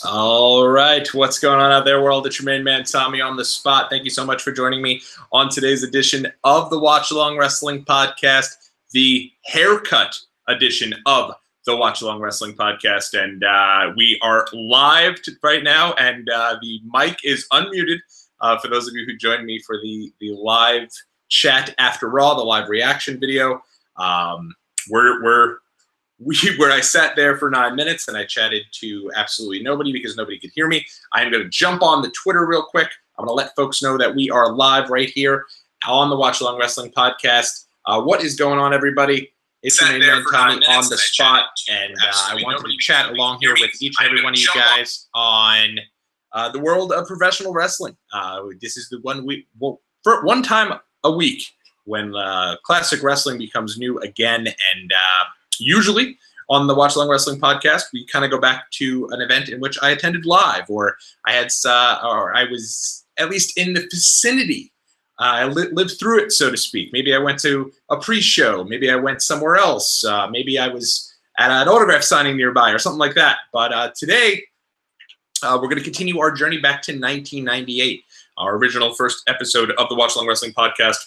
All right, what's going on out there, world? It's your main man, Tommy, on the spot. Thank you so much for joining me on today's edition of the Watchalong Wrestling Podcast, the haircut edition of the Watchalong Wrestling Podcast. And we are live right now, and the mic is unmuted for those of you who joined me for the live chat after Raw, the live reaction video. Where I sat there for 9 minutes and I chatted to absolutely nobody because nobody could hear me. I am going to jump on the Twitter real quick. I'm going to let folks know that we are live right here on the Watchalong Wrestling Podcast. What is going on, everybody? It's your main man, Tommy, on the spot, and I wanted to chat along here with each and every one of you guys on the world of professional wrestling. This is the for one time a week when classic wrestling becomes new again, and usually on the Watchalong Wrestling Podcast, we kind of go back to an event in which I attended live, or I was at least in the vicinity. I lived through it, so to speak. Maybe I went to a pre-show. Maybe I went somewhere else. Maybe I was at an autograph signing nearby or something like that. But today, we're going to continue our journey back to 1998, our original first episode of the Watchalong Wrestling Podcast.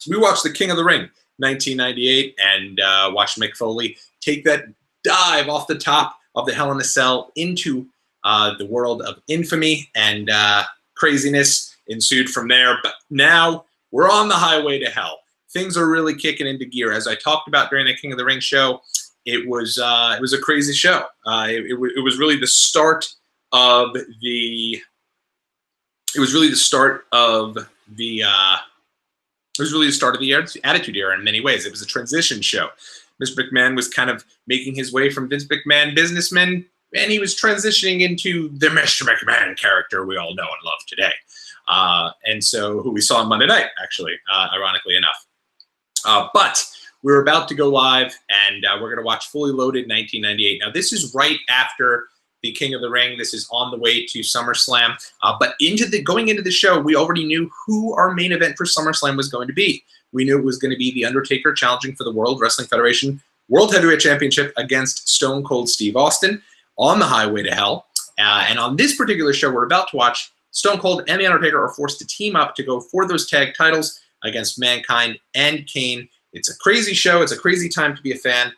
We watched The King of the Ring, 1998, and watch Mick Foley take that dive off the top of the Hell in a Cell into the world of infamy, and craziness ensued from there. But now we're on the highway to hell. Things are really kicking into gear. As I talked about during the King of the Ring show, it was a crazy show. It was really the start of the. It was really the start of the. It was really the start of the Attitude Era in many ways. It was a transition show. Mr. McMahon was kind of making his way from Vince McMahon businessman, and he was transitioning into the Mr. McMahon character we all know and love today. And so, who we saw on Monday night, actually, ironically enough. But we're about to go live, and we're going to watch Fully Loaded 1998. Now, this is right after the King of the Ring. This is on the way to SummerSlam. But going into the show, we already knew who our main event for SummerSlam was going to be. We knew it was going to be The Undertaker challenging for the World Wrestling Federation World Heavyweight Championship against Stone Cold Steve Austin on the highway to hell. And on this particular show we're about to watch, Stone Cold and The Undertaker are forced to team up to go for those tag titles against Mankind and Kane. It's a crazy show. It's a crazy time to be a fan.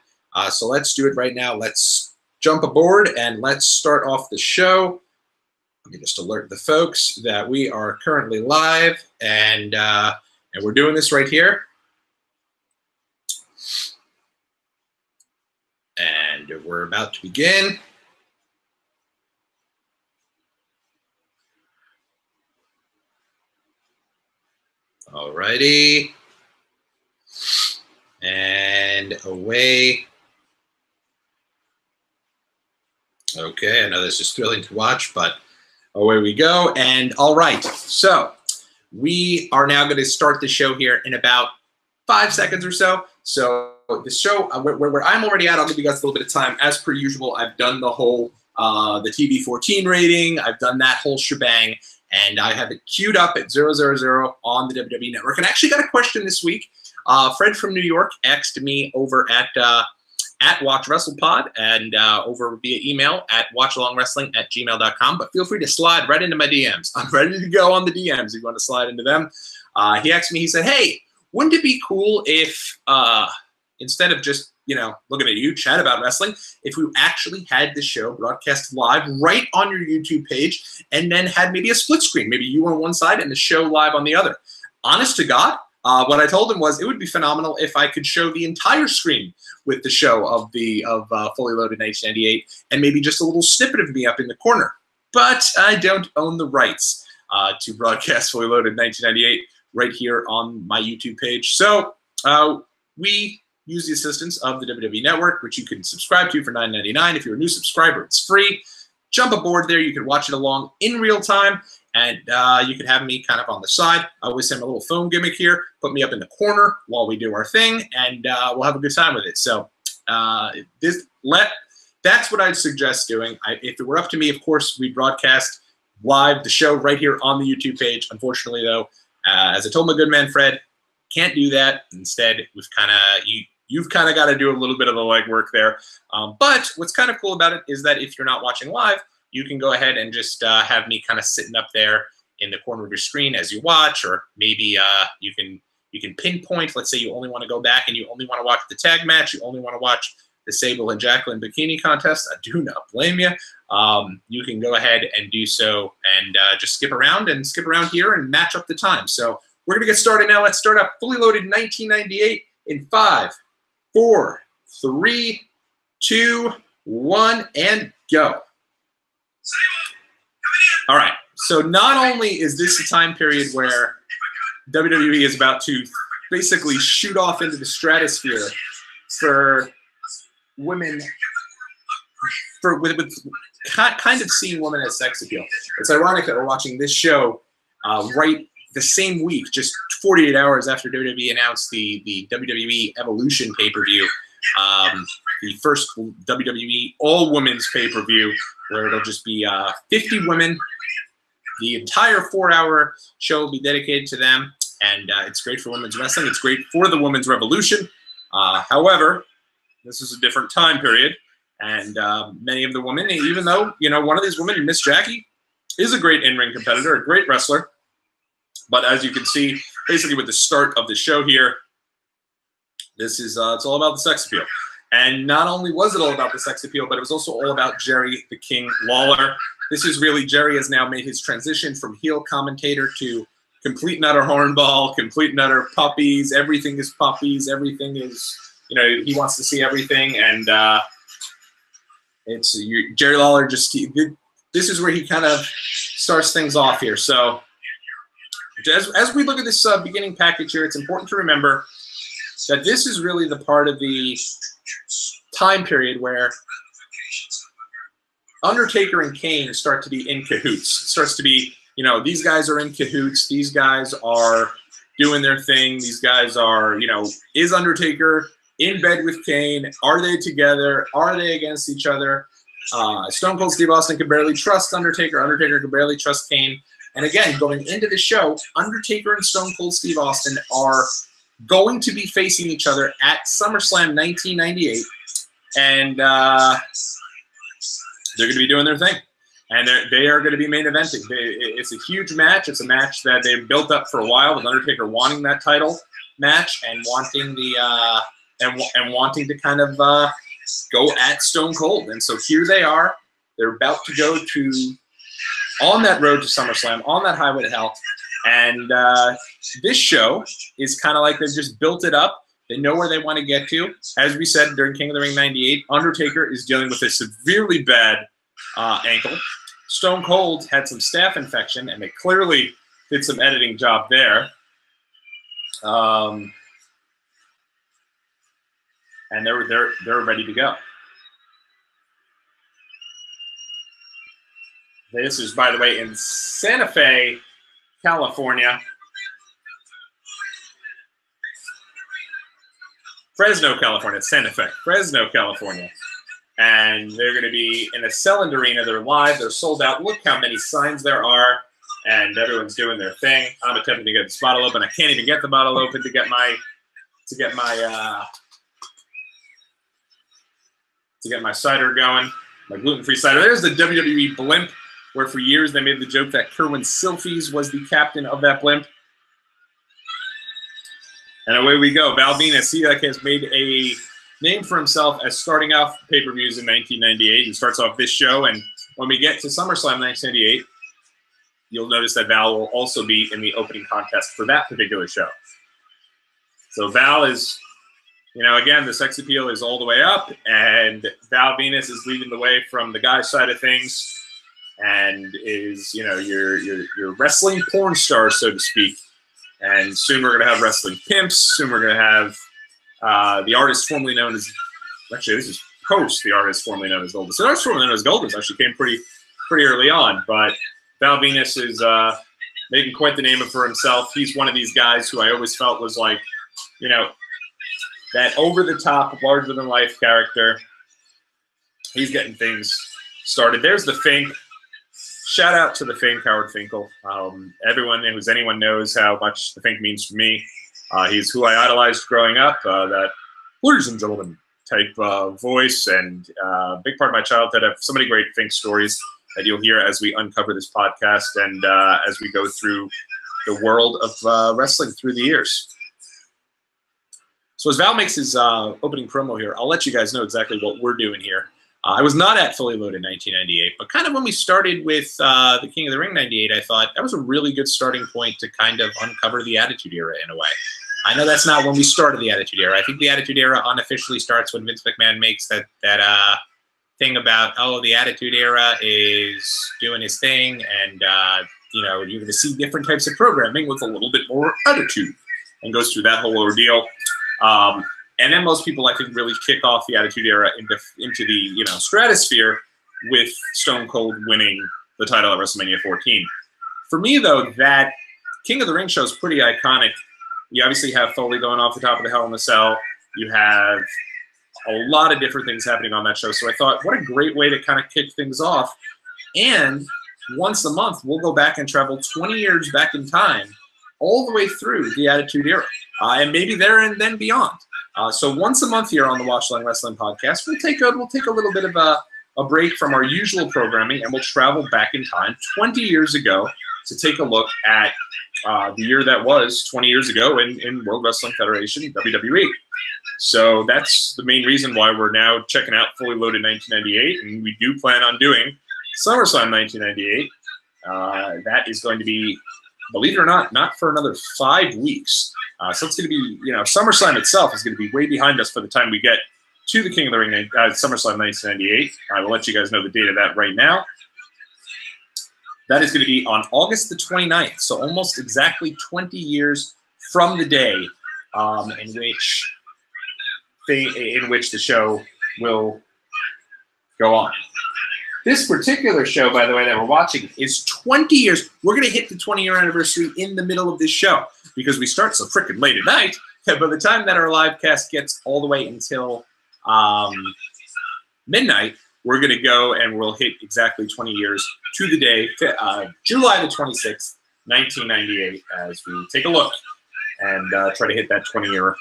So let's do it right now. Let's jump aboard and let's start off the show. Let me just alert the folks that we are currently live, and we're doing this right here. And we're about to begin. Alrighty. And away. Okay, I know this is thrilling to watch, but away we go. And all right, so we are now going to start the show here in about 5 seconds or so. So the show, where I'm already at, I'll give you guys a little bit of time. As per usual, I've done the whole, the TV14 rating. I've done that whole shebang, and I have it queued up at 000 on the WWE Network. And I actually got a question this week. Fred from New York asked me over at WatchWrestlePod and over via email at watchalongwrestling@gmail.com. But feel free to slide right into my DMs. I'm ready to go on the DMs if you want to slide into them. He asked me, he said, hey, wouldn't it be cool if instead of just, looking at you chat about wrestling, if we actually had the show broadcast live right on your YouTube page and then had maybe a split screen, maybe you on one side and the show live on the other? Honest to God, what I told him was it would be phenomenal if I could show the entire screen with the show of Fully Loaded 1998 and maybe just a little snippet of me up in the corner. But I don't own the rights to broadcast Fully Loaded 1998 right here on my YouTube page. So we use the assistance of the WWE Network, which you can subscribe to for $9.99. If you're a new subscriber, it's free. Jump aboard there. You can watch it along in real time. And you could have me kind of on the side. I always have a little phone gimmick here. Put me up in the corner while we do our thing, and we'll have a good time with it. So that's what I'd suggest doing. If it were up to me, of course, we broadcast live the show right here on the YouTube page. Unfortunately, though, as I told my good man Fred, can't do that. Instead, you've kind of got to do a little bit of the legwork there. But what's kind of cool about it is that if you're not watching live, you can go ahead and just have me kind of sitting up there in the corner of your screen as you watch, or maybe you can pinpoint. Let's say you only want to go back and you only want to watch the tag match. You only want to watch the Sable and Jacqueline bikini contest. I do not blame you. You can go ahead and do so and just skip around here and match up the time. So we're going to get started now. Let's start up fully loaded 1998 in 5, 4, 3, 2, 1, and go. All right. So not only is this a time period where WWE is about to basically shoot off into the stratosphere for women, with kind of seeing women as sex appeal. It's ironic that we're watching this show right the same week, just 48 hours after WWE announced the WWE Evolution pay-per-view, the first WWE all-women's pay-per-view, where it'll just be 50 women. The entire 4-hour show will be dedicated to them, and it's great for women's wrestling. It's great for the women's revolution. However, this is a different time period, and many of the women, even though, you know, one of these women, Miss Jackie, is a great in-ring competitor, a great wrestler, but as you can see, basically with the start of the show here, this is it's all about the sex appeal. And not only was it all about the sex appeal, but it was also all about Jerry the King Lawler. This is really, Jerry has now made his transition from heel commentator to complete and utter hornball, complete and utter puppies. Everything is puppies. Everything is, you know, he wants to see everything. And Jerry Lawler this is where he kind of starts things off here. So as we look at this beginning package here, it's important to remember that this is really the part of the time period where Undertaker and Kane start to be in cahoots. It starts to be, you know, these guys are in cahoots. These guys are doing their thing. These guys are, you know, is Undertaker in bed with Kane? Are they together? Are they against each other? Stone Cold Steve Austin could barely trust Undertaker. Undertaker could barely trust Kane. And again, going into the show, Undertaker and Stone Cold Steve Austin are going to be facing each other at SummerSlam 1998. And they're going to be doing their thing. And they are going to be main eventing. It's a huge match. It's a match that they've built up for a while, with Undertaker wanting that title match and wanting the and wanting to kind of go at Stone Cold. And so here they are. They're about to go on that road to SummerSlam, on that highway to hell. And this show is kind of like they've just built it up. They know where they want to get to. As we said during King of the Ring 98, Undertaker is dealing with a severely bad ankle. Stone Cold had some staph infection, and they clearly did some editing job there. And they're ready to go. This is, by the way, in Santa Fe, California. Fresno, California. Santa Fe. Fresno, California. And they're going to be in a Selland Arena. They're live. They're sold out. Look how many signs there are. And everyone's doing their thing. I'm attempting to get this bottle open. I can't even get the bottle open to get my cider going, my gluten-free cider. There's the WWE blimp, where for years they made the joke that Kerwin Silfies was the captain of that blimp. And away we go. Val Venus, he has made a name for himself as starting off pay-per-views in 1998. He starts off this show, and when we get to SummerSlam 1998, you'll notice that Val will also be in the opening contest for that particular show. So Val is, you know, again, the sex appeal is all the way up, and Val Venus is leading the way from the guy side of things, and is, you know, your wrestling porn star, so to speak. And soon we're going to have wrestling pimps. Soon we're going to have the artist formerly known as, actually this is post the artist formerly known as Goldust. The artist formerly known as Goldust actually came pretty early on, but Val Venus is making quite the name for himself. He's one of these guys who I always felt was like, you know, that over-the-top, larger-than-life character. He's getting things started. There's the Fink. Shout out to the Fink, Howard Finkel. Anyone knows how much the Fink means to me. He's who I idolized growing up, that ladies and gentlemen type voice, and big part of my childhood. I have so many great Fink stories. that you'll hear as we uncover this podcast and as we go through the world of wrestling through the years. So as Val makes his opening promo here, I'll let you guys know exactly what we're doing here. I was not at Fully Loaded 1998, but kind of when we started with the King of the Ring 98, I thought that was a really good starting point to kind of uncover the Attitude Era in a way. I know that's not when we started the Attitude Era. I think the Attitude Era unofficially starts when Vince McMahon makes that thing about, oh, the Attitude Era is doing his thing, and you know, you're going to see different types of programming with a little bit more attitude, and goes through that whole ordeal. And then most people, I think, really kick off the Attitude Era into the stratosphere with Stone Cold winning the title at WrestleMania 14. For me, though, that King of the Ring show is pretty iconic. You obviously have Foley going off the top of the Hell in a Cell. You have a lot of different things happening on that show. So I thought, what a great way to kind of kick things off. And once a month, we'll go back and travel 20 years back in time, all the way through the Attitude Era, and maybe there and then beyond. So once a month here on the Watchalong Wrestling Podcast, we'll take a little bit of a break from our usual programming, and we'll travel back in time 20 years ago to take a look at the year that was 20 years ago in World Wrestling Federation, WWE. So that's the main reason why we're now checking out Fully Loaded 1998, and we do plan on doing SummerSlam 1998. That is going to be, believe it or not for another 5 weeks. So it's going to be, SummerSlam itself is going to be way behind us by the time we get to the King of the Ring SummerSlam 1998. I will let you guys know the date of that right now. That is going to be on August the 29th, so almost exactly 20 years from the day in which the show will go on. This particular show, by the way, that we're watching is 20 years. We're going to hit the 20-year anniversary in the middle of this show because we start so freaking late at night. By the time that our live cast gets all the way until midnight, we're going to go and we'll hit exactly 20 years to the day, July the 26th, 1998, as we take a look and try to hit that 20-year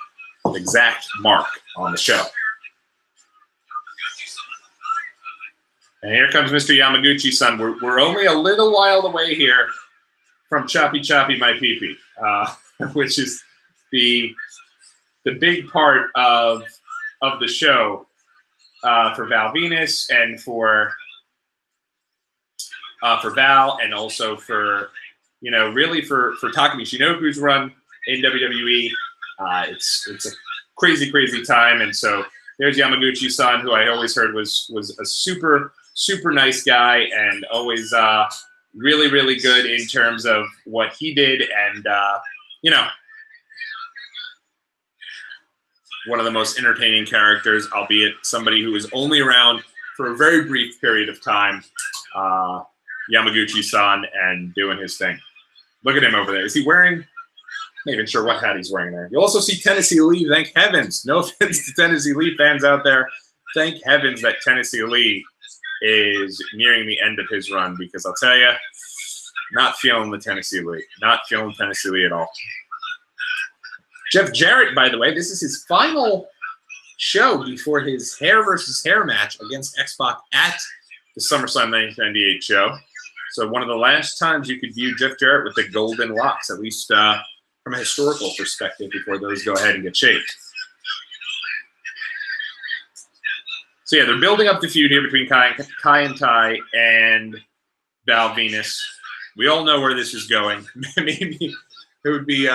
exact mark on the show. And here comes Mr. Yamaguchi-san. We're only a little while away here from Choppy Choppy My Pee-Pee, which is the big part of the show for Val Venus and for Val, and also for really for Taka Michinoku's run in WWE. It's a crazy time, and so there's Yamaguchi-san, who I always heard was a super nice guy and always really good in terms of what he did, and one of the most entertaining characters, albeit somebody who was only around for a very brief period of time. Yamaguchi-san, and doing his thing. Look at him over there. Is he wearing? I'm not even sure what hat he's wearing there. You'll also see Tennessee Lee. Thank heavens. No offense to Tennessee Lee fans out there. Thank heavens that Tennessee Lee is nearing the end of his run, because I'll tell you, not feeling the Tennessee Lee. Not feeling Tennessee Lee at all. Jeff Jarrett, by the way, this is his final show before his hair versus hair match against X-Pac at the SummerSlam 1998 show. So one of the last times you could view Jeff Jarrett with the golden locks, at least from a historical perspective, before those go ahead and get shaved. So yeah, they're building up the feud here between Kai and Tai and Val Venus. We all know where this is going. Maybe it would be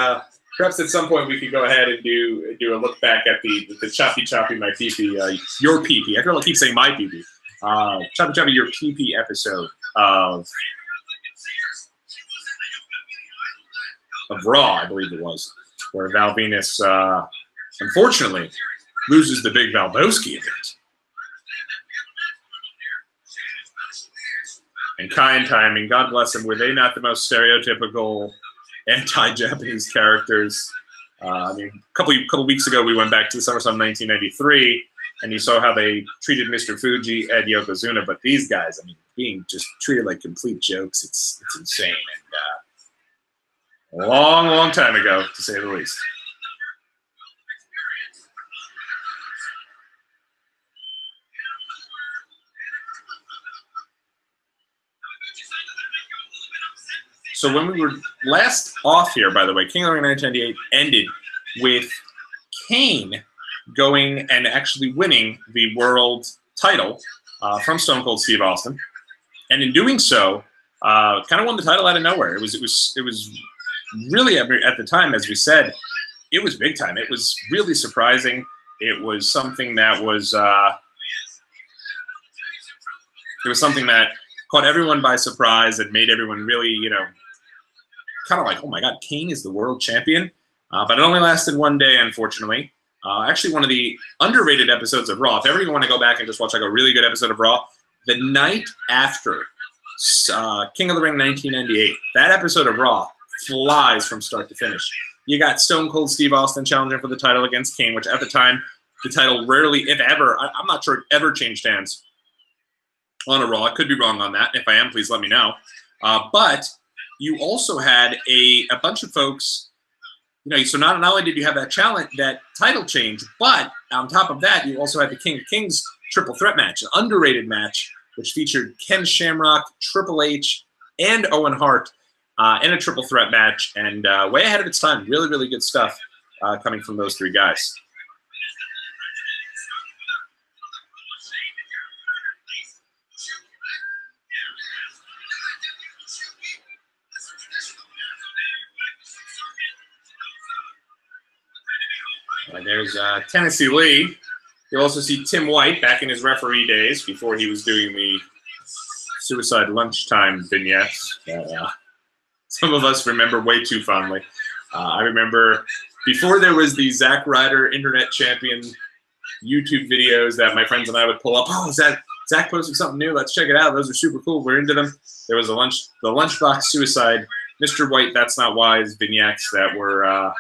perhaps at some point we could go ahead and do a look back at the Choppy Choppy My Pee-Pee, your Pee-Pee. I don't keep saying my Pee-Pee. Choppy Choppy Your Pee-Pee episode of Raw, I believe it was, where Val Venus unfortunately loses the Big Valboski event. And Kai and Tai, I mean, God bless them, were they not the most stereotypical anti-Japanese characters? I mean, a couple weeks ago, we went back to the SummerSlam 1993, and you saw how they treated Mr. Fuji and Yokozuna. But these guys, I mean, being just treated like complete jokes, it's insane. And a long time ago, to say the least. So when we were last off here, by the way, King of the Ring 1998 ended with Kane going and actually winning the world title from Stone Cold Steve Austin, and in doing so, kind of won the title out of nowhere. It was really at the time, as we said, it was big time. It was really surprising. It was something that was caught everyone by surprise and made everyone really, kind of like, oh my God, Kane is the world champion. But it only lasted one day, unfortunately. Actually, one of the underrated episodes of Raw. If ever you want to go back and just watch like a really good episode of Raw, the night after King of the Ring 1998, that episode of Raw flies from start to finish. You got Stone Cold Steve Austin challenging for the title against Kane, which at the time, the title rarely, if ever, I'm not sure it ever changed hands on a Raw. I could be wrong on that. If I am, please let me know. But you also had a bunch of folks. So not only did you have that title change, but on top of that, you also had the King of Kings triple threat match, an underrated match, which featured Ken Shamrock, Triple H, and Owen Hart in a triple threat match, and way ahead of its time. Really, really good stuff coming from those three guys. There's Tennessee Lee. You'll also see Tim White back in his referee days before he was doing the suicide lunchtime vignettes. Some of us remember way too fondly. I remember before there was the Zack Ryder Internet Champion YouTube videos that my friends and I would pull up. Oh, is that Zack posted something new? Let's check it out. Those are super cool. We're into them. There was the Lunchbox Suicide, Mr. White, That's Not Wise vignettes that were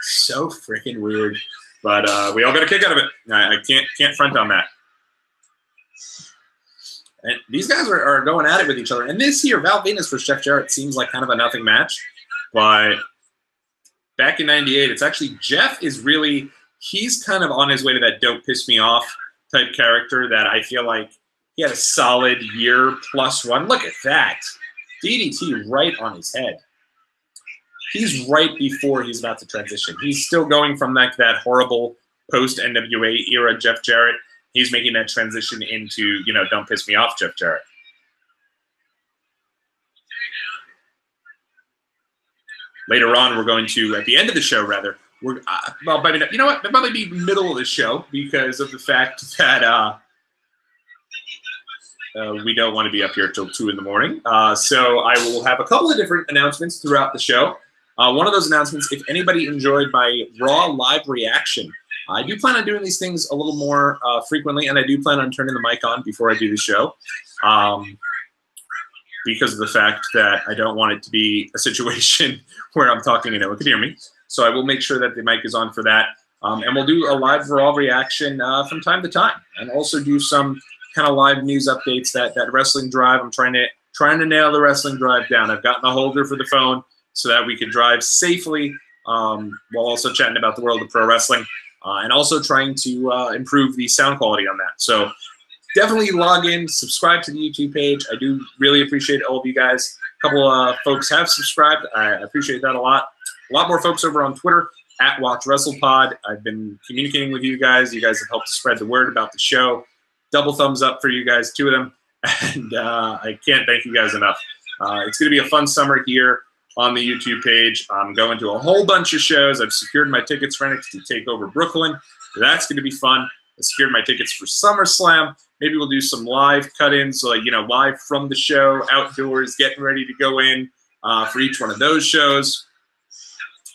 so freaking weird. But we all got a kick out of it. I can't front on that. And these guys are going at it with each other. And this here, Val Venus versus Jeff Jarrett seems like kind of a nothing match. But back in '98, it's actually Jeff is really, he's kind of on his way to that don't piss me off type character that I feel like he had a solid year plus one. Look at that. DDT right on his head. He's right before he's about to transition. He's still going from like that horrible post-NWA era Jeff Jarrett. He's making that transition into, don't piss me off Jeff Jarrett. Later on, we're going to, at the end of the show, rather, we're, well, you know what? It'll probably be middle of the show because of the fact that we don't want to be up here till 2 in the morning. So I will have a couple of different announcements throughout the show. One of those announcements, if anybody enjoyed my Raw live reaction, I do plan on doing these things a little more frequently, and I do plan on turning the mic on before I do the show because of the fact that I don't want it to be a situation where I'm talking and no one can hear me. So I will make sure that the mic is on for that. And we'll do a live Raw reaction from time to time, and also do some kind of live news updates. That Wrestling Drive, I'm trying to nail the Wrestling Drive down. I've gotten a holder for the phone so that we can drive safely while also chatting about the world of pro wrestling and also trying to improve the sound quality on that. So definitely log in, subscribe to the YouTube page. I do really appreciate all of you guys. A couple of folks have subscribed. I appreciate that a lot. A lot more folks over on Twitter at WatchWrestlePod. I've been communicating with you guys. You guys have helped to spread the word about the show. Double thumbs up for you guys, 2 of them. And I can't thank you guys enough. It's going to be a fun summer here on the YouTube page. I'm going to a whole bunch of shows. I've secured my tickets for NXT TakeOver Brooklyn. That's going to be fun. I secured my tickets for SummerSlam. Maybe we'll do some live cut-ins, like, live from the show, outdoors, getting ready to go in for each one of those shows.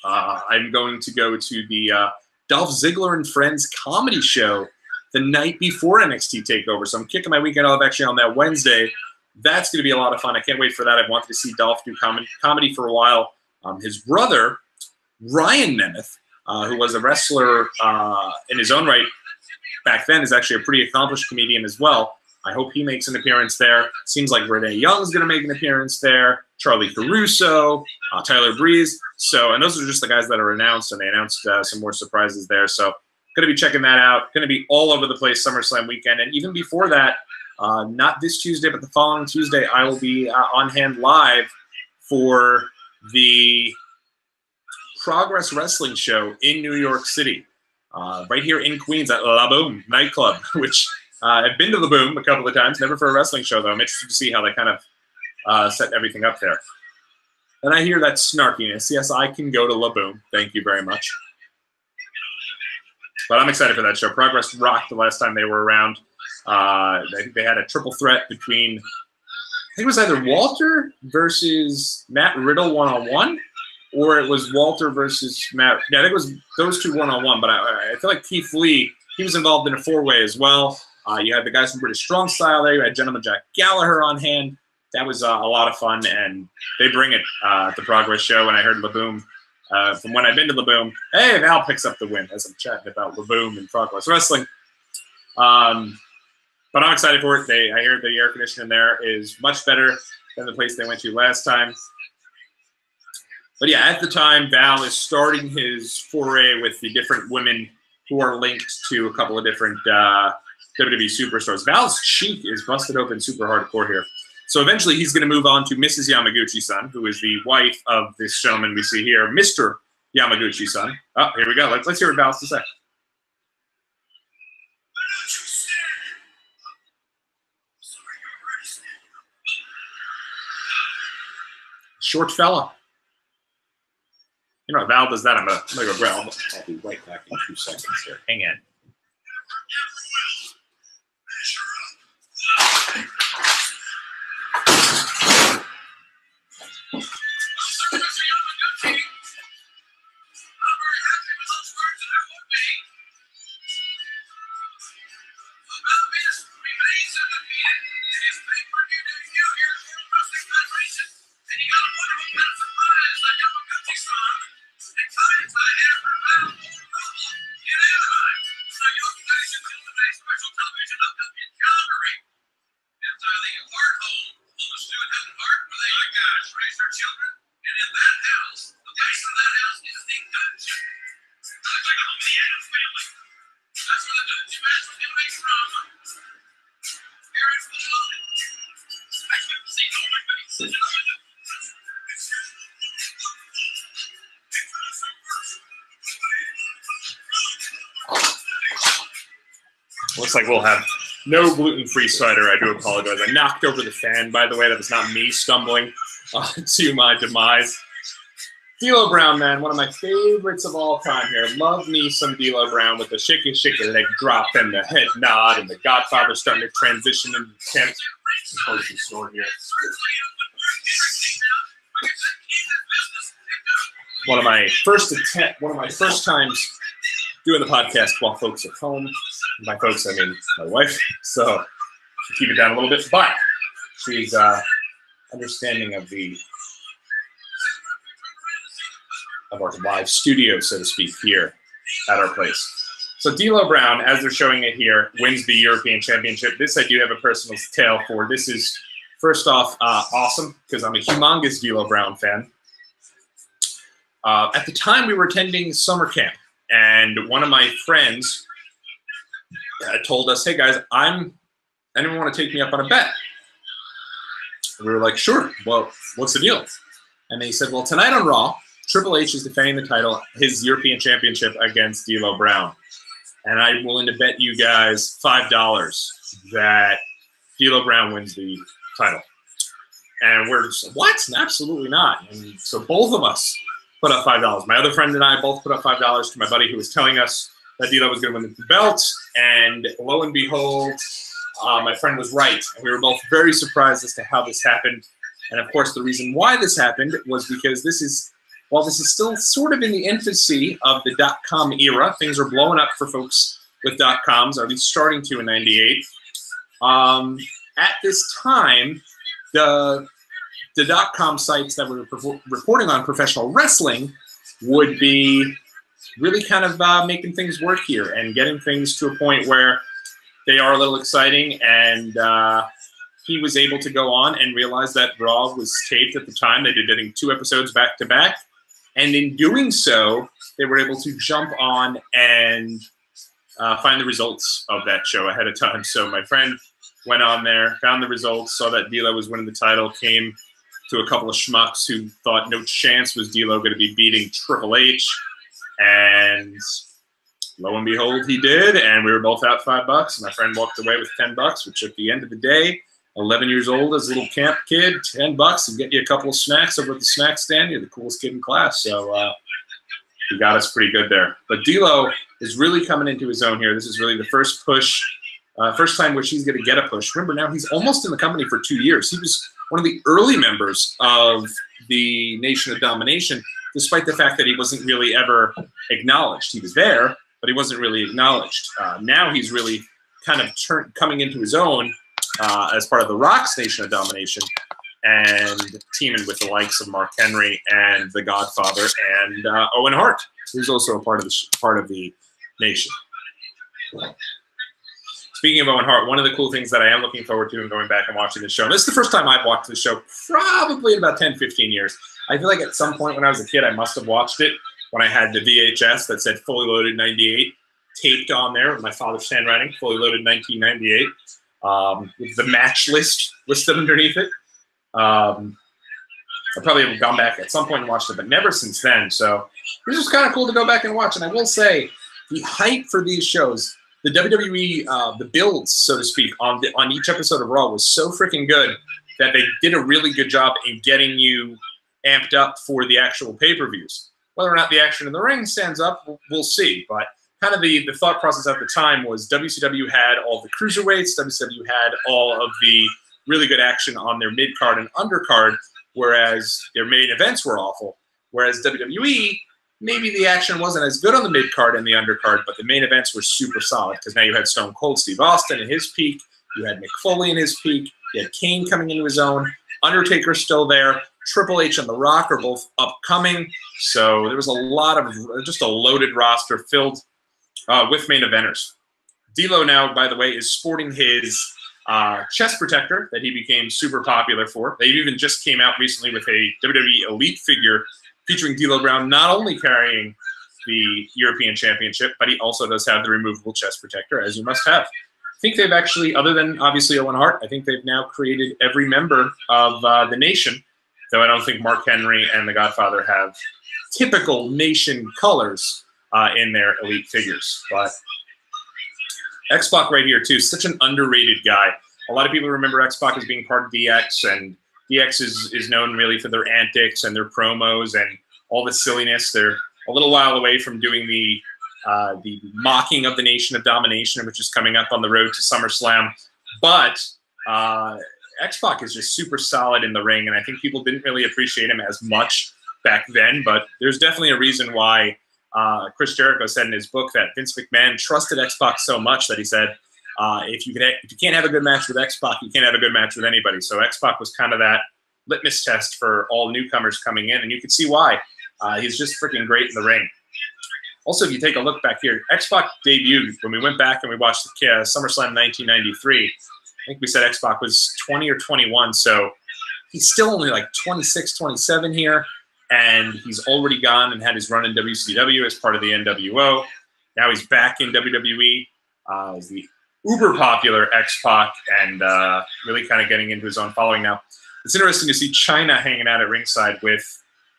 I'm going to go to the Dolph Ziggler and Friends comedy show the night before NXT TakeOver. So I'm kicking my weekend off actually on that Wednesday. That's going to be a lot of fun. I can't wait for that. I've wanted to see Dolph do comedy for a while. His brother, Ryan Nemeth, who was a wrestler in his own right back then, is actually a pretty accomplished comedian as well. I hope he makes an appearance there. Seems like Renee Young's going to make an appearance there. Charlie Caruso, Tyler Breeze. And those are just the guys that are announced, and they announced some more surprises there. So going to be checking that out. Going to be all over the place SummerSlam weekend. And even before that, not this Tuesday, but the following Tuesday, I will be on hand live for the Progress Wrestling show in New York City, right here in Queens at La Boom nightclub, which I've been to La Boom a couple of times, never for a wrestling show, though. I'm interested to see how they kind of set everything up there. And I hear that snarkiness. Yes, I can go to La Boom. Thank you very much. But I'm excited for that show. Progress rocked the last time they were around. They had a triple threat between, I think it was either Walter versus Matt Riddle one-on-one, or it was Walter versus Matt. Yeah, I think it was those two one-on-one, but I feel like Keith Lee, he was involved in a four-way as well. You had the guys from British Strong Style there. You had Gentleman Jack Gallagher on hand. That was a lot of fun, and they bring it at the Progress show. And I heard La Boom. From when I've been to La Boom, hey, Val picks up the win as I'm chatting about La Boom and Progress Wrestling. But I'm excited for it. I hear the air conditioning there is much better than the place they went to last time. But yeah, at the time, Val is starting his foray with the different women who are linked to a couple of different WWE superstars. Val's cheek is busted open super hardcore here. So eventually he's going to move on to Mrs. Yamaguchi-san, who is the wife of this gentleman we see here, Mr. Yamaguchi-san. Oh, here we go. Let's hear what Val has to say. Short fella. You know, if Val does that, I'm gonna go grab. I'll be right back in 2 seconds here. Hang on. Looks like we'll have no gluten-free cider. I do apologize. I knocked over the fan, by the way. That was not me stumbling to my demise. D'Lo Brown, man, one of my favorites of all time here. Love me some D'Lo Brown with the shaky leg drop and the head nod and the Godfather starting to transition into the tent. Store here. One of my first times doing the podcast while folks are home. By folks, I mean my wife. So keep it down a little bit, but she's understanding of our live studio, so to speak, here at our place. So D'Lo Brown, as they're showing it here, wins the European Championship. This I do have a personal tale for. This is, first off, awesome, because I'm a humongous D'Lo Brown fan. At the time, we were attending summer camp, and one of my friends told us, hey guys, anyone want to take me up on a bet? We were like, sure. Well, what's the deal? And they said, well, tonight on Raw, Triple H is defending the title, his European Championship against D'Lo Brown. And I'm willing to bet you guys $5 that D'Lo Brown wins the title. And we're just, what? Absolutely not. And so both of us put up $5. My other friend and I both put up $5 to my buddy who was telling us that D'Lo was going to win the belt, and lo and behold, my friend was right. And we were both very surprised as to how this happened. And of course, the reason why this happened was because while this is still sort of in the infancy of the .com era, things are blowing up for folks with .coms, or at least starting to in '98. At this time, the .com sites that were reporting on professional wrestling would be really kind of making things work here and getting things to a point where they are a little exciting. And he was able to go on and realize that Raw was taped at the time. They did, I think, 2 episodes back to back. And in doing so, they were able to jump on and find the results of that show ahead of time. So my friend went on there, found the results, saw that D'Lo was winning the title, came to a couple of schmucks who thought no chance was D'Lo going to be beating Triple H. And lo and behold, he did. And we were both out $5. My friend walked away with $10, which at the end of the day, 11 years old as a little camp kid, $10 and get you a couple of snacks over at the snack stand. You're the coolest kid in class. So he got us pretty good there. But D'Lo is really coming into his own here. This is really the first push, first time which he's going to get a push. Remember, now he's almost in the company for 2 years. He was one of the early members of the Nation of Domination, despite the fact that he wasn't really ever acknowledged. He was there, but he wasn't really acknowledged. Now he's really kind of coming into his own as part of the Rock's Nation of Domination, and teaming with the likes of Mark Henry and the Godfather and Owen Hart, who's also a part of the Nation. Speaking of Owen Hart, one of the cool things that I am looking forward to in going back and watching the show, and this is the first time I've watched the show probably in about 10, 15 years. I feel like at some point when I was a kid, I must have watched it when I had the VHS that said Fully Loaded 98 taped on there with my father's handwriting, Fully Loaded 1998, with the match list listed underneath it. I probably have gone back at some point and watched it, but never since then. So this is kind of cool to go back and watch. And I will say, the hype for these shows, the WWE, the builds, so to speak, on each episode of Raw was so freaking good that they did a really good job in getting you amped up for the actual pay-per-views. Whether or not the action in the ring stands up, we'll see. But kind of the thought process at the time was WCW had all the cruiserweights, WCW had all of the really good action on their mid-card and undercard, whereas their main events were awful. Whereas WWE, maybe the action wasn't as good on the mid-card and the undercard, but the main events were super solid, because now you had Stone Cold Steve Austin in his peak, you had Mick Foley in his peak, you had Kane coming into his own, Undertaker still there, Triple H and The Rock are both upcoming, so there was a lot of, just a loaded roster filled with main eventers. D'Lo now, by the way, is sporting his chest protector that he became super popular for. They even just came out recently with a WWE Elite figure featuring D'Lo Brown not only carrying the European Championship, but he also does have the removable chest protector, as you must have. I think they've actually, other than obviously Owen Hart, I think they've now created every member of the Nation, though I don't think Mark Henry and the Godfather have typical Nation colors in their Elite figures. But X-Pac right here, too, such an underrated guy. A lot of people remember X-Pac as being part of DX, and DX is known really for their antics and their promos and all the silliness. They're a little while away from doing the mocking of the Nation of Domination, which is coming up on the road to SummerSlam. But X-Pac is just super solid in the ring, and I think people didn't really appreciate him as much back then. But there's definitely a reason why Chris Jericho said in his book that Vince McMahon trusted X-Pac so much that he said, if you can't have a good match with X-Pac, you can't have a good match with anybody. So X-Pac was kind of that litmus test for all newcomers coming in, and you can see why. He's just freaking great in the ring. Also, if you take a look back here, X-Pac debuted when we went back and we watched the SummerSlam 1993. I think we said X-Pac was 20 or 21, so he's still only like 26, 27 here, and he's already gone and had his run in WCW as part of the NWO. Now he's back in WWE as the uber popular X-Pac, and really kind of getting into his own following now. It's interesting to see Chyna hanging out at ringside with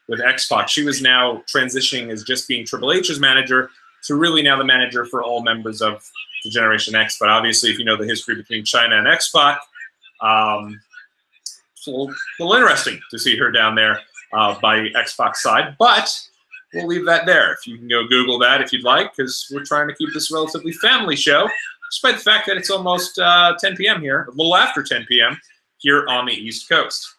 X-Pac. She was now transitioning as just being Triple H's manager to really now the manager for all members of the Generation X. But obviously, if you know the history between Chyna and X-Pac, it's a little interesting to see her down there by X-Pac's side. But we'll leave that there. If you can go Google that if you'd like, because we're trying to keep this a relatively family show, despite the fact that it's almost 10 p.m. here, a little after 10 p.m. here on the East Coast.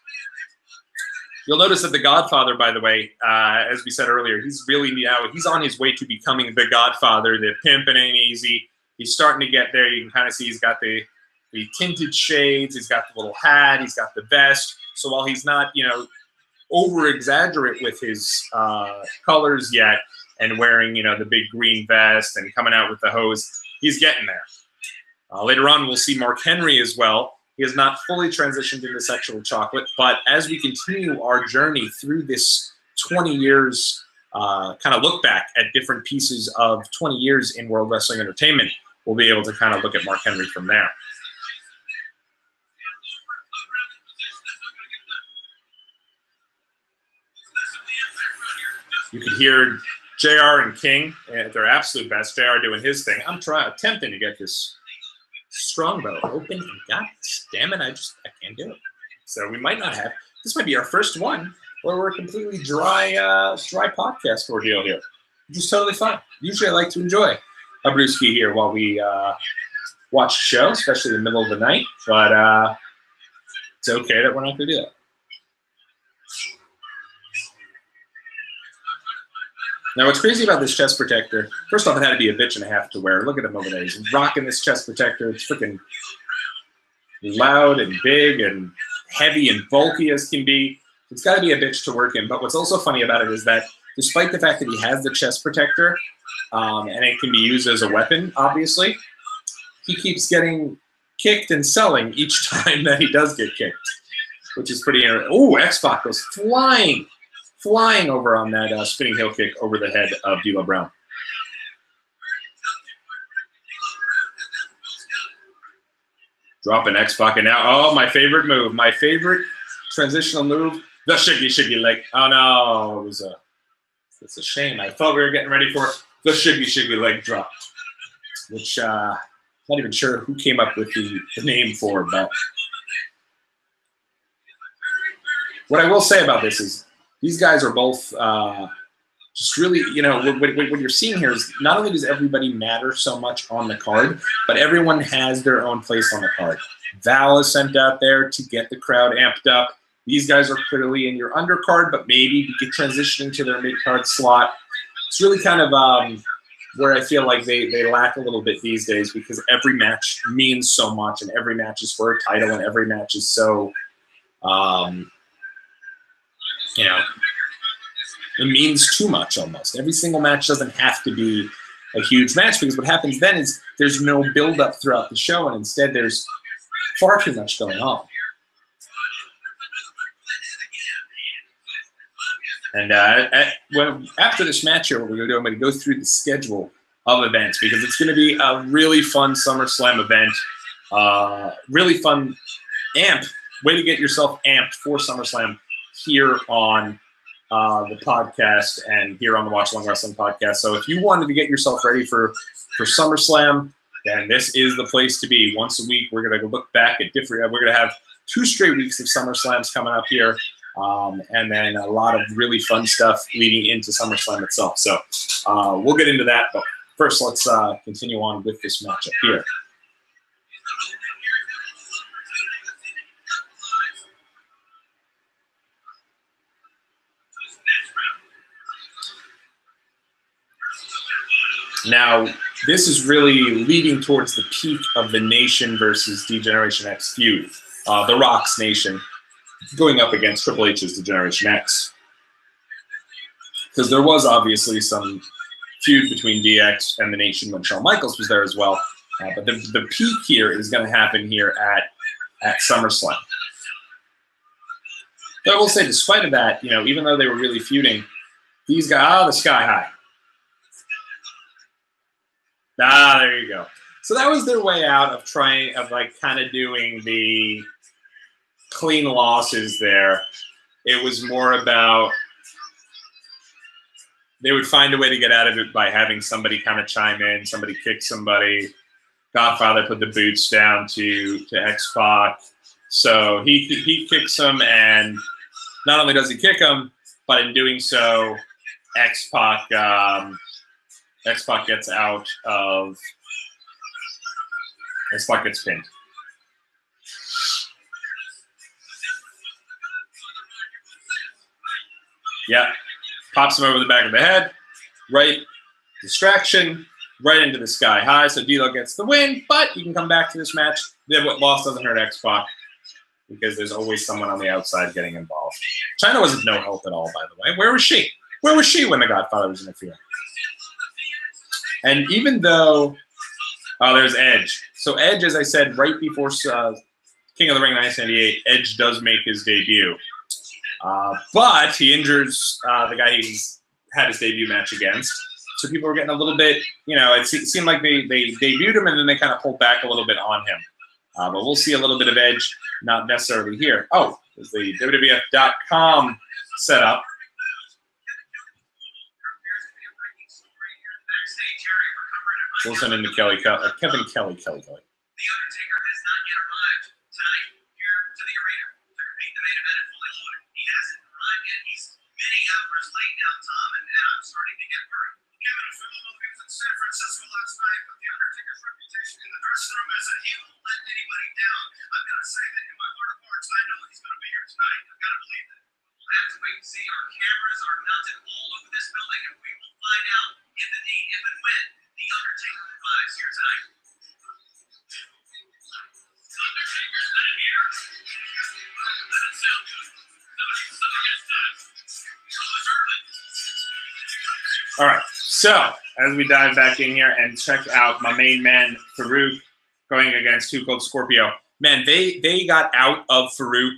You'll notice that the Godfather, by the way, as we said earlier, he's really he's on his way to becoming the Godfather. The pimpin' ain't easy. He's starting to get there. You can kind of see he's got the tinted shades. He's got the little hat. He's got the vest. So while he's not, over-exaggerate with his colors yet and wearing, the big green vest and coming out with the hose, he's getting there. Later on, we'll see Mark Henry as well. He has not fully transitioned into sexual chocolate, but as we continue our journey through this 20 years, kind of look back at different pieces of 20 years in World Wrestling Entertainment, we'll be able to kind of look at Mark Henry from there. You could hear JR and King at their absolute best. JR doing his thing. I'm attempting to get this strongbow open, and God damn it, I can't do it. So we might not have. This might be our first one where we're a completely dry podcast ordeal here, which is totally fine. Usually I like to enjoy a brewski here while we watch a show, especially in the middle of the night, but it's okay that we're not going to do that. Now, what's crazy about this chest protector, first off, it had to be a bitch and a half to wear. Look at him over there. He's rocking this chest protector. It's freaking loud and big and heavy and bulky as can be. It's got to be a bitch to work in. But what's also funny about it is that despite the fact that he has the chest protector and it can be used as a weapon, obviously, he keeps getting kicked and selling each time that he does get kicked, which is pretty interesting. Oh, X-Pac goes flying over on that spinning heel kick over the head of D'Lo Brown. Dropping X-Pac, and now, oh, my favorite move, my favorite transitional move, the shiggy leg. Oh no, it's a shame. I thought we were getting ready for the shiggy leg drop, which not even sure who came up with the name for, but what I will say about this is these guys are both just really, you know, what you're seeing here is not only does everybody matter so much on the card, but everyone has their own place on the card. Val is sent out there to get the crowd amped up. These guys are clearly in your undercard, but maybe get transitioning to their mid-card slot. It's really kind of where I feel like they lack a little bit these days because every match means so much, and every match is for a title, and every match is so, you know, it means too much almost. Every single match doesn't have to be a huge match because what happens then is there's no build-up throughout the show, and instead there's far too much going on. And after this match here, what we're going to do, I'm going to go through the schedule of events because it's going to be a really fun SummerSlam event. Really fun way to get yourself amped for SummerSlam here on the podcast and here on the Watchalong Wrestling podcast. So if you wanted to get yourself ready for SummerSlam, then this is the place to be. Once a week, we're going to look back at different. We're going to have 2 straight weeks of SummerSlams coming up here. And then a lot of really fun stuff leading into SummerSlam itself. So we'll get into that. But first, let's continue on with this matchup here. Now, this is really leading towards the peak of the Nation versus D-Generation X feud. The Rock's Nation going up against Triple H's D-Generation X. Because there was obviously some feud between DX and the Nation when Shawn Michaels was there as well. But the peak here is going to happen here at SummerSlam. But I will say, despite of that, you know, even though they were really feuding, these guys, the Sky High. There you go. So that was their way out of kind of doing the clean losses there. It was more about they would find a way to get out of it by having somebody kind of chime in, somebody kick somebody. Godfather put the boots down to X-Pac. So he kicks him, and not only does he kick him, but in doing so, X-Pac gets out of X-Pac gets pinned. Yeah, pops him over the back of the head, right distraction, right into the Sky High. So D'Lo gets the win, but you can come back to this match. What loss doesn't hurt X-Pac because there's always someone on the outside getting involved. China was no help at all, by the way. Where was she? Where was she when the Godfather was interfering? And even though, there's Edge. So Edge, as I said, right before King of the Ring 1998, Edge does make his debut. But he injures the guy he's had his debut match against. So people were getting a little bit, you know, it seemed like they debuted him and then they kind of pulled back a little bit on him. But we'll see a little bit of Edge, not necessarily here. Oh, there's the WWF.com setup. Listening to Kevin Kelly. The Undertaker has not yet arrived tonight here to the arena to compete the main event at Fully Loaded. He hasn't arrived yet. He's many hours late now, Tom, and I'm starting to get worried. Kevin, a fellow he was in San Francisco last night, but the Undertaker's reputation in the dressing room is that he won't let anybody down. I've got to say that in my heart of hearts, I know he's going to be here tonight. I've got to believe that. We'll have to wait and see. Our cameras are mounted all over this building, and we will find out if and when the Undertaker arrives here tonight. Undertaker's not here. Doesn't sound good. Something gets done. All right, so as we dive back in here and check out my main man, Farouk, going against Too Cold Scorpio. Man, they got out of Farouk.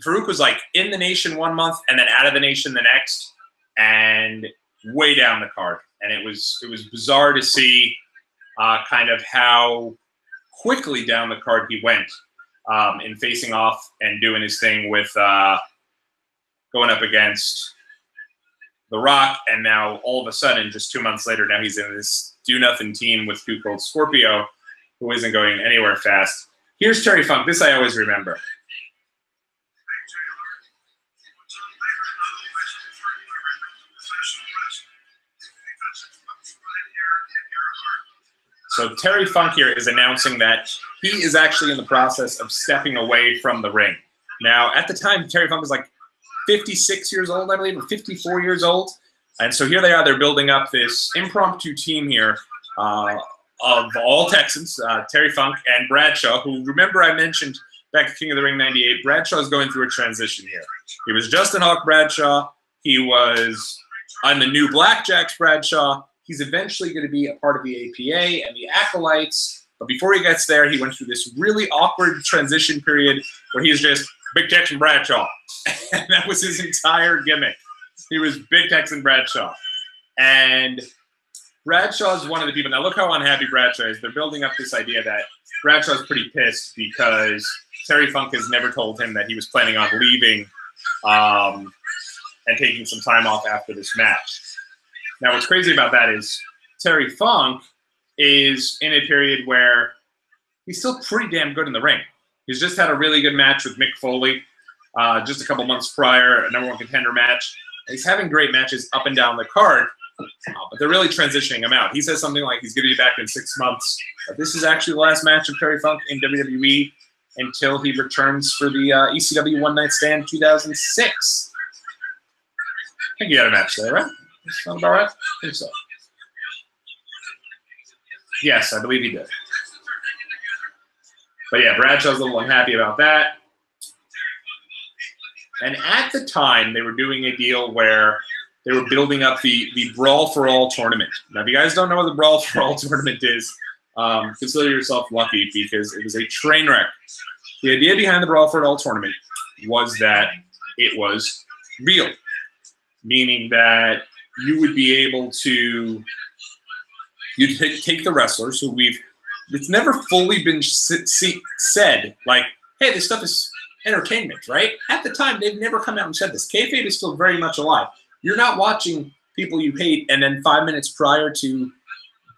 Farouk was like in the nation 1 month and then out of the nation the next, and way down the card. And it was bizarre to see kind of how quickly down the card he went in facing off and doing his thing with going up against The Rock, and now all of a sudden, just 2 months later, now he's in this do-nothing team with Too Cold Scorpio, who isn't going anywhere fast. Here's Terry Funk. This I always remember. So Terry Funk here is announcing that he is actually in the process of stepping away from the ring. Now, at the time, Terry Funk was like 56 years old, I believe, or 54 years old. And so here they are. They're building up this impromptu team here of all Texans, Terry Funk and Bradshaw, who, remember I mentioned back at King of the Ring 98, Bradshaw is going through a transition here. He was Justin Hawk Bradshaw. He was on the new Blackjacks Bradshaw. He's eventually going to be a part of the APA and the Acolytes. But before he gets there, he went through this really awkward transition period where he's just Big Texan Bradshaw. And that was his entire gimmick. He was Big Texan Bradshaw. And Bradshaw's one of the people. Now look how unhappy Bradshaw is. They're building up this idea that Bradshaw's pretty pissed because Terry Funk has never told him that he was planning on leaving and taking some time off after this match. Now what's crazy about that is Terry Funk is in a period where he's still pretty damn good in the ring. He's just had a really good match with Mick Foley just a couple months prior, a #1 contender match. And he's having great matches up and down the card, but they're really transitioning him out. He says something like he's going to be back in 6 months. But this is actually the last match of Terry Funk in WWE until he returns for the ECW One Night Stand 2006. I think he had a match there, right? Sound about right? I think so. Yes, I believe he did. But yeah, Bradshaw's a little unhappy about that. And at the time, they were doing a deal where they were building up the Brawl for All tournament. Now, if you guys don't know what the Brawl for All tournament is, consider yourself lucky because it was a train wreck. The idea behind the Brawl for All tournament was that it was real, meaning that you would be able to take the wrestlers who it's never fully been said, like, hey, this stuff is entertainment, right? At the time, they've never come out and said this. Kayfabe is still very much alive. You're not watching people you hate, and then 5 minutes prior to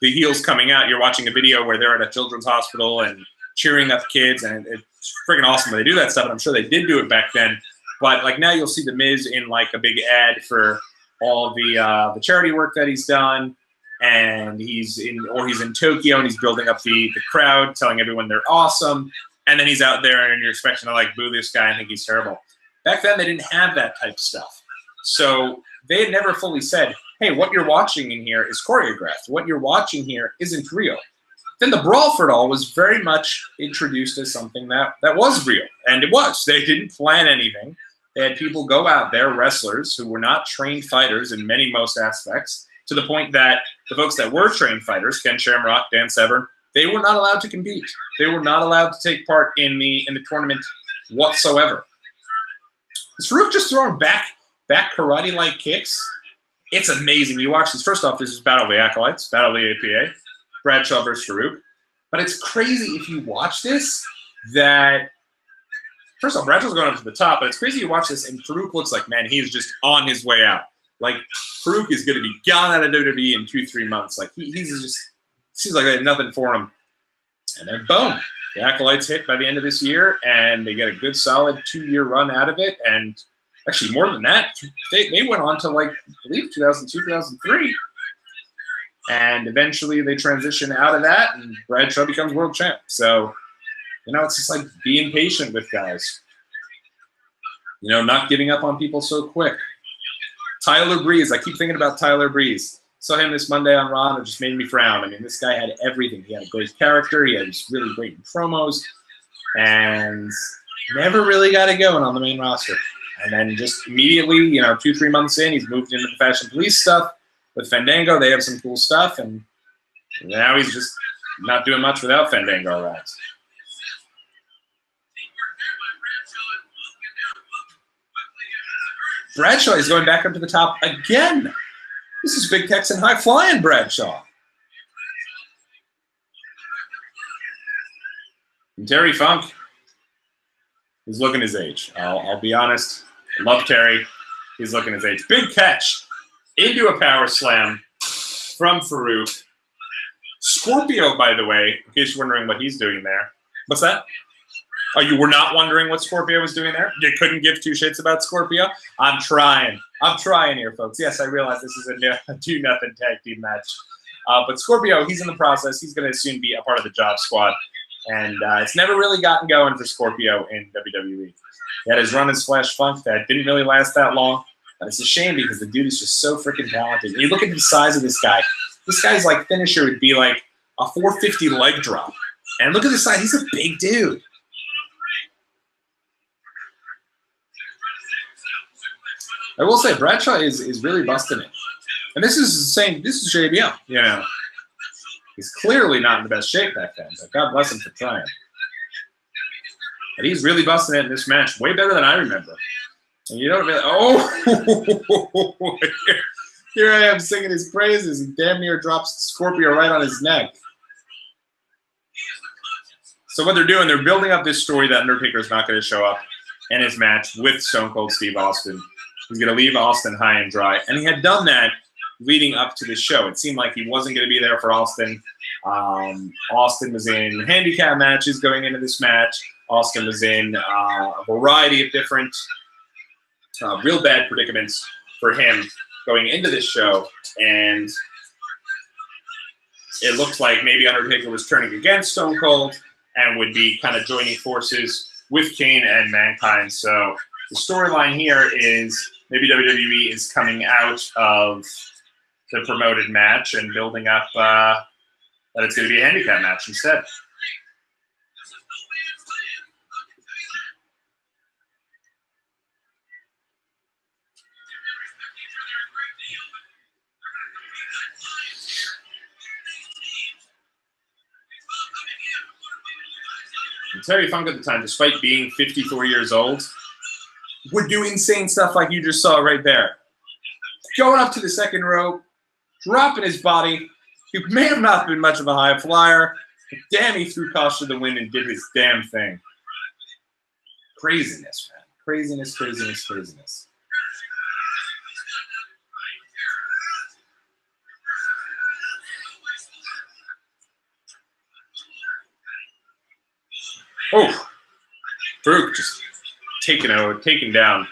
the heels coming out, you're watching a video where they're at a children's hospital and cheering up kids, and it's freaking awesome when they do that stuff, and I'm sure they did do it back then. But like now you'll see The Miz in like a big ad for all the charity work that he's done, and he's in Tokyo and he's building up the crowd, telling everyone they're awesome, and then he's out there and you're expecting to like boo this guy and think he's terrible. Back then they didn't have that type of stuff. So they had never fully said, hey, what you're watching in here is choreographed. What you're watching here isn't real. Then the Brawl for It All was very much introduced as something that was real. And it was. They didn't plan anything. They had people go out there, wrestlers, who were not trained fighters in most aspects, to the point that the folks that were trained fighters, Ken Shamrock, Dan Severn, they were not allowed to compete. They were not allowed to take part in the tournament whatsoever. Is Farouk just throwing back karate-like kicks? It's amazing. You watch this. First off, this is Battle of the Acolytes, Battle of the APA, Bradshaw versus Farouk. But it's crazy if you watch this that, first off, Bradshaw's going up to the top, but it's crazy you watch this and Farouk looks like, man, he's just on his way out. Like, Farouk is going to be gone out of WWE in 2-3 months. Like, he's just seems like they had nothing for him. And then boom, the Acolytes hit by the end of this year, and they get a good solid 2-year run out of it. And actually more than that, they went on to, like, I believe 2002, 2003. And eventually they transition out of that, and Bradshaw becomes world champ. So, you know, it's just like being patient with guys. You know, not giving up on people so quick. Tyler Breeze, I keep thinking about Tyler Breeze. Saw him this Monday on Raw, and it just made me frown. I mean, this guy had everything. He had a great character. He had really great promos, and never really got it going on the main roster. And then just immediately, you know, 2-3 months in, he's moved into the Fashion Police stuff with Fandango. They have some cool stuff, and now he's just not doing much without Fandango around. Bradshaw is going back up to the top again. This is Big Texan High Flying Bradshaw. And Terry Funk is looking his age. I'll be honest. I love Terry. He's looking his age. Big catch into a power slam from Farouk. Scorpio, by the way, in case you're wondering what he's doing there. What's that? Oh, you were not wondering what Scorpio was doing there? You couldn't give two shits about Scorpio? I'm trying. I'm trying here, folks. Yes, I realize this is a 2-0 tag team match. But Scorpio, he's in the process. He's going to soon be a part of the Job Squad. And it's never really gotten going for Scorpio in WWE. He had his run as Flash Funk that didn't really last that long. But it's a shame because the dude is just so freaking talented. And you look at the size of this guy. This guy's like finisher would be like a 450 leg drop. And look at the size. He's a big dude. I will say Bradshaw is really busting it. And this is the same, this is JBL, you know. He's clearly not in the best shape back then, but God bless him for trying. But he's really busting it in this match, way better than I remember. And you don't really, oh, here I am singing his praises. He damn near drops Scorpio right on his neck. So what they're doing, they're building up this story that Undertaker is not going to show up in his match with Stone Cold Steve Austin. He's going to leave Austin high and dry. And he had done that leading up to the show. It seemed like he wasn't going to be there for Austin. Austin was in handicap matches going into this match. Austin was in a variety of different real bad predicaments for him going into this show. And it looked like maybe Undertaker was turning against Stone Cold and would be kind of joining forces with Kane and Mankind. So the storyline here is maybe WWE is coming out of the promoted match and building up that it's going to be a handicap match instead. And Terry Funk at the time, despite being 54 years old, would do insane stuff like you just saw right there. Going up to the second rope, dropping his body. He may have not been much of a high flyer, but damn, he threw caution to the wind and did his damn thing. Craziness, man. Craziness, craziness, craziness. Oh, Farouk just taking down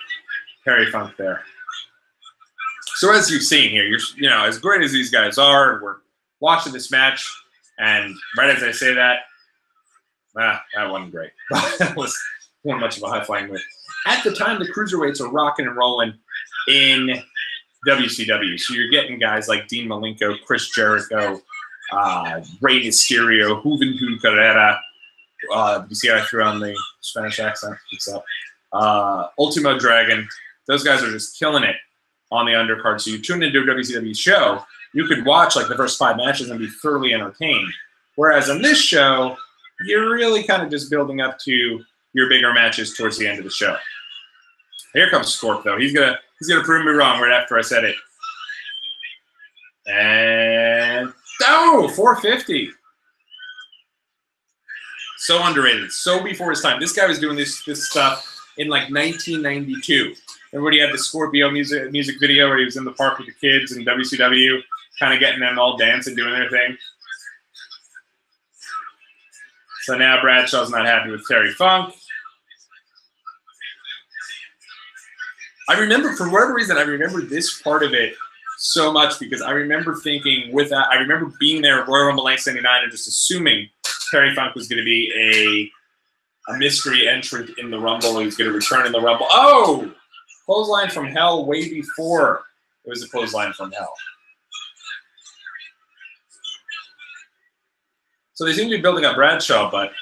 Terry Funk there. So as you've seen here, you know, as great as these guys are, we're watching this match, and right as I say that, that wasn't great. That was not much of a high-flying move. At the time, the cruiserweights are rocking and rolling in WCW. So you're getting guys like Dean Malenko, Chris Jericho, Rey Mysterio, Juventud Carrera. You see how I threw on the Spanish accent? What's up? Ultimo Dragon. Those guys are just killing it on the undercard. So you tune into a WCW show, you could watch like the first 5 matches and be thoroughly entertained. Whereas on this show, you're really kind of just building up to your bigger matches towards the end of the show. Here comes Scorp though. He's gonna prove me wrong right after I said it. And 450. So underrated. So before his time. This guy was doing this stuff in like 1992. Everybody had the Scorpio music video where he was in the park with the kids in WCW, kind of getting them all dancing, doing their thing. So now Bradshaw's not happy with Terry Funk. I remember, for whatever reason, I remember this part of it so much because I remember thinking with that, I remember being there at Royal Rumble 1979 and just assuming Terry Funk was going to be a mystery entrant in the Rumble. He was going to return in the Rumble. Oh! Clothesline from Hell way before it was a clothesline from Hell. So they seem to be building up Bradshaw, but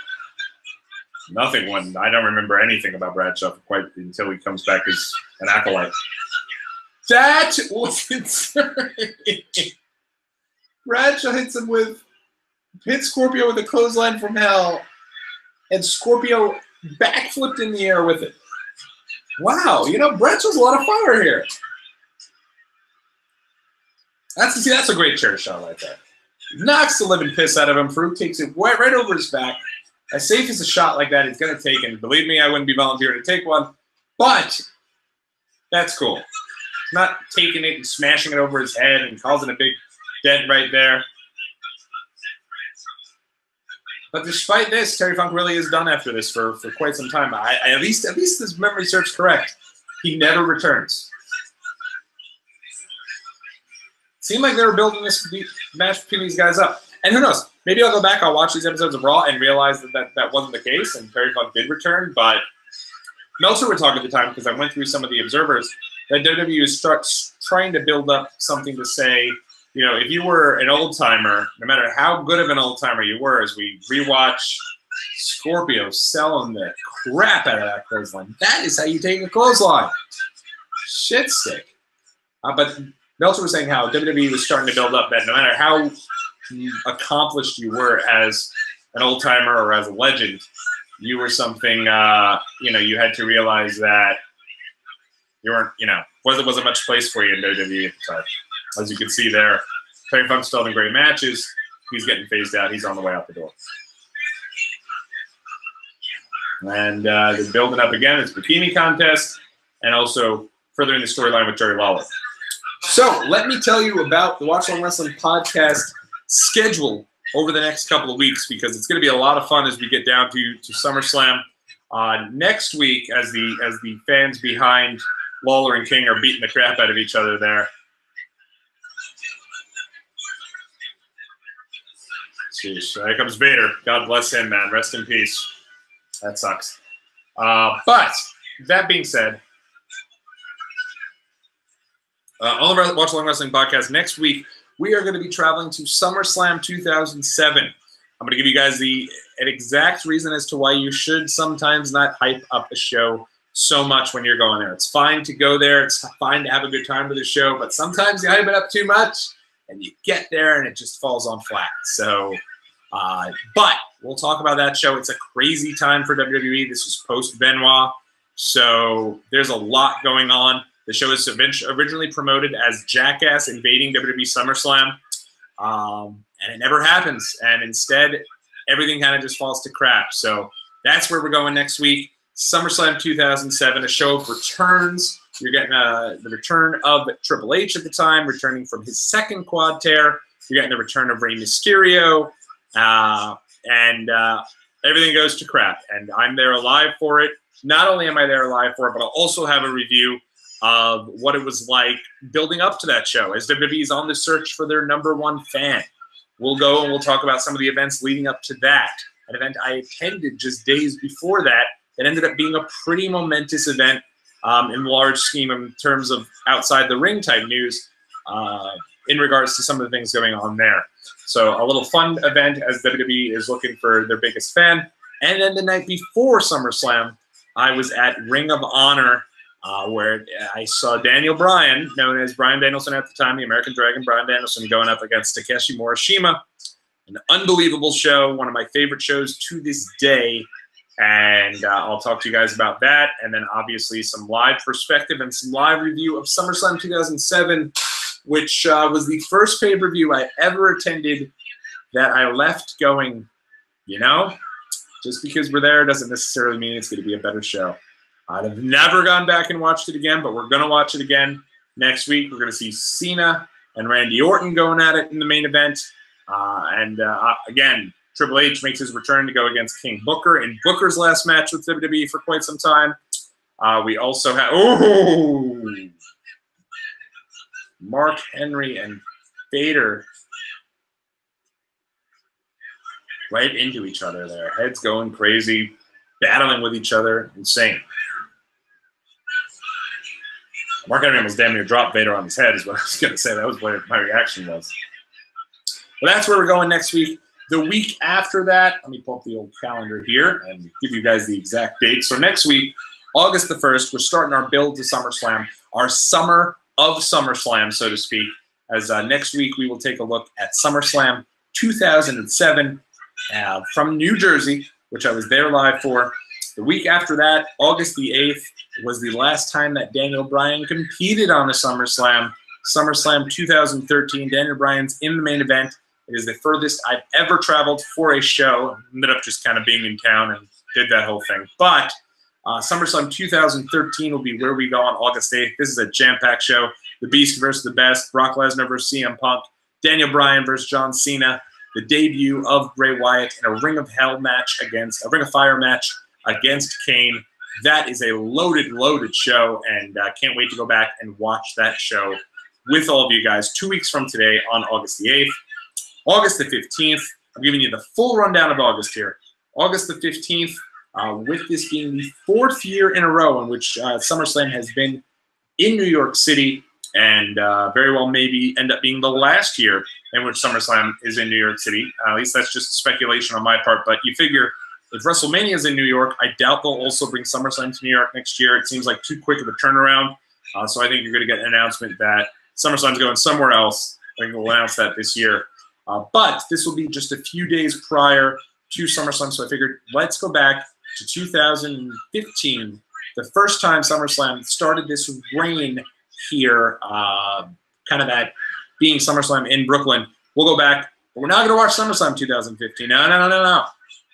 nothing when I don't remember anything about Bradshaw quite until he comes back as an acolyte. That was insane. Bradshaw hits him with Scorpio with a clothesline from Hell, and Scorpio backflipped in the air with it. Wow, you know, Bradshaw's a lot of fire here. That's a great chair shot right there. Knocks the living piss out of him. Farouk takes it right over his back. As safe as a shot like that he's going to take, and believe me, I wouldn't be volunteering to take one, but that's cool. Not taking it and smashing it over his head and causing a big dent right there. But despite this, Terry Funk really is done after this for quite some time. At least this memory serves correct. He never returns. Seemed like they were building this match between these guys up. And who knows? Maybe I'll go back, I'll watch these episodes of Raw and realize that wasn't the case and Terry Funk did return. But Meltzer would talk at the time, because I went through some of the observers, that WWE is trying to build up something to say, you know, if you were an old-timer, no matter how good of an old-timer you were, as we rewatch Scorpio selling the crap out of that clothesline, that is how you take a clothesline. Shit stick. But Meltzer was saying how WWE was starting to build up that no matter how accomplished you were as an old-timer or as a legend, you were something, you know, you had to realize that you weren't, you know, wasn't much place for you in WWE at the time. As you can see there, Terry Funk's still having great matches. He's getting phased out. He's on the way out the door. And they're building up again. It's bikini contest and also furthering the storyline with Jerry Lawler. So let me tell you about the Watchalong Wrestling podcast schedule over the next couple of weeks, because it's going to be a lot of fun as we get down to SummerSlam. Next week, as the fans behind Lawler and King are beating the crap out of each other there. Jeez, here comes Vader. God bless him, man. Rest in peace. That sucks. But that being said, on the Watchalong Wrestling podcast, next week we are going to be traveling to SummerSlam 2007. I'm going to give you guys an exact reason as to why you should sometimes not hype up a show so much when you're going there. It's fine to go there. It's fine to have a good time with the show, but sometimes you hype it up too much and you get there and it just falls on flat. So, but we'll talk about that show. It's a crazy time for WWE. This was post-Benoit, so there's a lot going on. The show is originally promoted as Jackass invading WWE SummerSlam, and it never happens. And instead, everything kind of just falls to crap. So that's where we're going next week. SummerSlam 2007, a show of returns. You're getting the return of Triple H at the time, returning from his second quad tear. You're getting the return of Rey Mysterio. And everything goes to crap. And I'm there live for it. Not only am I there live for it, but I'll also have a review of what it was like building up to that show, as WWE is on the search for their #1 fan. We'll go and we'll talk about some of the events leading up to that. An event I attended just days before that ended up being a pretty momentous event in large scheme in terms of outside the ring type news in regards to some of the things going on there. So a little fun event as WWE is looking for their biggest fan. And then the night before SummerSlam, I was at Ring of Honor, where I saw Daniel Bryan, known as Bryan Danielson at the time, the American Dragon, Bryan Danielson, going up against Takeshi Morishima. An unbelievable show, one of my favorite shows to this day. And I'll talk to you guys about that. And then obviously some live perspective and some live review of SummerSlam 2007, which was the first pay-per-view I ever attended that I left going, you know, just because we're there doesn't necessarily mean it's going to be a better show. I'd have never gone back and watched it again, but we're going to watch it again next week. We're going to see Cena and Randy Orton going at it in the main event. Again, Triple H makes his return to go against King Booker in Booker's last match with WWE for quite some time. We also have Mark Henry and Vader right into each other there. Heads going crazy, battling with each other. Insane. Mark Henry almost damn near dropped Vader on his head is what I was going to say. That was what my reaction was. But that's where we're going next week. The week after that, let me pull up the old calendar here and give you guys the exact date. So next week, August the 1st, we're starting our build to SummerSlam, our summer of SummerSlam, so to speak, as next week we will take a look at SummerSlam 2007 from New Jersey, which I was there live for. The week after that, August the 8th, was the last time that Daniel Bryan competed on a SummerSlam. SummerSlam 2013, Daniel Bryan's in the main event. It is the furthest I've ever traveled for a show. I ended up just kind of being in town and did that whole thing. But SummerSlam 2013 will be where we go on August 8th. This is a jam-packed show. The Beast versus the Best, Brock Lesnar versus CM Punk, Daniel Bryan versus John Cena, the debut of Bray Wyatt in a Ring of Fire match against Kane. That is a loaded, loaded show, and can't wait to go back and watch that show with all of you guys 2 weeks from today on August the 8th. August the 15th, I'm giving you the full rundown of August here. August the 15th, with this being the 4th year in a row in which SummerSlam has been in New York City, and very well maybe end up being the last year in which SummerSlam is in New York City. At least that's just speculation on my part, but you figure if WrestleMania is in New York, I doubt they'll also bring SummerSlam to New York next year. It seems like too quick of a turnaround, so I think you're going to get an announcement that SummerSlam's going somewhere else. I think we'll announce that this year. But this will be just a few days prior to SummerSlam, so I figured let's go back to 2015, the first time SummerSlam started this reign here, kind of that being SummerSlam in Brooklyn. We'll go back, but we're not going to watch SummerSlam 2015. No.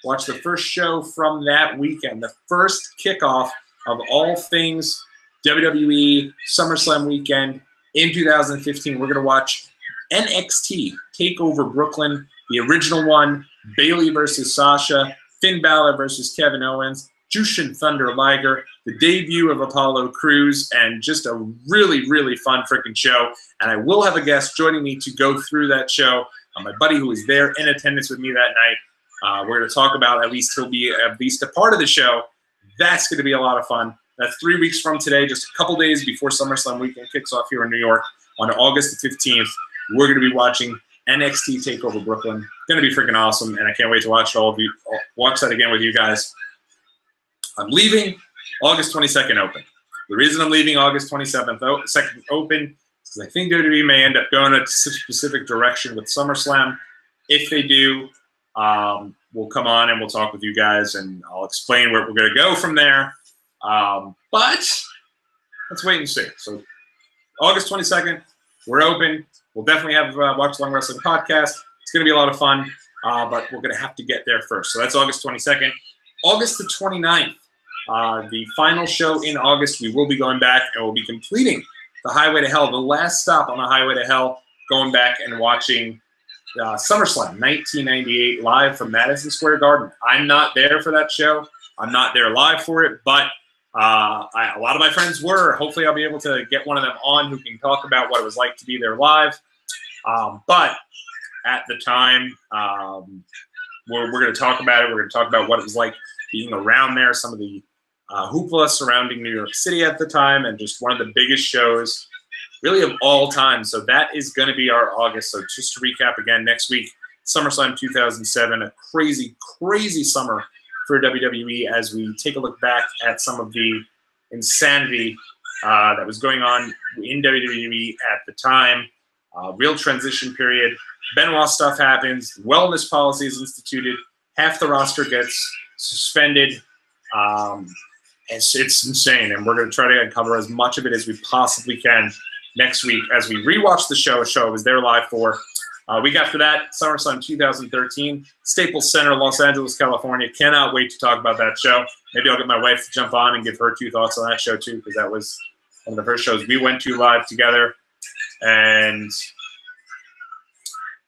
Watch the first show from that weekend, the first kickoff of all things WWE SummerSlam weekend in 2015. We're going to watch NXT TakeOver Brooklyn, the original one, Bayley versus Sasha, Finn Balor versus Kevin Owens, Jushin Thunder Liger, the debut of Apollo Crews, and just a really, really fun freaking show. And I will have a guest joining me to go through that show. My buddy who was there in attendance with me that night. We're going to talk about, at least he'll be at least a part of the show. That's going to be a lot of fun. That's 3 weeks from today, just a couple days before SummerSlam weekend kicks off here in New York on August the 15th. We're going to be watching NXT TakeOver Brooklyn. It's going to be freaking awesome, and I can't wait to watch that again with you guys. I'm leaving August 22nd open. The reason I'm leaving August 27th open is because I think WWE may end up going a specific direction with SummerSlam. If they do, we'll come on and we'll talk with you guys, and I'll explain where we're going to go from there. But let's wait and see. So August 22nd, we're open. We'll definitely have Watchalong Wrestling Podcast. It's going to be a lot of fun, but we're going to have to get there first. So that's August 22nd. August the 29th, the final show in August, we will be going back and we'll be completing the Highway to Hell, the last stop on the Highway to Hell, going back and watching SummerSlam 1998 live from Madison Square Garden. I'm not there for that show. I'm not there live for it, but a lot of my friends were. Hopefully I'll be able to get one of them on who can talk about what it was like to be there live. But at the time, we're going to talk about it. We're going to talk about what it was like being around there, some of the hoopla surrounding New York City at the time, and just one of the biggest shows really of all time. So that is going to be our August. So just to recap again, next week, SummerSlam 2007, a crazy, crazy summer for WWE as we take a look back at some of the insanity that was going on in WWE at the time. Real transition period. Benoit stuff happens. Wellness policy is instituted. Half the roster gets suspended. It's insane, and we're going to try to cover as much of it as we possibly can next week as we rewatch the show. A show I was there live for. Week after that, SummerSlam 2013, Staples Center, Los Angeles, California. Cannot wait to talk about that show. Maybe I'll get my wife to jump on and give her 2 thoughts on that show too, because that was one of the first shows we went to live together. And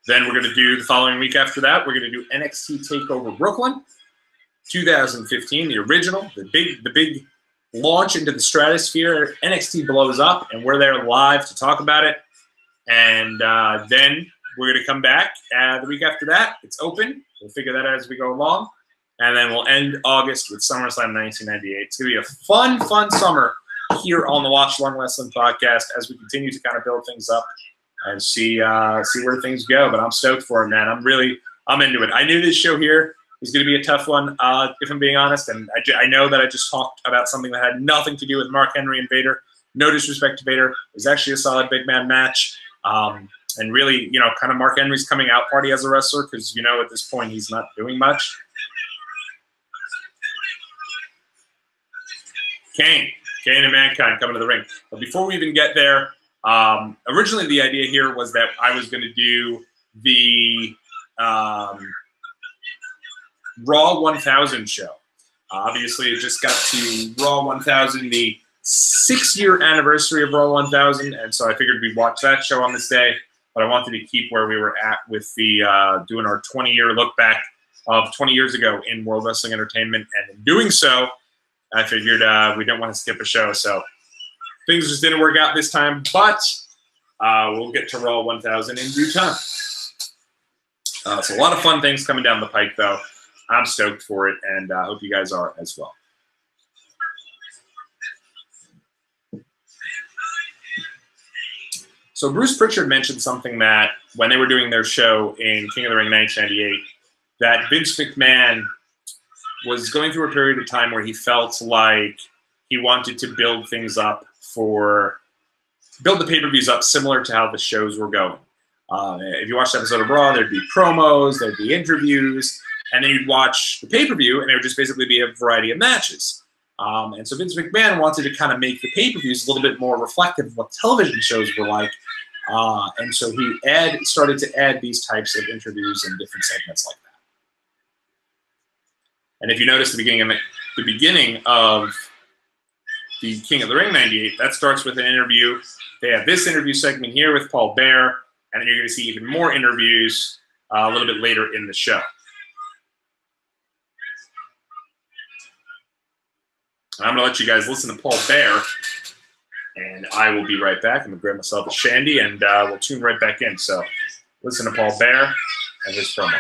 Then we're going to do the following week after that, we're going to do NXT TakeOver Brooklyn 2015, the original, the big launch into the stratosphere. NXT blows up, and we're there live to talk about it. And then we're going to come back the week after that. It's open. We'll figure that out as we go along. And then we'll end August with SummerSlam 1998. It's going to be a fun, fun summer here on the Watchalong Wrestling Podcast as we continue to kind of build things up and see where things go. But I'm stoked for it, man. I'm into it. I knew this show here was going to be a tough one, if I'm being honest. And I know that I just talked about something that had nothing to do with Mark Henry and Vader. No disrespect to Vader. It was actually a solid big man match. And really, you know, kind of Mark Henry's coming out party as a wrestler because, you know, at this point he's not doing much. Kane and Mankind coming to the ring. But before we even get there, originally the idea here was that I was going to do the Raw 1000 show. Obviously, it just got to Raw 1000, the 6-year anniversary of Raw 1000, and so I figured we'd watch that show on this day. But I wanted to keep where we were at with the doing our 20-year look back of 20 years ago in World Wrestling Entertainment, and in doing so, I figured we don't want to skip a show, so things just didn't work out this time, but we'll get to Raw 1000 in due time. So a lot of fun things coming down the pike, though. I'm stoked for it, and I hope you guys are as well. So Bruce Pritchard mentioned something that when they were doing their show in King of the Ring 1998, that Vince McMahon was going through a period of time where he felt like he wanted to build things up build the pay-per-views up similar to how the shows were going. If you watched the episode of Raw, there'd be promos, there'd be interviews, and then you'd watch the pay-per-view, and it would just basically be a variety of matches. And so Vince McMahon wanted to kind of make the pay-per-views a little bit more reflective of what television shows were like. And so he started to add these types of interviews and different segments like that. And if you notice the beginning of the King of the Ring 98, that starts with an interview. They have this interview segment here with Paul Bear, and then you're going to see even more interviews a little bit later in the show. I'm going to let you guys listen to Paul Bear, and I will be right back. I'm going to grab myself a shandy, and we'll tune right back in. So listen to Paul Bear and his promo.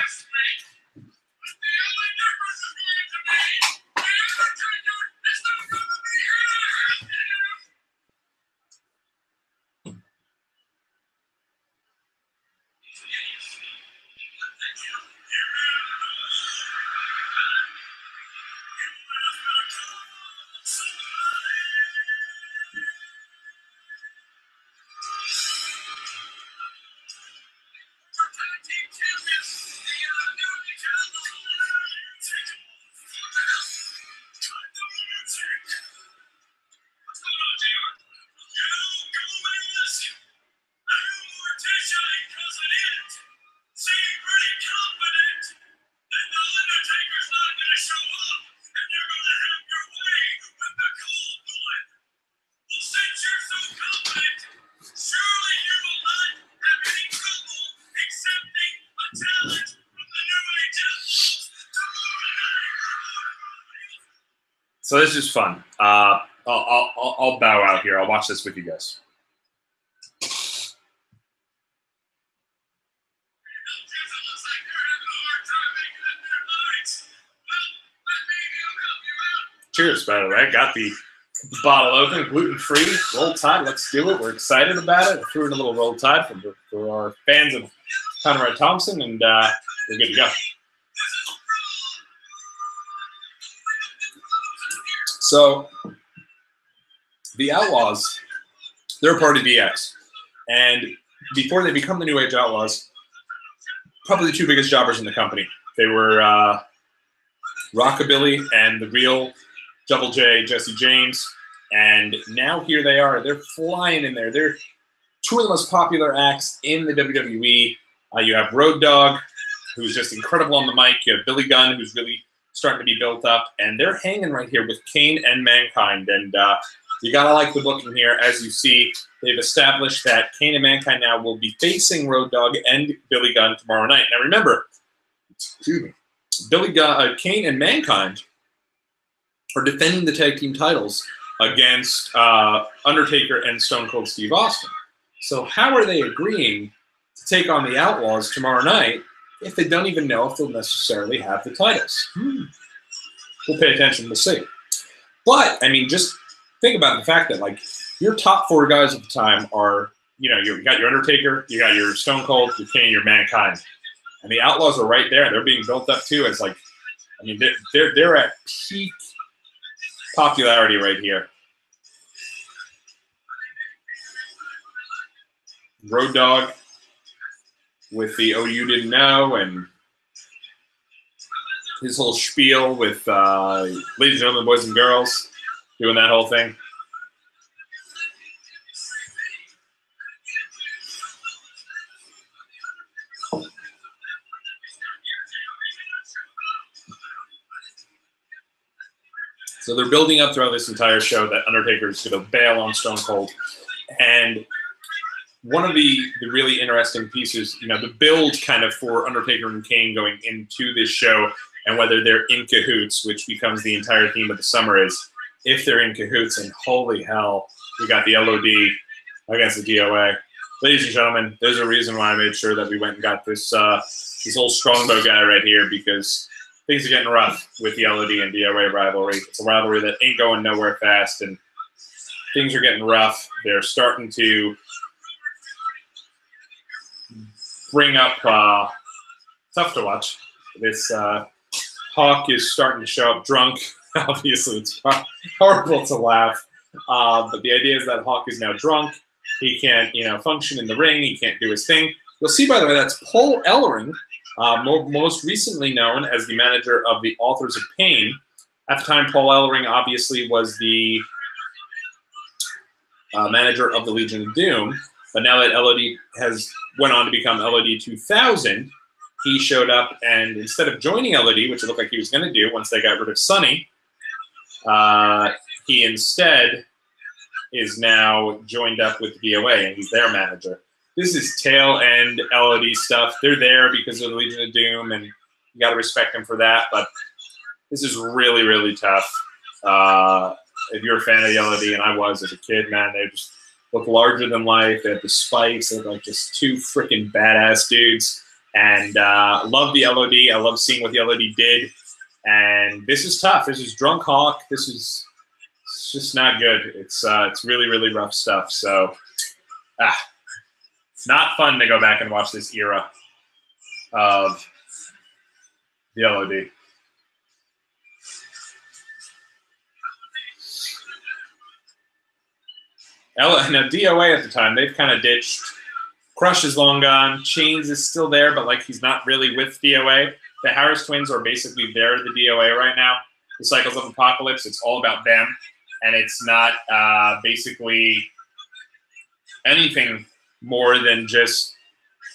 So this is fun. I'll bow out here. I'll watch this with you guys. Cheers, by the way. Got the bottle open, gluten-free, Roll Tide. Let's do it. We're excited about it. I threw in a little Roll Tide for our fans of Conrad Thompson, and we're good to go. So the Outlaws, they're part of DX. And before they become the New Age Outlaws, probably the two biggest jobbers in the company. They were Rockabilly and the real Double J, Jesse James. And now here they are. They're flying in there. They're two of the most popular acts in the WWE. You have Road Dogg, who's just incredible on the mic. You have Billy Gunn, who's really starting to be built up, and they're hanging right here with Kane and Mankind. And You gotta like the booking here. As you see, they've established that Kane and Mankind now will be facing Road Dogg and Billy Gunn tomorrow night. Now remember, Kane and Mankind are defending the tag team titles against Undertaker and Stone Cold Steve Austin. So how are they agreeing to take on the Outlaws tomorrow night if they don't even know if they'll necessarily have the titles? We'll pay attention to see. But, I mean, just think about the fact that, like, your top 4 guys at the time are, you know, you got your Undertaker, you got your Stone Cold, your Kane, your Mankind. And the Outlaws are right there. They're being built up, too, as, like, I mean, they're at peak popularity right here. Road Dogg with the "Oh, you didn't know" and his whole spiel with ladies and gentlemen, boys and girls, doing that whole thing. So they're building up throughout this entire show that Undertaker is going to bail on Stone Cold. And one of the really interesting pieces, you know, the build kind of for Undertaker and Kane going into this show and whether they're in cahoots, which becomes the entire theme of the summer, is if they're in cahoots. And holy hell, we got the LOD against the DOA. Ladies and gentlemen, there's a reason why I made sure that we went and got this this old Strongbow guy right here, because things are getting rough with the LOD and DOA rivalry. It's a rivalry that ain't going nowhere fast, and things are getting rough. They're starting to bring up tough to watch. This Hawk is starting to show up drunk. Obviously, it's horrible to laugh. But the idea is that Hawk is now drunk. He can't, you know, function in the ring. He can't do his thing. You'll see, by the way, that's Paul Ellering, most recently known as the manager of the Authors of Pain. At the time, Paul Ellering obviously was the manager of the Legion of Doom. But now that LOD has went on to become LOD 2000, he showed up, and instead of joining LOD, which it looked like he was going to do once they got rid of Sonny, he instead is now joined up with the DOA, and he's their manager. This is tail end LOD stuff. They're there because of the Legion of Doom, and you got to respect them for that. But this is really, really tough. If you're a fan of the LOD, and I was as a kid, man, they just look larger than life. They have the spikes. They're like just 2 freaking badass dudes. And love the LOD. I love seeing what the LOD did. And this is tough. This is Drunk Hawk. This is it's just not good. It's really, really rough stuff. So, it's not fun to go back and watch this era of the LOD. Now, DOA at the time, they've kind of ditched. Crush is long gone. Chains is still there, but like he's not really with DOA. The Harris twins are basically there at the DOA right now. The Cycles of Apocalypse, it's all about them. And it's not basically anything more than just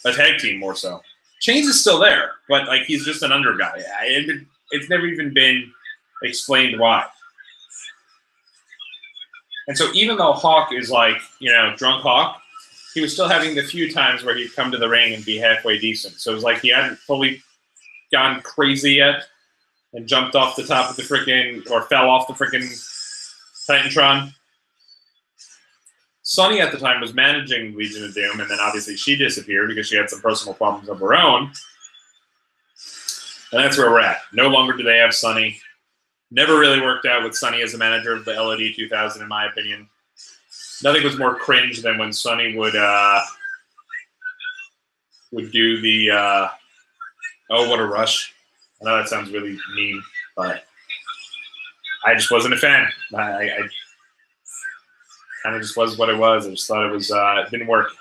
a tag team more so. Chains is still there, but like he's just an under guy. It's never even been explained why. And so even though Hawk is like, you know, Drunk Hawk, he was still having the few times where he'd come to the ring and be halfway decent. So it was like he hadn't fully gone crazy yet and jumped off the top of the freaking, or fell off the freaking Titantron. Sonny at the time was managing Legion of Doom, and then obviously she disappeared because she had some personal problems of her own. And that's where we're at. No longer do they have Sonny. Never really worked out with Sonny as a manager of the LOD 2000, in my opinion. Nothing was more cringe than when Sonny would do the "Oh, what a rush." I know that sounds really mean, but I just wasn't a fan. I kind of just was what it was. I just thought it was it didn't work.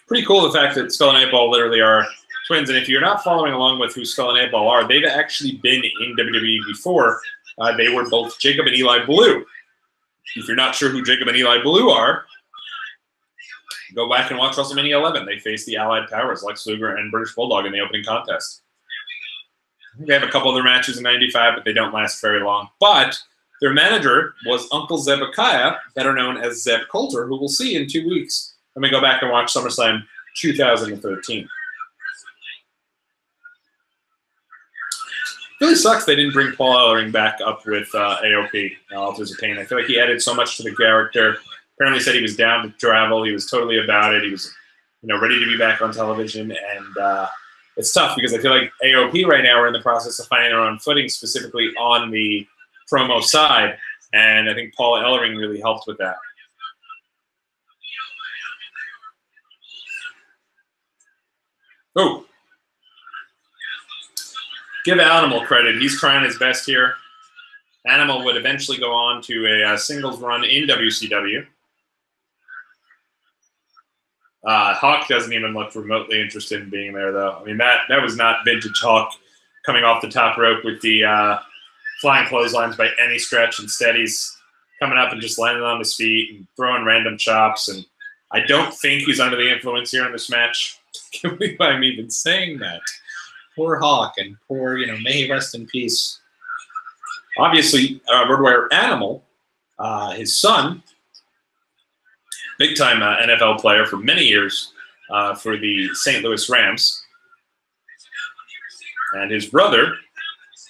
Pretty cool the fact that Skull and 8-Ball literally are twins. And if you're not following along with who Skull and 8-Ball are, they've actually been in WWE before. They were both Jacob and Eli Blue. If you're not sure who Jacob and Eli Blue are, go back and watch WrestleMania 11. They faced the Allied Powers, Lex Luger and British Bulldog, in the opening contest. They have a couple other matches in '95, but they don't last very long. But their manager was Uncle Zebekiah, better known as Zeb Coulter, who we'll see in 2 weeks when we go back and watch SummerSlam 2013. Really sucks they didn't bring Paul Ellering back up with AOP, Authors of Pain. I feel like he added so much to the character. Apparently said he was down to travel. He was totally about it. He was, ready to be back on television. And it's tough because I feel like AOP right now are in the process of finding their own footing, specifically on the promo side. And I think Paul Ellering really helped with that. Oh. Give Animal credit. He's trying his best here. Animal would eventually go on to a singles run in WCW. Hawk doesn't even look remotely interested in being there, though. I mean, that was not vintage Hawk coming off the top rope with the flying clotheslines by any stretch. Instead, he's coming up and just landing on his feet and throwing random chops. And I don't think he's under the influence here in this match. I can't believe I'm even saying that. Poor Hawk and poor, may he rest in peace. Obviously, Road Warrior Animal, his son, big-time NFL player for many years for the St. Louis Rams. And his brother,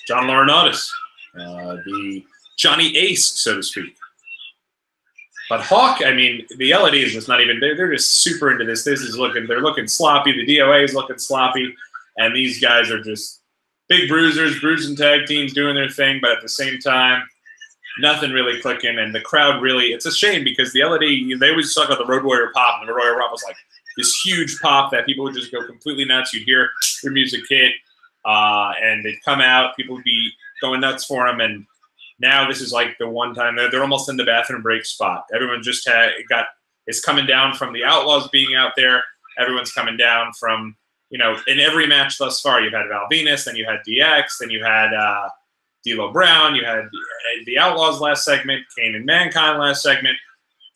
John Laurinaitis, the Johnny Ace, so to speak. But Hawk, I mean, the LED is just not even, they're just super into this. They're looking sloppy. The DOA is looking sloppy. And these guys are just big bruisers, bruising tag teams doing their thing, but at the same time, nothing really clicking. And the crowd really, it's a shame because the LED, they always talk about the Road Warrior pop, and the Road Warrior pop was like this huge pop that people would just go completely nuts. You'd hear their music hit, and they'd come out, people would be going nuts for them. And now this is like the one time they're almost in the bathroom break spot. Everyone just is coming down from the Outlaws being out there. Everyone's coming down from, in every match thus far, you've had Val Venus, then you had DX, then you had D'Lo Brown, you had the Outlaws last segment, Kane and Mankind last segment,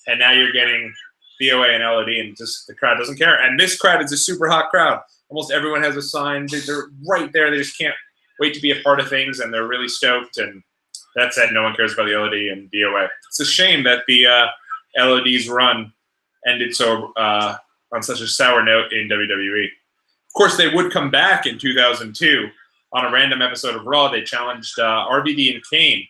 and now you're getting DOA and LED, and just the crowd doesn't care. And this crowd is a super hot crowd. Almost everyone has a sign. They're right there. They just can't wait to be a part of things, and they're really stoked. And that said, no one cares about the LED and DOA. It's a shame that the LOD's run ended so on such a sour note in WWE. Of course, they would come back in 2002 on a random episode of Raw. They challenged RVD and Kane,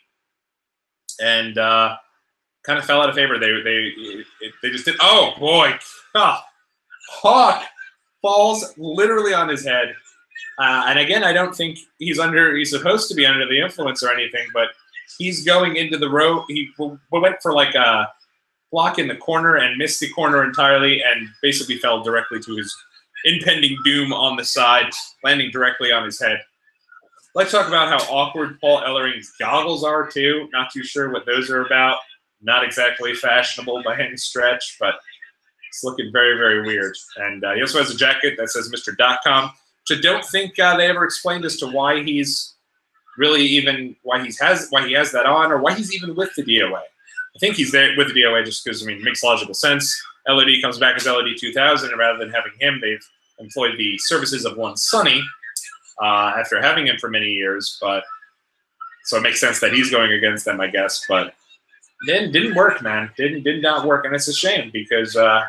and kind of fell out of favor. They just did. Oh boy, Hawk falls literally on his head. And again, I don't think he's supposed to be under the influence or anything, but he's going into the row. He went for like a block in the corner and missed the corner entirely, and basically fell directly to his impending doom on the side, landing directly on his head. Let's talk about how awkward Paul Ellering's goggles are, too. Not too sure what those are about. Not exactly fashionable by any stretch, but it's looking very, very weird. And he also has a jacket that says Mr.com, which I don't think they ever explained as to why he's really even, why he has that on, or why he's even with the DOA. I think he's there with the DOA just because, it makes logical sense. LED comes back as LED 2000, and rather than having him, they've employed the services of one Sonny after having him for many years. But so it makes sense that he's going against them, I guess. But didn't work, man. Did not work, and it's a shame because I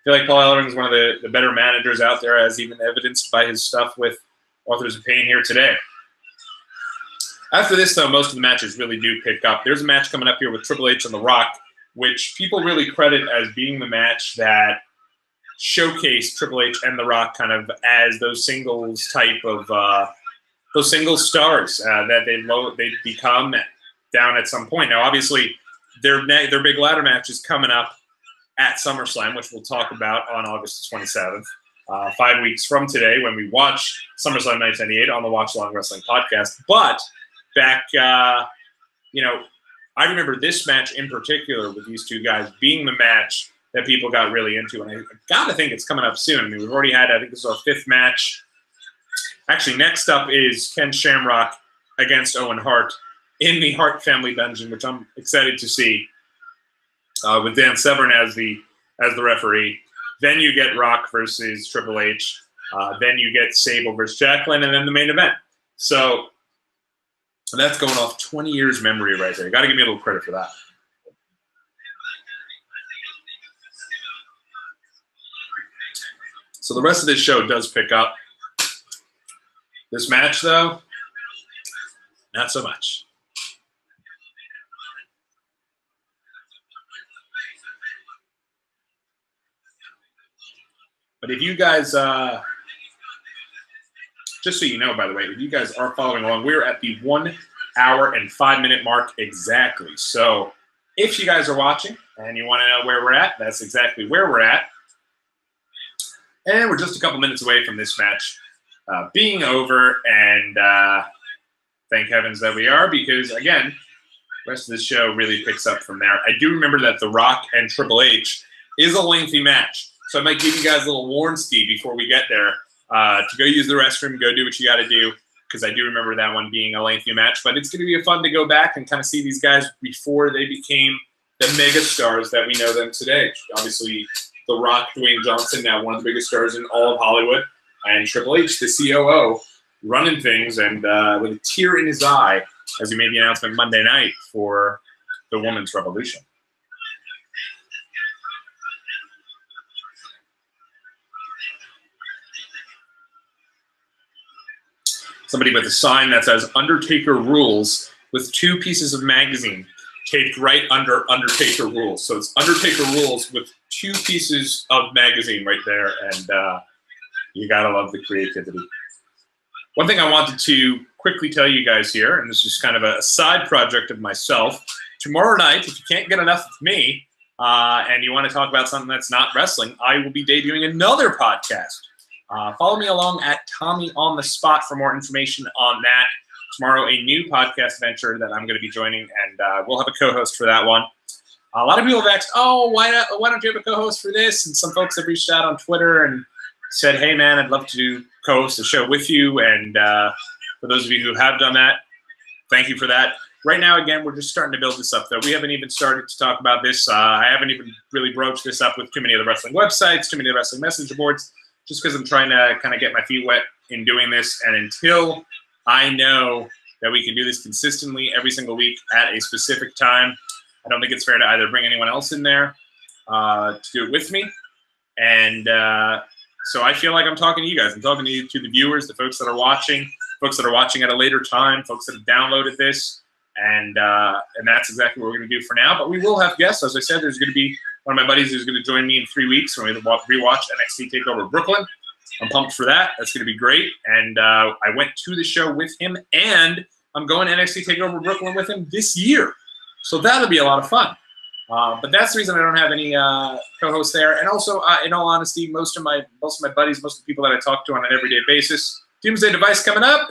feel like Paul Ellering is one of the better managers out there, as even evidenced by his stuff with Authors of Pain here today. After this, though, most of the matches really do pick up. There's a match coming up here with Triple H and The Rock, which people really credit as being the match that showcased Triple H and The Rock kind of as those singles type of those single stars that they'd become down at some point. Now, obviously, their big ladder match is coming up at SummerSlam, which we'll talk about on August 27th, 5 weeks from today when we watch SummerSlam 1998 on the Watchalong Wrestling Podcast. But back, I remember this match in particular with these two guys being the match that people got really into. And I got to think it's coming up soon. I mean, we've already had, I think this is our 5th match. Actually, next up is Ken Shamrock against Owen Hart in the Hart Family Dungeon, which I'm excited to see, with Dan Severn as the referee. Then you get Rock versus Triple H. Then you get Sable versus Jacqueline, and then the main event. So that's going off 20 years memory right there. You got to give me a little credit for that. So the rest of this show does pick up. This match, though, not so much. But if you guys, just so you know, by the way, if you guys are following along, we're at the 1 hour and 5 minute mark exactly. So if you guys are watching and you want to know where we're at, that's exactly where we're at. And we're just a couple minutes away from this match being over, and thank heavens that we are, because, again, the rest of the show really picks up from there. I do remember that The Rock and Triple H is a lengthy match, so I might give you guys a little warn, Steve, before we get there, to go use the restroom, go do what you got to do, because I do remember that one being a lengthy match. But it's going to be fun to go back and kind of see these guys before they became the mega stars that we know them today. Obviously, The Rock, Dwayne Johnson, now one of the biggest stars in all of Hollywood, and Triple H, the COO, running things, and with a tear in his eye as he made the announcement Monday night for the Women's Revolution. Somebody with a sign that says Undertaker Rules with 2 pieces of magazine taped right under Undertaker Rules. So it's Undertaker Rules with 2 pieces of magazine right there, and you gotta love the creativity. One thing I wanted to quickly tell you guys here, and this is kind of a side project of myself, tomorrow night, if you can't get enough of me, and you want to talk about something that's not wrestling, I will be debuting another podcast. Follow me along at Tommy on the Spot for more information on that. Tomorrow, a new podcast venture that I'm going to be joining, and we'll have a co-host for that one. A lot of people have asked, oh, why don't you have a co-host for this? And some folks have reached out on Twitter and said, hey, man, I'd love to co-host the show with you. And for those of you who have done that, thank you for that. Right now, again, we're just starting to build this up, though. We haven't even started to talk about this. I haven't even really broached this up with too many of the wrestling websites, too many of the wrestling messenger boards, just because I'm trying to kind of get my feet wet in doing this. And until I know that we can do this consistently every single week at a specific time, I don't think it's fair to either bring anyone else in there to do it with me. And so I feel like I'm talking to you guys. I'm talking to the viewers, the folks that are watching at a later time, folks that have downloaded this. And that's exactly what we're going to do for now. But we will have guests. As I said, there's going to be one of my buddies who's going to join me in 3 weeks when we rewatch NXT TakeOver Brooklyn. I'm pumped for that. That's going to be great. And I went to the show with him, and I'm going to NXT TakeOver Brooklyn with him this year. So that'll be a lot of fun. But that's the reason I don't have any co-hosts there. And also, in all honesty, most of my buddies, most of the people that I talk to on an everyday basis, Doomsday Device coming up.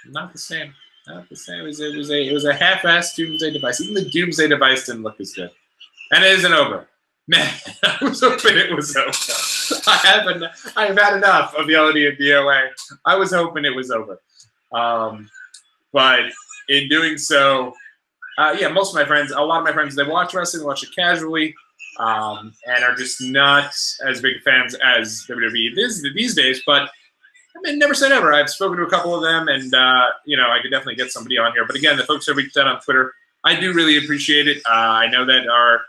Not the same. Not the same. It was a half-assed Doomsday Device. Even the Doomsday Device didn't look as good. And it isn't over. Man, I was hoping it was over. I have had enough of yelling and DOA. I was hoping it was over. But in doing so, yeah, most of my friends, a lot of my friends, they watch wrestling, watch it casually, and are just not as big fans as WWE these days. But I mean, never say never. I've spoken to a couple of them, and you know, I could definitely get somebody on here. But again, the folks that reached out on Twitter, I do really appreciate it. I know that our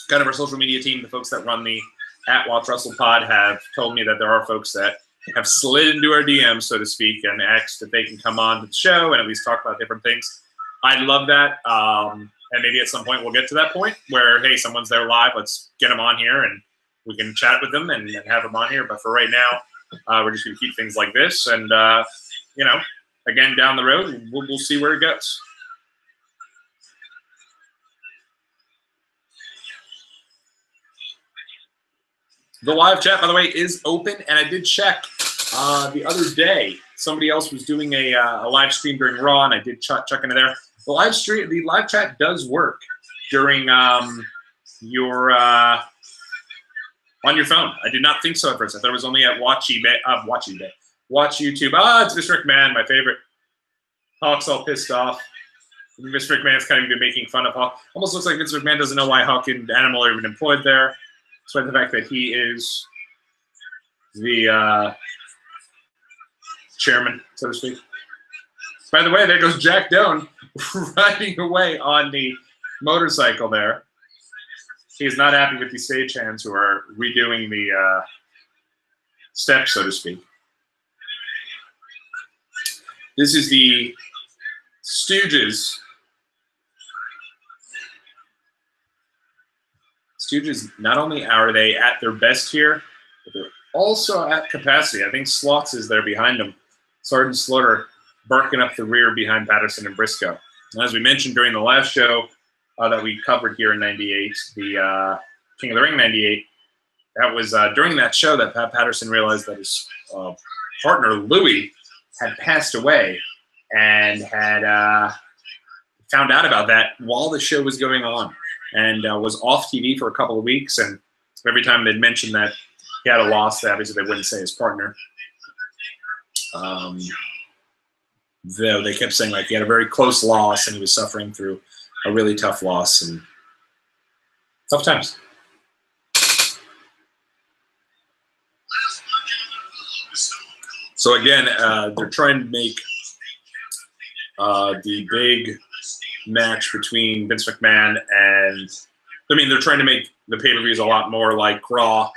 kind of our social media team, the folks that run the @WatchWrestlePod, have told me that there are folks that have slid into our DMs, so to speak, and asked if they can come on to the show and at least talk about different things. I love that. And maybe at some point we'll get to that point where, hey, someone's there live. Let's get them on here and we can chat with them and have them on here. But for right now, we're just going to keep things like this. And, you know, again, down the road, we'll see where it goes. The live chat, by the way, is open. And I did check the other day. Somebody else was doing a live stream during Raw, and I did check into there. The live chat does work during your on your phone. I did not think so at first. I thought it was only at Watch YouTube. It's Mr. McMahon, my favorite. Hawk's all pissed off. Mr. McMahon's kind of been making fun of Hawk. Almost looks like Vince McMahon doesn't know why Hawk and Animal are even employed there. Despite the fact that he is the chairman, so to speak. By the way, there goes Jack Doan riding away on the motorcycle there. He's not happy with the stagehands who are redoing the steps, so to speak. This is the Stooges. Stooges, not only are they at their best here, but they're also at capacity. I think Slots is there behind them. Sergeant Slaughter barking up the rear behind Patterson and Briscoe. And as we mentioned during the last show that we covered here in 98, the King of the Ring 98, that was during that show that Pat Patterson realized that his partner, Louie, had passed away and had found out about that while the show was going on, and was off TV for a couple of weeks. And every time they'd mention that he had a loss, obviously they wouldn't say his partner. Though they kept saying like he had a very close loss and he was suffering through a really tough loss and tough times. So again, they're trying to make the big match between Vince McMahon and, I mean, they're trying to make the pay-per-views a lot more like Raw,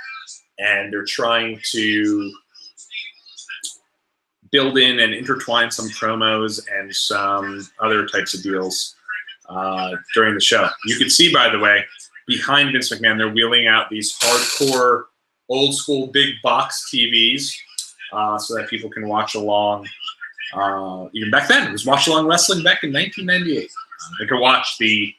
and they're trying to build in and intertwine some promos and some other types of deals during the show. You can see, by the way, behind Vince McMahon, they're wheeling out these hardcore, old-school big box TVs so that people can watch along. Even back then, it was Watchalong Wrestling back in 1998. They could watch the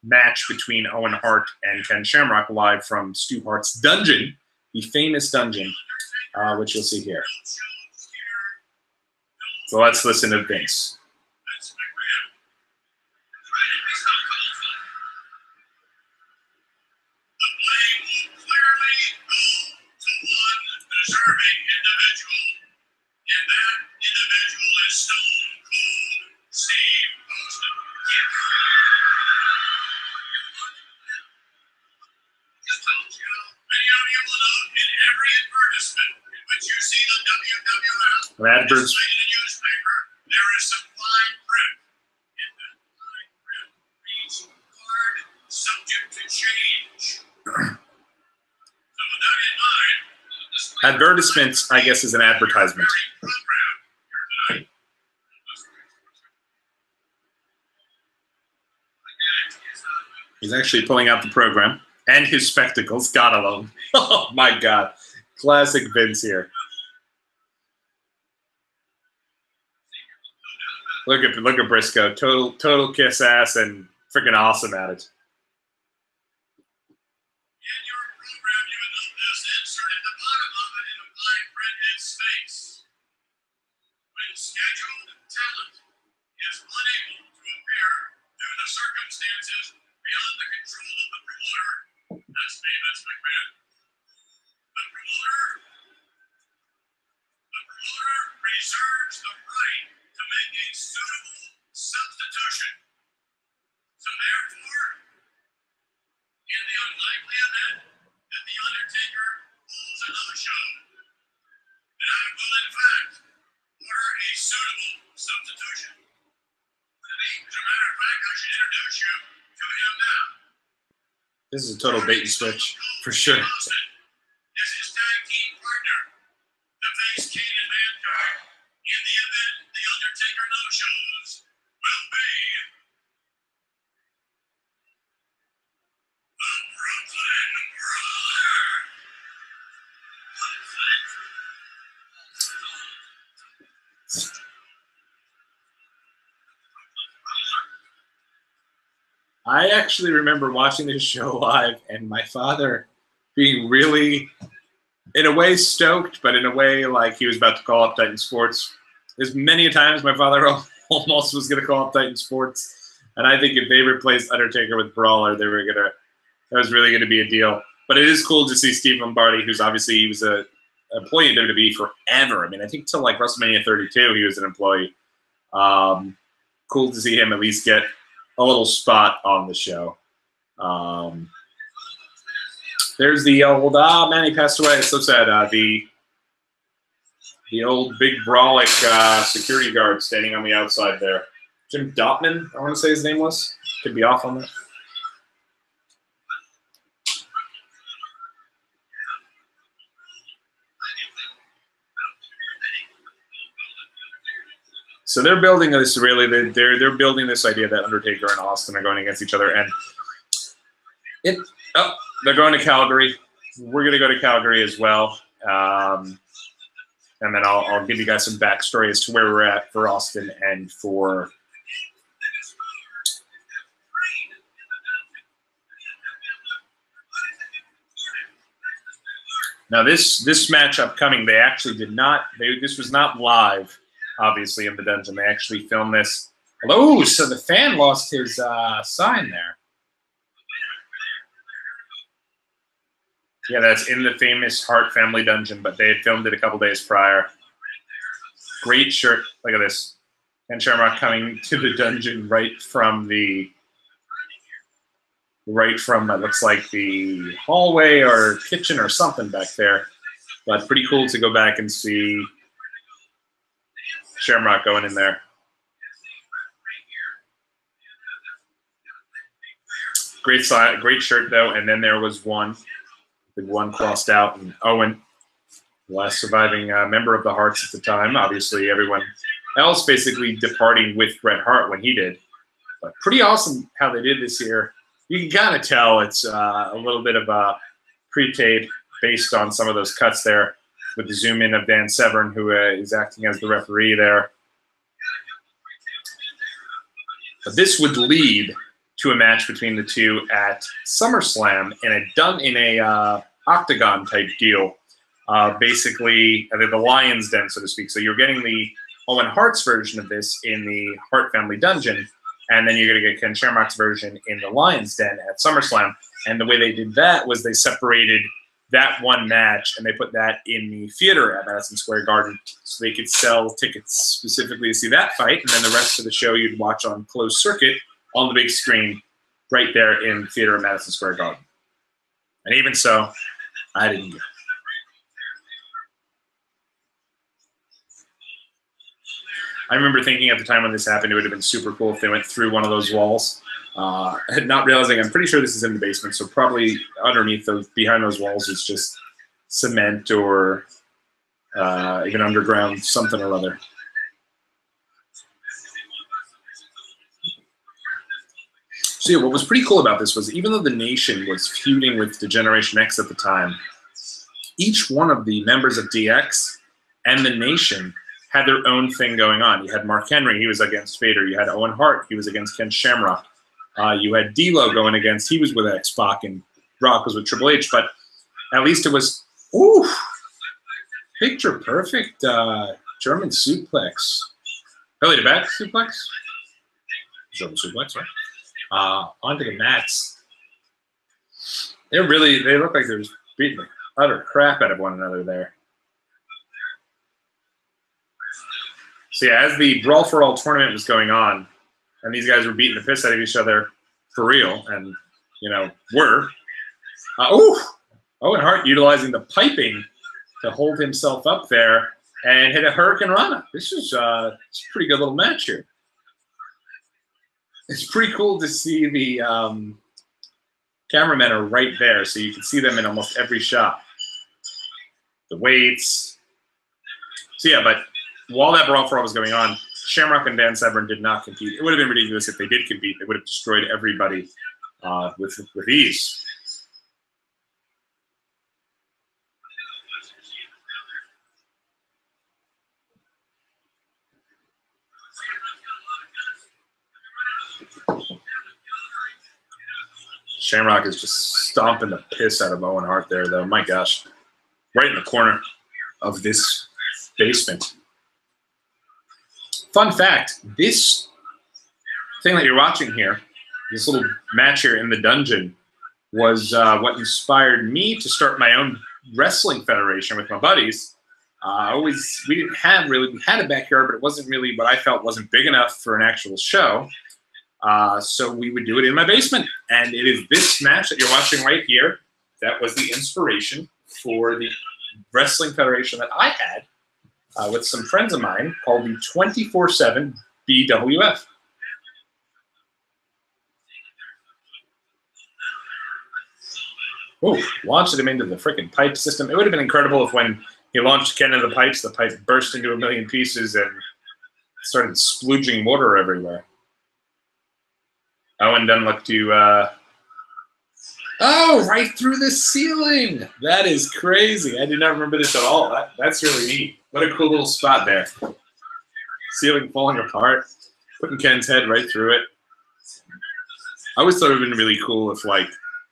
match between Owen Hart and Ken Shamrock live from Stu Hart's dungeon, the famous dungeon, which you'll see here. So let's listen to Vince. There is some fine print in that fine print reads hard, subject to change. So with that in mind, advertisements, I guess, is an advertisement. He's actually pulling out the program and his spectacles. God alone. Oh my God, classic Vince here. Look at Briscoe, total kiss ass and freaking awesome at it. In your program, you would note this insert at the bottom of it in a fine print in space. When scheduled talent is unable to appear due to circumstances beyond the control of the promoter, that's me, Vince McMahon. The promoter reserves the right to make a suitable substitution. So therefore, in the unlikely event that the Undertaker pulls a no-show, then I will in fact order a suitable substitution. As a matter of fact, I should introduce you to him now. This is a total bait and switch, for sure. This is tag team partner, the face Kane Mankind. In the event the Undertaker no-shows will be the Brooklyn Brawler. I actually remember watching this show live and my father being really, in a way, stoked, but in a way like he was about to call up Titan Sports. There's many a times my father almost was going to call up Titan Sports, and I think if they replaced Undertaker with Brawler, that was really going to be a deal. But it is cool to see Steve Lombardi, who's obviously, he was an employee in WWE forever. I mean, I think till like WrestleMania 32, he was an employee. Cool to see him at least get a little spot on the show. There's the old, man, he passed away. It's so sad. The The old big brolic security guard standing on the outside there. Jim Dotman, I want to say his name was. Could be off on that. So they're building this really. They're building this idea that Undertaker and Austin are going against each other, and they're going to Calgary. We're going to go to Calgary as well, and then I'll give you guys some backstory as to where we're at for Austin and for now this match upcoming. They actually did not. This was not live. Obviously, in the dungeon, they actually filmed this. Oh, so the fan lost his sign there. Yeah, that's in the famous Hart family dungeon, but they had filmed it a couple days prior. Great shirt. Look at this. Ken Shamrock coming to the dungeon right from it looks like the hallway or kitchen or something back there. But pretty cool to go back and see Shamrock going in there. Great shirt though, and then there was one crossed out, and Owen, the last surviving member of the Hearts at the time. Obviously, everyone else basically departing with Bret Hart when he did. But pretty awesome how they did this here. You can kind of tell it's a little bit of a pre-tape based on some of those cuts there, with the zoom in of Dan Severn, who is acting as the referee there. But this would lead to a match between the two at SummerSlam in a octagon type deal. Basically, the Lion's Den, so to speak. So you're getting the Owen Hart's version of this in the Hart family dungeon, and then you're going to get Ken Shamrock's version in the Lion's Den at SummerSlam. And the way they did that was they separated that one match, and they put that in the theater at Madison Square Garden so they could sell tickets specifically to see that fight, and then the rest of the show you'd watch on closed circuit on the big screen right there in the theater at Madison Square Garden. And even so, I didn't go. I remember thinking at the time when this happened, it would have been super cool if they went through one of those walls. Not realizing, I'm pretty sure this is in the basement, so probably underneath behind those walls is just cement or even underground something or other. So yeah, what was pretty cool about this was even though the Nation was feuding with the Generation X at the time, each one of the members of DX and the Nation had their own thing going on. You had Mark Henry, he was against Vader. You had Owen Hart, he was against Ken Shamrock. You had D'Lo going against, he was with X-Pac, and Brock was with Triple H, but at least it was, ooh, picture perfect German suplex. Belly to back suplex? German suplex, right? Onto the mats. They look like they're just beating the utter crap out of one another there. So yeah, as the Brawl for All tournament was going on, and these guys were beating the piss out of each other for real, and, you know, Owen Hart utilizing the piping to hold himself up there and hit a Hurricane Rana. This is a pretty good little match here. It's pretty cool to see the cameramen are right there, so you can see them in almost every shot. The weights. So yeah, but while that Brawl for All was going on, Shamrock and Dan Severn did not compete. It would have been ridiculous if they did compete. They would have destroyed everybody with ease. Shamrock is just stomping the piss out of Owen Hart there, though. My gosh. Right in the corner of this basement. Fun fact, this thing that you're watching here, this little match here in the dungeon, was what inspired me to start my own wrestling federation with my buddies. We had a backyard, but it wasn't really what I felt wasn't big enough for an actual show. So we would do it in my basement. And it is this match that you're watching right here that was the inspiration for the wrestling federation that I had with some friends of mine called the 24/7 BWF. Oh, launched him into the freaking pipe system. It would have been incredible if when he launched Ken into the pipe burst into a million pieces and started splooging water everywhere. Owen doesn't look too... Oh, right through the ceiling! That is crazy. I did not remember this at all. That's really neat. What a cool little spot there. Ceiling falling apart. Putting Ken's head right through it. I always thought it would have been really cool if, like,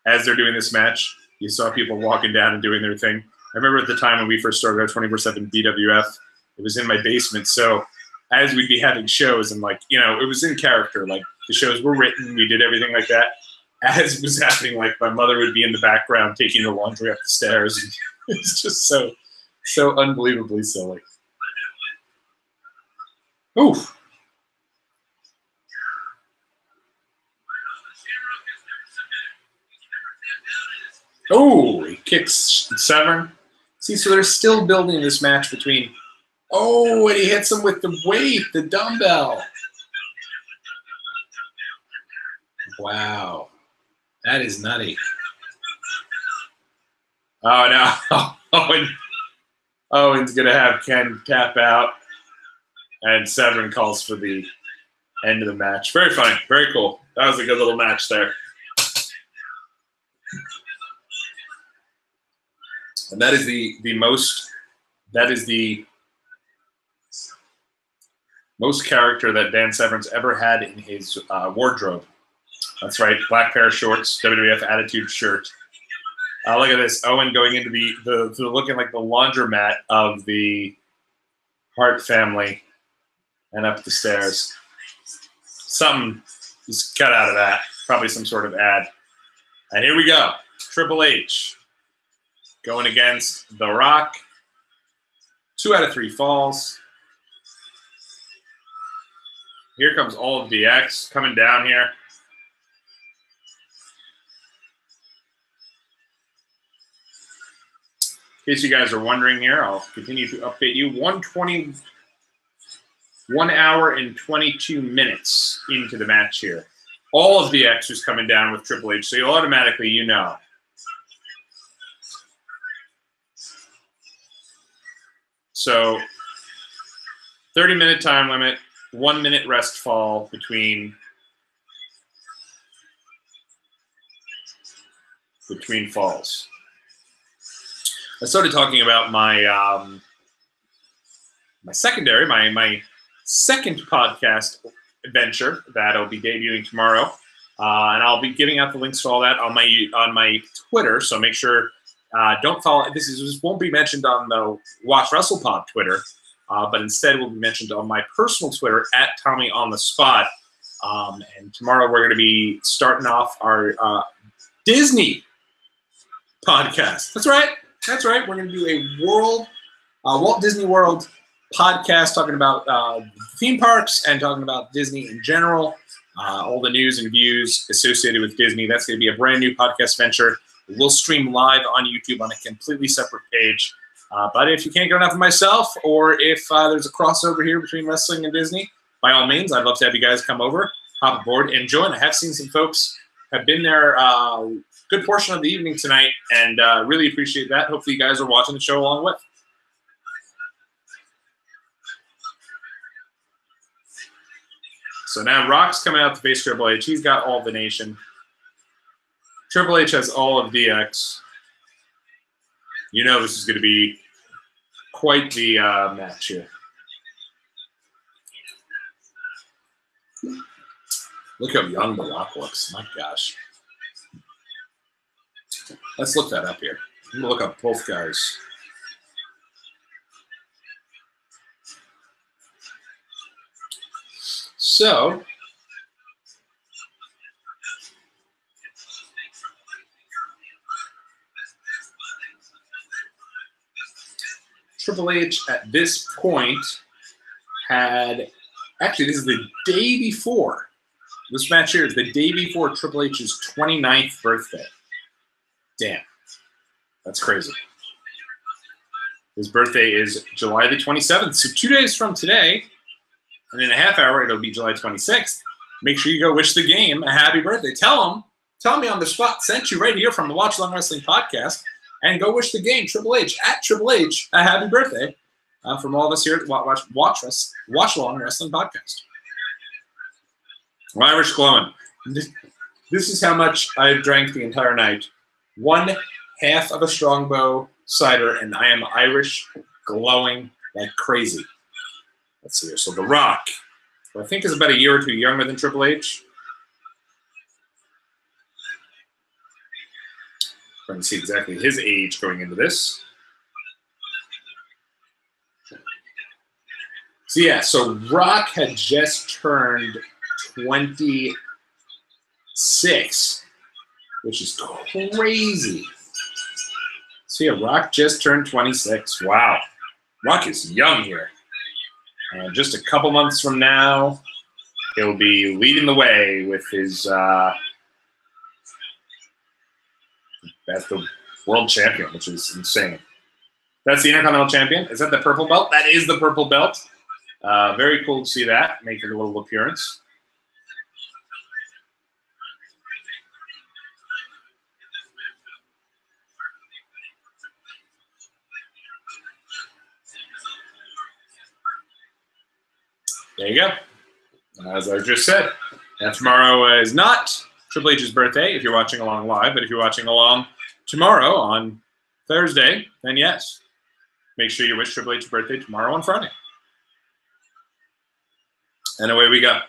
as they're doing this match, you saw people walking down and doing their thing. I remember at the time when we first started our 24/7 BWF, it was in my basement. So as we'd be having shows and, like, you know, it was in character. Like, the shows were written. We did everything like that. As it was happening, like, my mother would be in the background taking the laundry up the stairs. And it's just so unbelievably silly. Oof. Oh, he kicks Severn. See, so they're still building this match between... Oh, and he hits him with the weight, the dumbbell. Wow. That is nutty. Oh, no. Owen's going to have Ken tap out. And Severn calls for the end of the match. Very funny. Very cool. That was a good little match there. And that is the most character that Dan Severn's ever had in his wardrobe. That's right, black pair of shorts, WWF Attitude shirt. Look at this, Owen going into the looking like the laundromat of the Hart family and up the stairs. Something is cut out of that, probably some sort of ad. And here we go, Triple H. Going against The Rock. 2 out of 3 falls. Here comes all of DX coming down here. In case you guys are wondering here, I'll continue to update you. 1 hour and 22 minutes into the match here. All of DX is coming down with Triple H, so you'll automatically, you know. So 30-minute time limit, 1 minute rest fall between falls. I started talking about my my secondary, my second podcast venture that'll be debuting tomorrow, and I'll be giving out the links to all that on my Twitter. So make sure. Don't follow. This won't be mentioned on the Watch Wrestle Pod Twitter, but instead will be mentioned on my personal Twitter at Tommy on the Spot. And tomorrow we're going to be starting off our Disney podcast. That's right. That's right. We're going to do a Walt Disney World podcast talking about theme parks and talking about Disney in general, all the news and views associated with Disney. That's going to be a brand new podcast venture. We'll stream live on YouTube on a completely separate page. But if you can't get enough of myself, or if there's a crossover here between wrestling and Disney, by all means, I'd love to have you guys come over, hop aboard, and join. I have seen some folks have been there a good portion of the evening tonight, and really appreciate that. Hopefully you guys are watching the show along with. So now Rock's coming out to face Triple H. He's got all the nation. Triple H has all of DX. You know this is going to be quite the match here. Look how young The Rock looks. My gosh. Let's look that up here. I'm going to look up both guys. So... Triple H at this point had, actually this is the day before, this match here is the day before Triple H's 29th birthday. Damn, that's crazy. His birthday is July the 27th. So 2 days from today, and in a half hour, it'll be July 26th. Make sure you go wish the game a happy birthday. Tell me on the spot, sent you right here from the Watchalong Wrestling Podcast, and go wish the game, Triple H, at Triple H, a happy birthday from all of us here at Watchalong Wrestling Podcast. Well, Irish glowing. This is how much I drank the entire night. 1/2 of a Strongbow cider, and I am Irish glowing like crazy. Let's see here. So The Rock, who I think is about a year or two younger than Triple H. Trying to see exactly his age going into this. So yeah, so Rock had just turned 26, which is crazy. So yeah, Rock just turned 26. Wow. Rock is young here. Just a couple months from now, he'll be leading the way with his that's the world champion, which is insane. That's the Intercontinental Champion. Is that the purple belt? That is the purple belt. Very cool to see that, making a little appearance. There you go. As I just said, and tomorrow is not Triple H's birthday if you're watching along live, but if you're watching along tomorrow on Thursday, then yes, make sure you wish Triple H's birthday tomorrow on Friday. And away we go.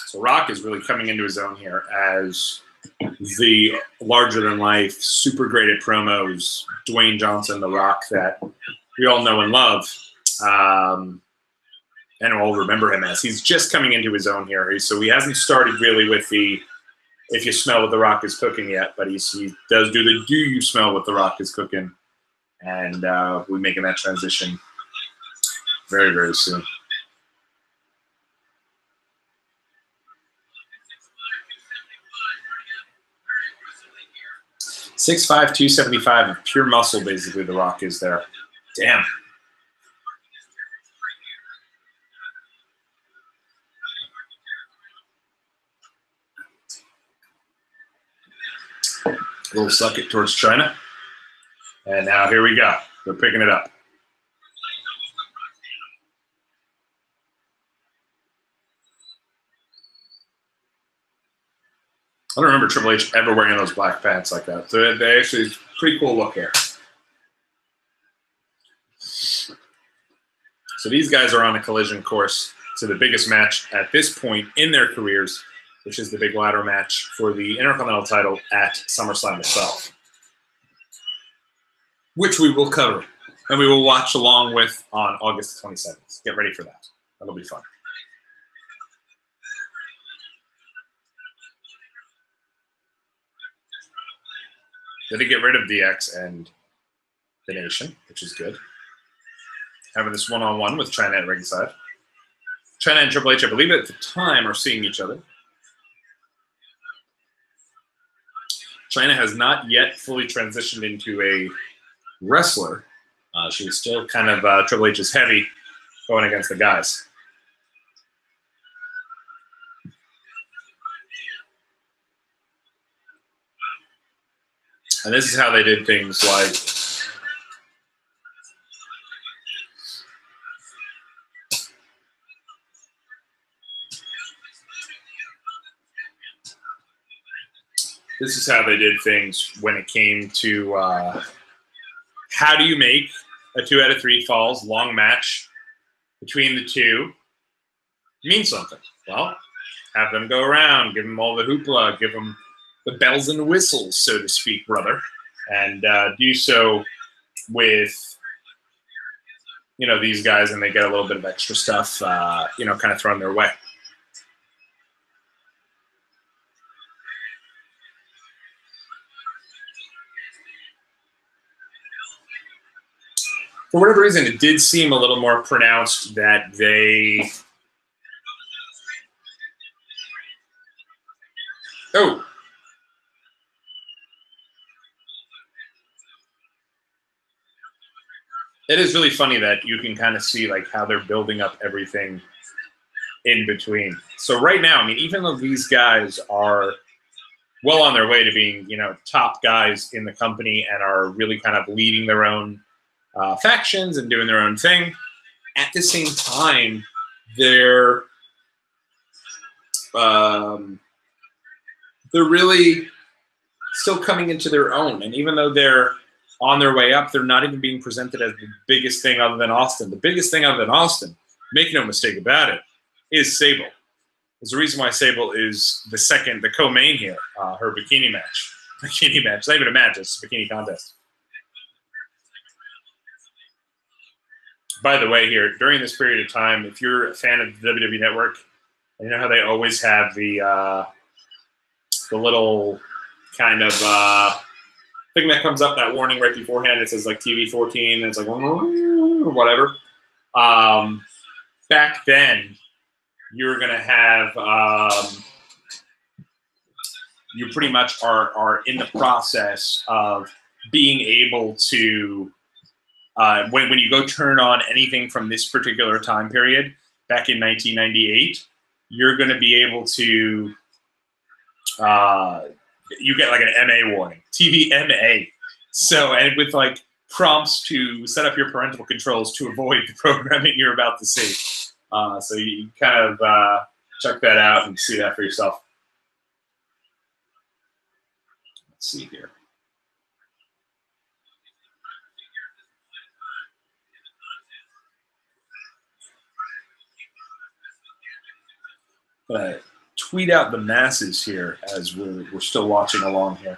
So Rock is really coming into his own here as the larger-than-life, super great at promos, Dwayne Johnson, The Rock, that we all know and love, and we'll remember him as. He's just coming into his own here, so he hasn't started really with the "if you smell what The Rock is cooking" yet, but he does do the "do you smell what The Rock is cooking," and we're making that transition very, very soon. 6'5", 275 of pure muscle, basically, The Rock is there. Damn. A little suck it towards China. And now here we go. They're picking it up. I don't remember Triple H ever wearing those black pants like that. So they actually, pretty cool look here. So these guys are on a collision course to the biggest match at this point in their careers, which is the big ladder match for the Intercontinental title at SummerSlam itself, which we will cover and we will watch along with on August 27th. Get ready for that. That'll be fun. They did get rid of DX and the Nation, which is good. Having this one-on-one with China at ringside. China and Triple H, I believe at the time, are seeing each other. China has not yet fully transitioned into a wrestler. She's still kind of Triple H's heavy going against the guys. And this is how they did things like this is how they did things when it came to how do you make a 2 out of 3 falls long match between the two mean something. Well, have them go around, give them all the hoopla, give them the bells and whistles, so to speak, brother, and do so with, you know, these guys, and they get a little bit of extra stuff, you know, kind of thrown their way. For whatever reason, it did seem a little more pronounced that they... Oh. It is really funny that you can kind of see like how they're building up everything in between. So right now, I mean, even though these guys are well on their way to being, you know, top guys in the company and are really kind of leading their own factions and doing their own thing, at the same time, they're really still coming into their own. And even though they're on their way up, they're not even being presented as the biggest thing other than Austin. The biggest thing other than Austin, make no mistake about it, is Sable. There's a reason why Sable is the co-main here, her bikini match. Bikini match. It's not even a match, it's a bikini contest. By the way, here, during this period of time, if you're a fan of the WWE Network, you know how they always have the little kind of thing that comes up, that warning right beforehand. It says like TV 14, and it's like whatever. Back then, you're gonna have you pretty much are in the process of being able to when you go turn on anything from this particular time period back in 1998, you're going to be able to you get like an MA warning, TV MA. So, and with like prompts to set up your parental controls to avoid the programming you're about to see. So you kind of check that out and see that for yourself. Let's see here. Tweet out the masses here as we're still watching along here.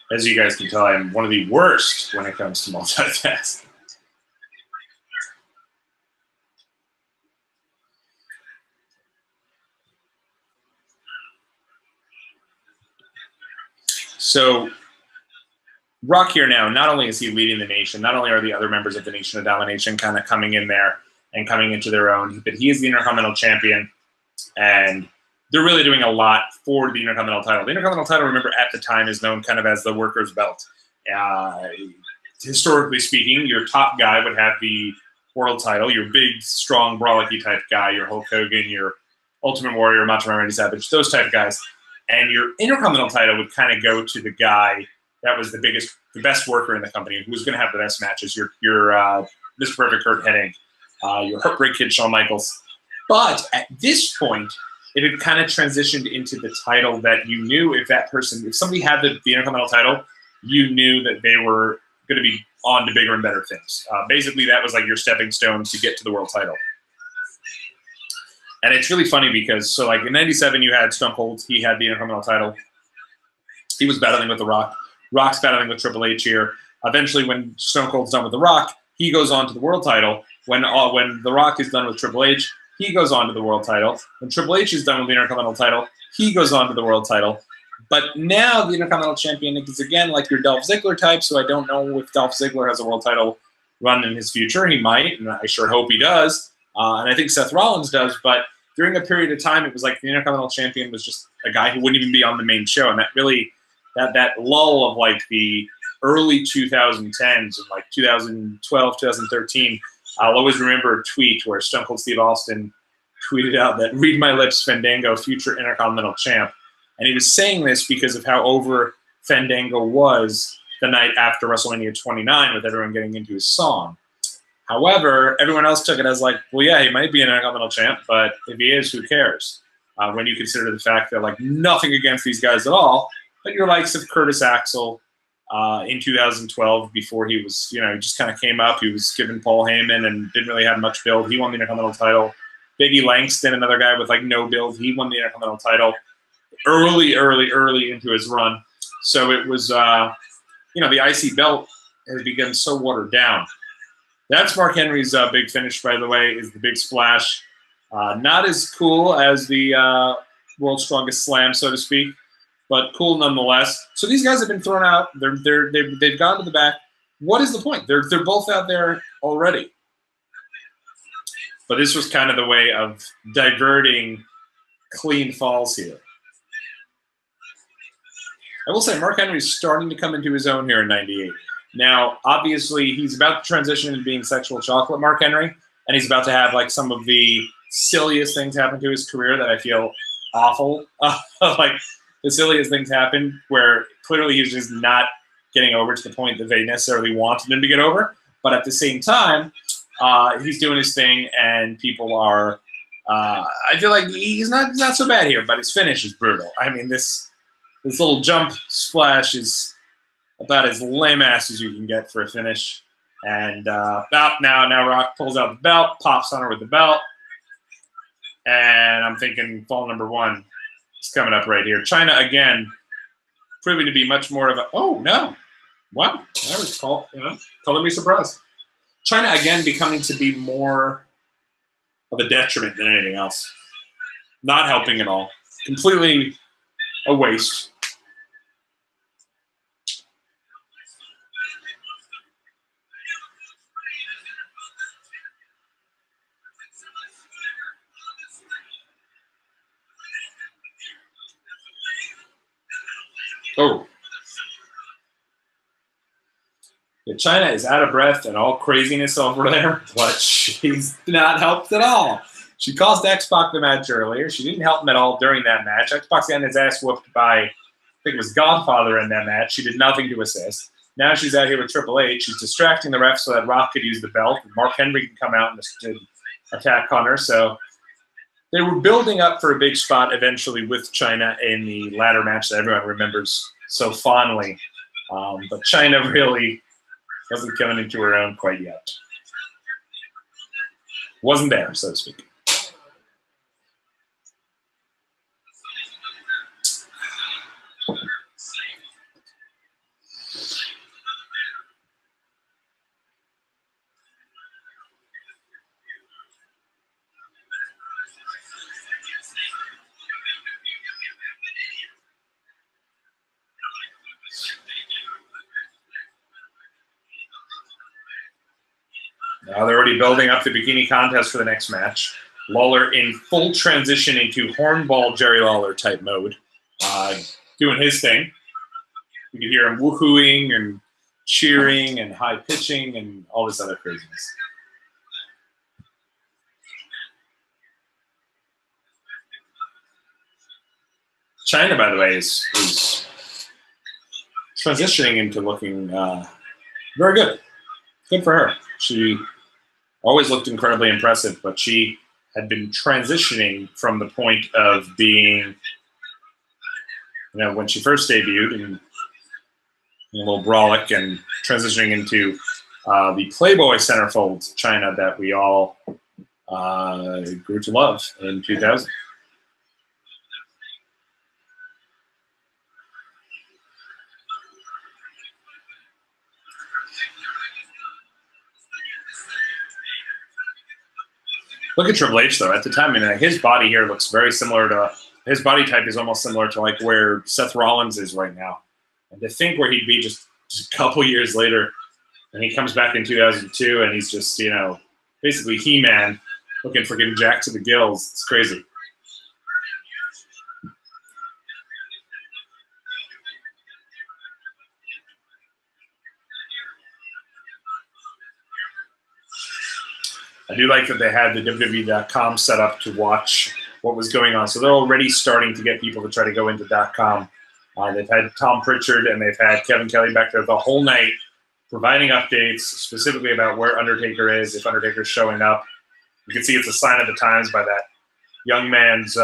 As you guys can tell, I'm one of the worst when it comes to multitasking. So, Rock here now, not only is he leading the nation, not only are the other members of the Nation of Domination kind of coming in there and coming into their own, but he is the Intercontinental Champion, and they're really doing a lot for the Intercontinental title. The Intercontinental title, remember, at the time is known kind of as the worker's belt. Historically speaking, your top guy would have the world title, your big, strong, brawlicky type guy, your Hulk Hogan, your Ultimate Warrior, Macho Man Randy Savage, those type of guys. And your Intercontinental title would kind of go to the guy that was the best worker in the company, who was going to have the best matches, your Mr. Perfect Kurt Hennig, your Heartbreak Kid Shawn Michaels. But at this point, it had kind of transitioned into the title that you knew if somebody had the Intercontinental title, you knew that they were going to be on to bigger and better things. Basically, that was like your stepping stone to get to the world title. And it's really funny because, so like in 97, you had Stone Cold. He had the Intercontinental title. He was battling with The Rock. Rock's battling with Triple H here. Eventually, when Stone Cold's done with The Rock, he goes on to the world title. When The Rock is done with Triple H, he goes on to the world title. When Triple H is done with the Intercontinental title, he goes on to the world title. But now the Intercontinental Champion is again like your Dolph Ziggler type, so I don't know if Dolph Ziggler has a world title run in his future. He might, and I sure hope he does. And I think Seth Rollins does, but during a period of time, it was like the Intercontinental Champion was just a guy who wouldn't even be on the main show, and that really, that lull of like the early 2010s and like 2012, 2013, I'll always remember a tweet where Stone Cold Steve Austin tweeted out that "Read my lips, Fandango, future Intercontinental champ," and he was saying this because of how over Fandango was the night after WrestleMania 29 with everyone getting into his song. However, everyone else took it as like, well, yeah, he might be an Intercontinental champ, but if he is, who cares? When you consider the fact that, like, nothing against these guys at all, but your likes of Curtis Axel in 2012, before he was, he just kind of came up. He was given Paul Heyman and didn't really have much build. He won the Intercontinental title. Biggie Langston, another guy with, like, no build. He won the Intercontinental title early into his run. So it was, the IC belt has become so watered down. That's Mark Henry's big finish, by the way, is the big splash. Not as cool as the World's Strongest Slam, so to speak, but cool nonetheless. So these guys have been thrown out. They've gone to the back. What is the point? They're both out there already. But this was kind of the way of diverting clean falls here. I will say Mark Henry's starting to come into his own here in '98. Now, obviously, he's about to transition into being sexual chocolate, Mark Henry, and he's about to have like some of the silliest things happen to his career that I feel awful. Like the silliest things happen where clearly he's just not getting over to the point that they necessarily wanted him to get over. But at the same time, he's doing his thing, and people are. I feel like he's not so bad here, but his finish is brutal. I mean, this little jump splash is about as lame-ass as you can get for a finish. And now Rock pulls out the belt, pops on her with the belt. And I'm thinking fall number 1 is coming up right here. China, again, proving to be much more of a... Oh, no. Wow. That was color me surprised. China, again, becoming to be more of a detriment than anything else. Not helping at all. Completely a waste. Oh. Yeah, China is out of breath and all craziness over there, but she's not helped at all. She caused X-Pac the match earlier. She didn't help him at all during that match. X-Pac's gotten his ass whooped by, I think it was Godfather in that match. She did nothing to assist. Now she's out here with Triple H. She's distracting the ref so that Rock could use the belt. And Mark Henry can come out and attack Hunter. So they were building up for a big spot eventually with China in the ladder match that everyone remembers so fondly. But China really wasn't coming into her own quite yet. Wasn't there, so to speak. Now they're already building up the bikini contest for the next match. Lawler in full transition into hornball Jerry Lawler type mode, doing his thing. You can hear him woohooing and cheering and high pitching and all this other craziness. China, by the way, is transitioning into looking very good. Good for her. She always looked incredibly impressive, but she had been transitioning from the point of being, when she first debuted and a little brolic, and transitioning into the Playboy centerfold China that we all grew to love in 2000. Look at Triple H though. At the time, his body here looks very similar to his body type is almost similar to like where Seth Rollins is right now. And to think where he'd be just a couple years later, and he comes back in 2002, and he's just basically He-Man, looking freaking jacked to the gills. It's crazy. I do like that they had the WWE.com set up to watch what was going on. So they're already starting to get people to try to go into .com. They've had Tom Pritchard and they've had Kevin Kelly back there the whole night providing updates specifically about where Undertaker is, if Undertaker's showing up. You can see it's a sign of the times by that young man's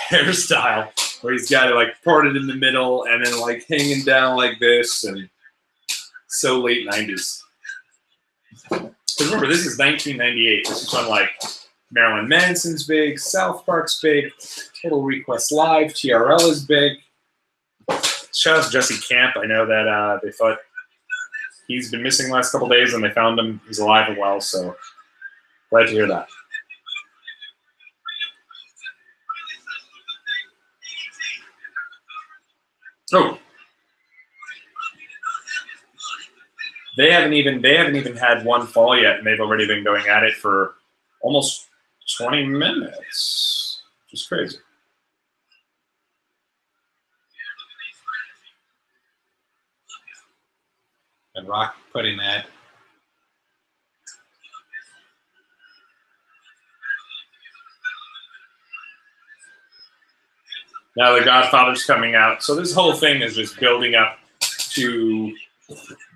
hairstyle where he's got it like parted in the middle and then like hanging down like this, and so late 90s. Because remember, this is 1998. This is when like Marilyn Manson's big, South Park's big, Total Request Live, TRL is big. Shout out to Jesse Camp. I know that they thought he's been missing the last couple days, and they found him. He's alive and well, so glad to hear that. Oh. They haven't even had one fall yet, and they've already been going at it for almost 20 minutes. Just crazy. And Rock putting that. Now the Godfather's coming out. So this whole thing is just building up to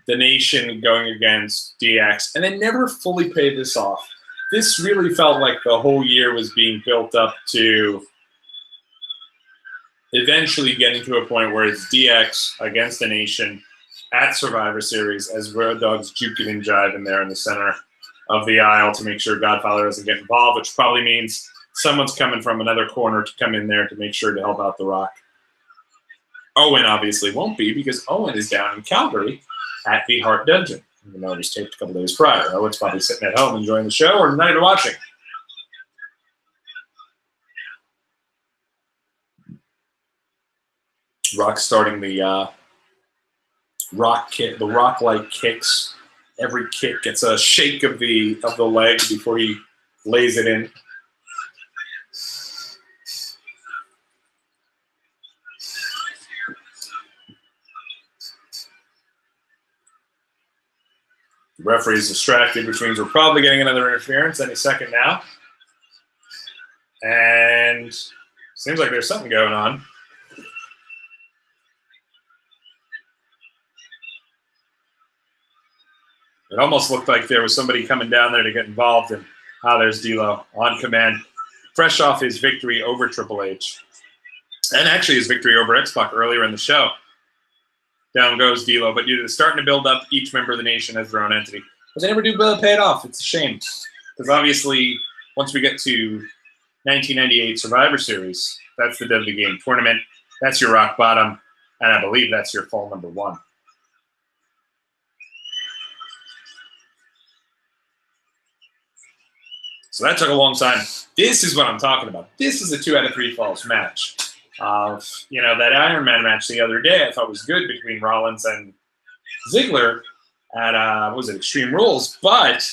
the Nation going against DX, and they never fully paid this off. This really felt like the whole year was being built up to eventually getting to a point where it's DX against the Nation at Survivor Series as Road Dogg's juke and jive in there in the center of the aisle to make sure Godfather doesn't get involved, which probably means someone's coming from another corner to come in there to make sure to help out The Rock. Owen obviously won't be because Owen is down in Calgary at the Hart Dungeon, even though it was taped a couple days prior. Owen's probably sitting at home enjoying the show or not even watching. Rock starting the rock kick, the rock-like kicks. Every kick gets a shake of the leg before he lays it in. The referee's distracted, which means we're probably getting another interference any second now. And seems like there's something going on. It almost looked like there was somebody coming down there to get involved, and there's D'Lo on command, fresh off his victory over Triple H, and actually his victory over X-Pac earlier in the show. Down goes D'Lo, but you're starting to build up each member of the Nation as their own entity. But they never do pay it off. It's a shame. Because obviously, once we get to 1998 Survivor Series, that's the WWE Game Tournament. That's your rock bottom. And I believe that's your fall number one. So that took a long time. This is what I'm talking about. This is a 2 out of 3 falls match. That Iron Man match the other day I thought was good between Rollins and Ziggler at, Extreme Rules, but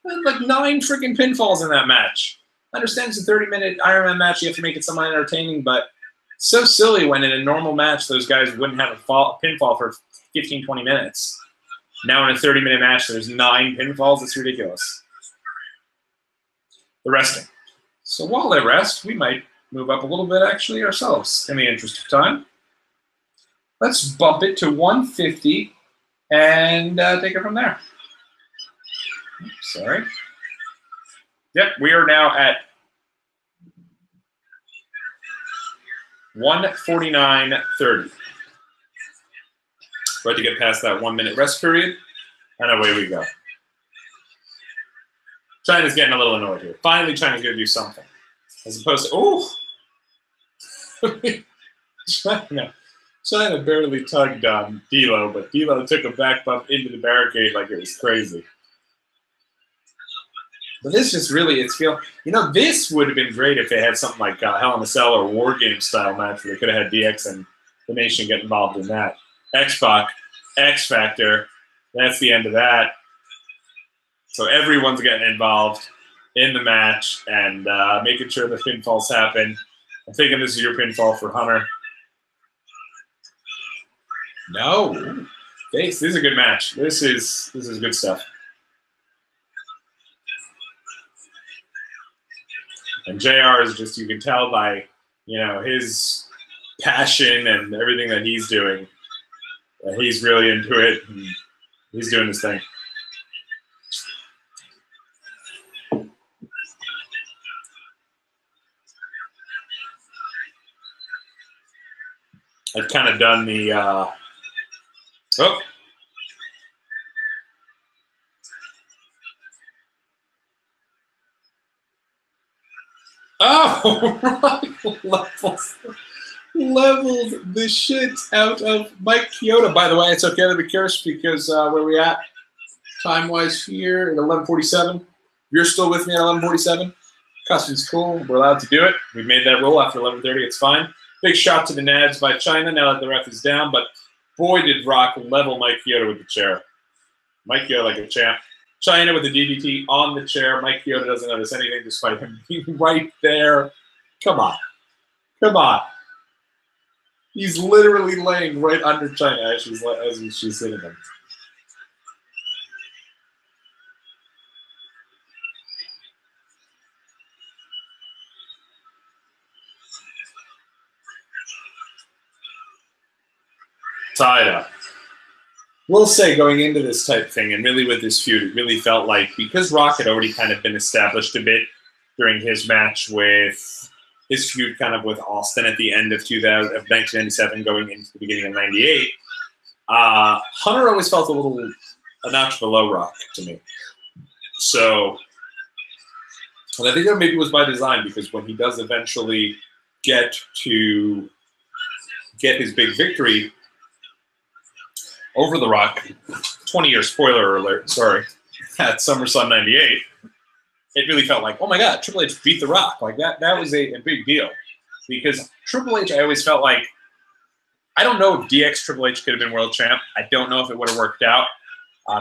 like 9 freaking pinfalls in that match. I understand it's a 30-minute Iron Man match. You have to make it somewhat entertaining, but so silly when in a normal match those guys wouldn't have a pinfall for 15, 20 minutes. Now in a 30-minute match there's 9 pinfalls. It's ridiculous. The resting. So while they rest, we might move up a little bit, actually, ourselves, in the interest of time. Let's bump it to 150 and take it from there. Oops, sorry. Yep, we are now at 149.30. About to get past that 1-minute rest period, and away we go. China's getting a little annoyed here. Finally, China's going to do something. As opposed to, ooh! China barely tugged on D'Lo, but D'Lo took a back bump into the barricade like it was crazy. But this just really, it's feel. You know, this would have been great if they had something like Hell in a Cell or War Game style match where they could have had DX and the Nation get involved in that. X-Pac, X Factor, that's the end of that. So everyone's getting involved in the match and making sure the pinfalls happen. I'm thinking this is your pinfall for Hunter. No, this is a good match. This is good stuff. And JR is just, you can tell by, you know, his passion and everything that he's doing. He's really into it. And he's doing his thing. I've kind of done the, leveled the shit out of Mike Chioda. By the way, it's okay to be curious because where we at time-wise here at 11:47. You're still with me at 11:47. Custom's cool. We're allowed to do it. We've made that rule after 11:30. It's fine. Big shot to the nads by China now that the ref is down. But boy, did Rock level Mike Chioda with the chair. Mike Chioda like a champ. China with the DDT on the chair. Mike Chioda doesn't notice anything despite him being right there. Come on. Come on. He's literally laying right under China as she's hitting him. Tied up. We'll say going into this type thing, and really with this feud, it really felt like because Rock had already kind of been established a bit during his match with his feud kind of with Austin at the end of 1997 going into the beginning of 98, Hunter always felt a notch below Rock to me. So, and I think that maybe was by design because when he does eventually get his big victory over The Rock, 20-year spoiler alert, sorry, at SummerSlam 98, it really felt like, oh my God, Triple H beat The Rock. Like that was a big deal. Because Triple H, I always felt like, I don't know if DX Triple H could have been world champ. I don't know if it would have worked out.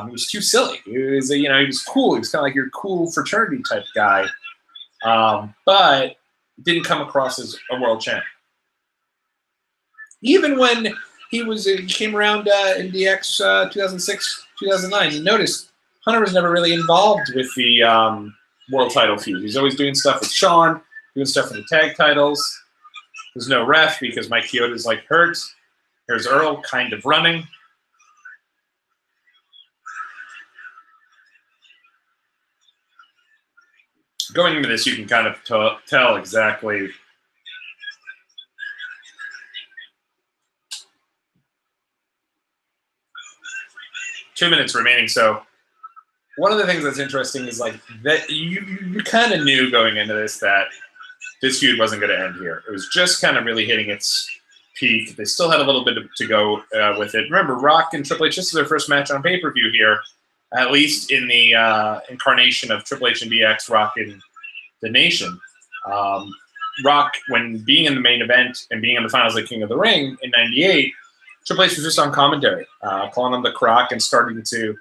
He was too silly. He was, he was cool. He was kind of like your cool fraternity type guy. But didn't come across as a world champ. Even when he came around in DX 2006, 2009. You notice Hunter was never really involved with the world title feud. He's always doing stuff with Shawn, doing stuff for the tag titles. There's no ref because Mike Chioda's like hurt. Here's Earl kind of running. Going into this, you can kind of tell exactly. Two minutes remaining. So one of the things that's interesting is like that you kind of knew going into this that this feud wasn't going to end here. It was just kind of really hitting its peak. They still had a little bit to go with it. Remember, Rock and Triple H, this is their first match on pay-per-view here, at least in the incarnation of Triple H and DX, Rock and the Nation. Rock, when being in the main event and being in the finals of King of the Ring in '98, Triple H was just on commentary, calling him the Croc and starting to,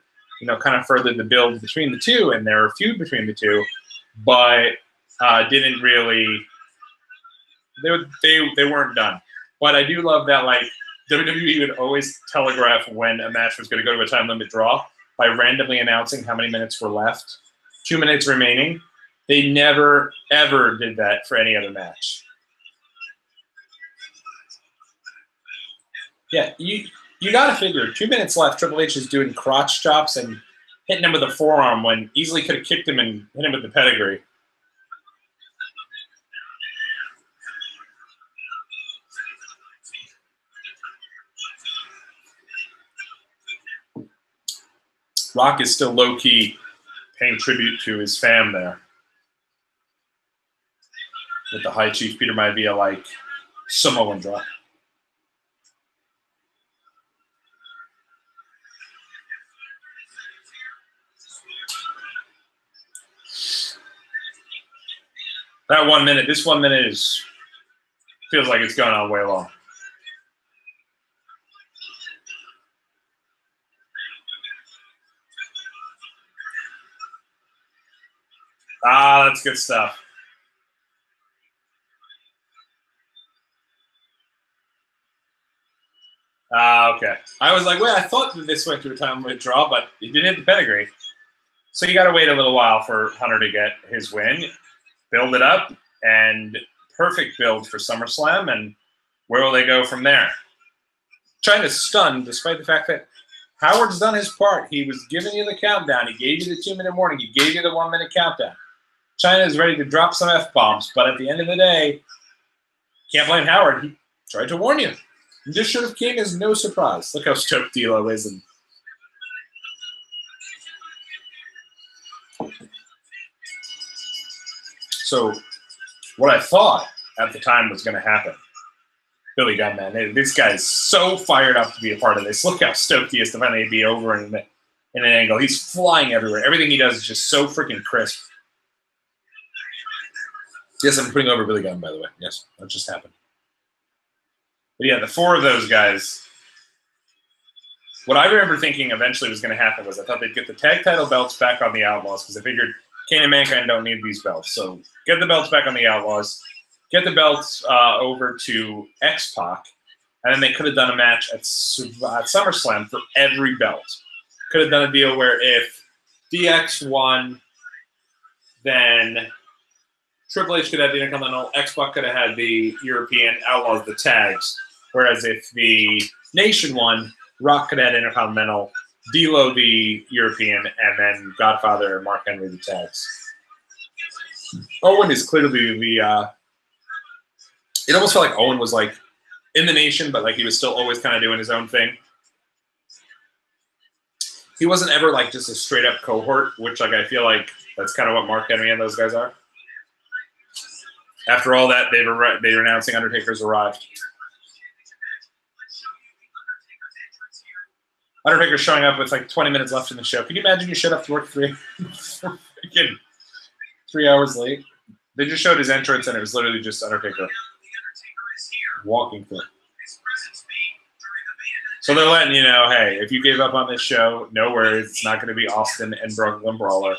kind of further the build between the two and their feud between the two, but didn't really. They weren't done. But I do love that like WWE would always telegraph when a match was going to go to a time limit draw by randomly announcing how many minutes were left. 2 minutes remaining. They never ever did that for any other match. Yeah, you got to figure 2 minutes left. Triple H is doing crotch chops and hitting him with a forearm when easily could have kicked him and hit him with the pedigree. Rock is still low-key paying tribute to his fam there. With the High Chief Peter Maivia like Samoan drop. That 1 minute, this 1 minute feels like it's going on way long. Ah, that's good stuff. Ah, okay. I was like, wait, I thought that this went to a time limit draw, but he didn't hit the pedigree. So you got to wait a little while for Hunter to get his win, build it up, and perfect build for SummerSlam. And where will they go from there? China's stunned, despite the fact that Howard's done his part. He was giving you the countdown. He gave you the 2-minute warning. He gave you the 1 minute countdown. China is ready to drop some F-bombs, but at the end of the day, can't blame Howard. He tried to warn you. This should have came as no surprise. Look how stoked D'Lo is. And so what I thought at the time was going to happen, Billy Gunn, man, this guy's so fired up to be a part of this. Look how stoked he is to finally be over in an angle. He's flying everywhere. Everything he does is just so freaking crisp. Yes, I'm putting over Billy Gunn, by the way. Yes, that just happened. But yeah, the 4 of those guys, what I remember thinking eventually was going to happen was I thought they'd get the tag title belts back on the Outlaws because I figured Kane and Mankind don't need these belts. So get the belts back on the Outlaws, get the belts over to X-Pac, and then they could have done a match at SummerSlam for every belt. Could have done a deal where if DX won, then Triple H could have the Intercontinental, X-Pac could have had the European, Outlaws the tags. Whereas if the Nation won, Rock could have had Intercontinental, D'Lo the European, and then Godfather and Mark Henry the tags. Owen is clearly the it almost felt like Owen was like in the Nation, but like he was still always kind of doing his own thing. He wasn't ever like just a straight up cohort, which like I feel like that's kind of what Mark Henry and those guys are. After all that, they're announcing Undertaker's arrived. Undertaker's showing up with like 20 minutes left in the show. Can you imagine you showed up to work 3 hours late? They just showed his entrance, and it was literally just Undertaker walking through. So they're letting you know, hey, if you gave up on this show, no worries. It's not going to be Austin and Brooklyn Brawler.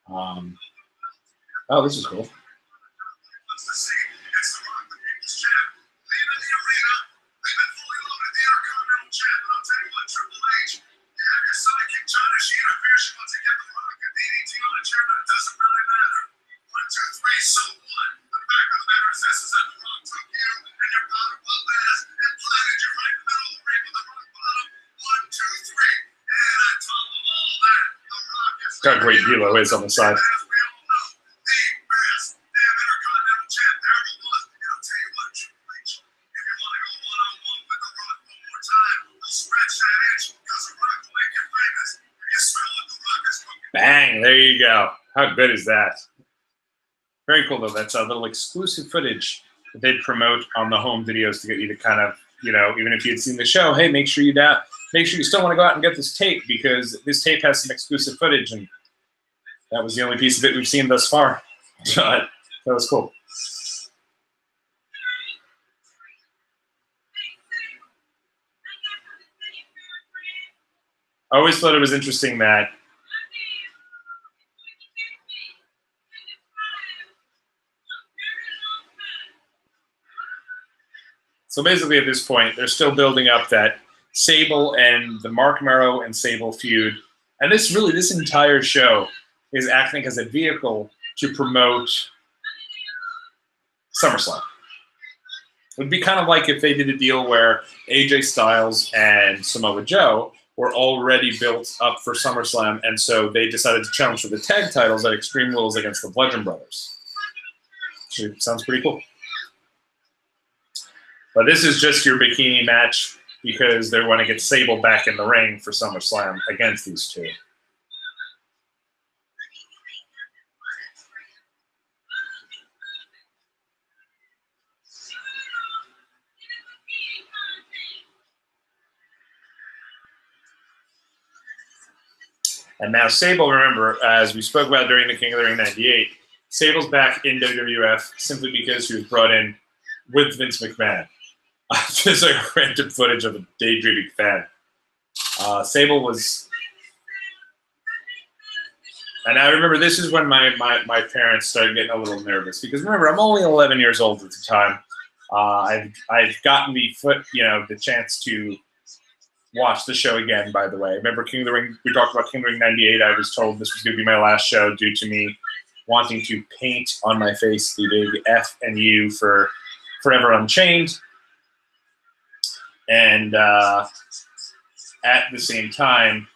Oh, this is cool. Got a great D'Lo is on the side. Bang, there you go. How good is that? Very cool, though. That's a little exclusive footage that they'd promote on the home videos to get you to kind of, you know, even if you had seen the show, hey, make sure you still want to go out and get this tape because this tape has some exclusive footage, and that was the only piece of it we've seen thus far. But that was cool. I always thought it was interesting that so basically at this point, they're still building up that Sable and the Mark Merrow and Sable feud. And this entire show is acting as a vehicle to promote SummerSlam. It would be kind of like if they did a deal where AJ Styles and Samoa Joe were already built up for SummerSlam, and so they decided to challenge for the tag titles at Extreme Rules against the Bludgeon Brothers. Which sounds pretty cool. But this is just your bikini match because they want to get Sable back in the ring for SummerSlam against these two. And now Sable, remember, as we spoke about during the King of the Ring 98, Sable's back in WWF simply because she was brought in with Vince McMahon. There's like random footage of a daydreaming fan. Sable was, and I remember this is when my parents started getting a little nervous because remember I'm only 11 years old at the time. I've gotten the chance to watch the show again. By the way, remember King of the Ring? We talked about King of the Ring '98. I was told this was going to be my last show due to me wanting to paint on my face the big F and U for Forever Unchained. And at the same time,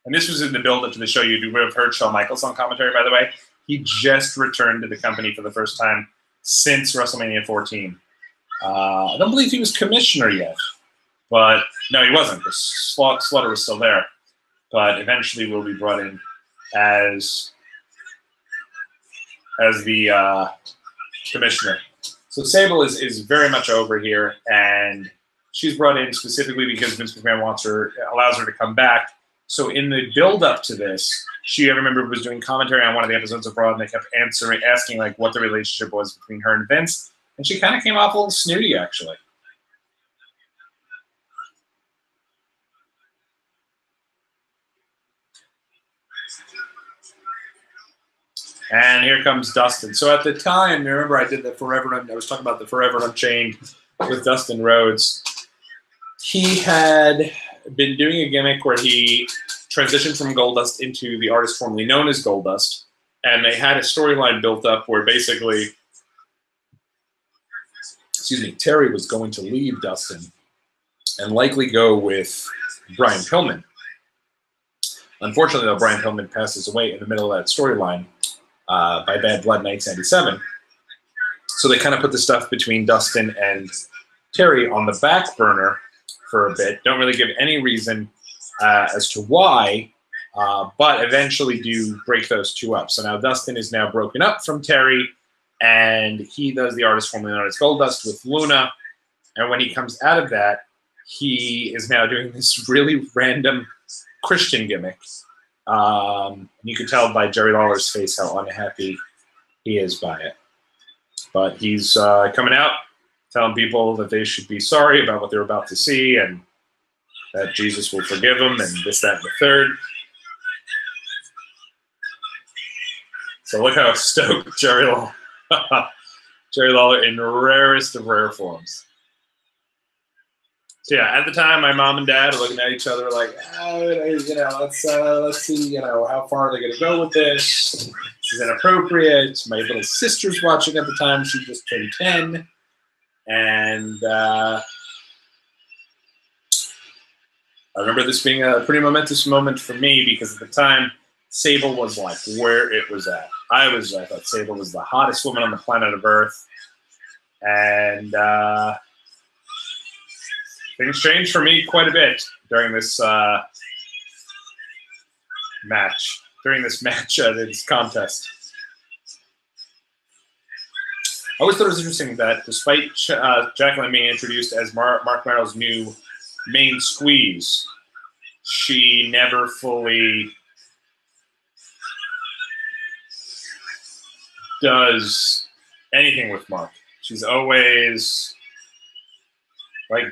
and this was in the build-up to the show, you would have heard Shawn Michaels on commentary, by the way. He just returned to the company for the first time since WrestleMania 14. I don't believe he was commissioner yet. But, no, he wasn't. Slaughter was still there. But eventually will be brought in as the commissioner. So Sable is very much over here, and she's brought in specifically because Vince McMahon allows her to come back. So in the build-up to this, I remember was doing commentary on one of the episodes of Raw, and they kept asking like what the relationship was between her and Vince, and she kind of came off a little snooty, actually. And here comes Dustin. So at the time, remember I did I was talking about the Forever Unchained with Dustin Rhodes. He had been doing a gimmick where he transitioned from Goldust into the artist formerly known as Goldust. And they had a storyline built up where basically, Terry was going to leave Dustin and likely go with Brian Pillman. Unfortunately, though, Brian Pillman passes away in the middle of that storyline. By Bad Blood 1997. So they kind of put the stuff between Dustin and Terry on the back burner for a bit. Don't really give any reason as to why, but eventually do break those two up. So now Dustin is now broken up from Terry, and he does the artist formerly known as Goldust with Luna. And when he comes out of that, he is now doing this really random Christian gimmick. You can tell by Jerry Lawler's face how unhappy he is by it. But he's coming out, telling people that they should be sorry about what they're about to see and that Jesus will forgive them and this, that, and the third. So look how stoked Jerry Lawler in rarest of rare forms. So yeah, at the time, my mom and dad are looking at each other like, let's see, how far are they going to go with this? This is inappropriate. My little sister's watching at the time; she just turned 10, and I remember this being a pretty momentous moment for me because at the time, Sable was like where it was at. I thought Sable was the hottest woman on the planet of Earth, and things changed for me quite a bit during this this contest. I always thought it was interesting that despite Jacqueline being introduced as Mark Merrill's new main squeeze, she never fully does anything with Mark. She's always like,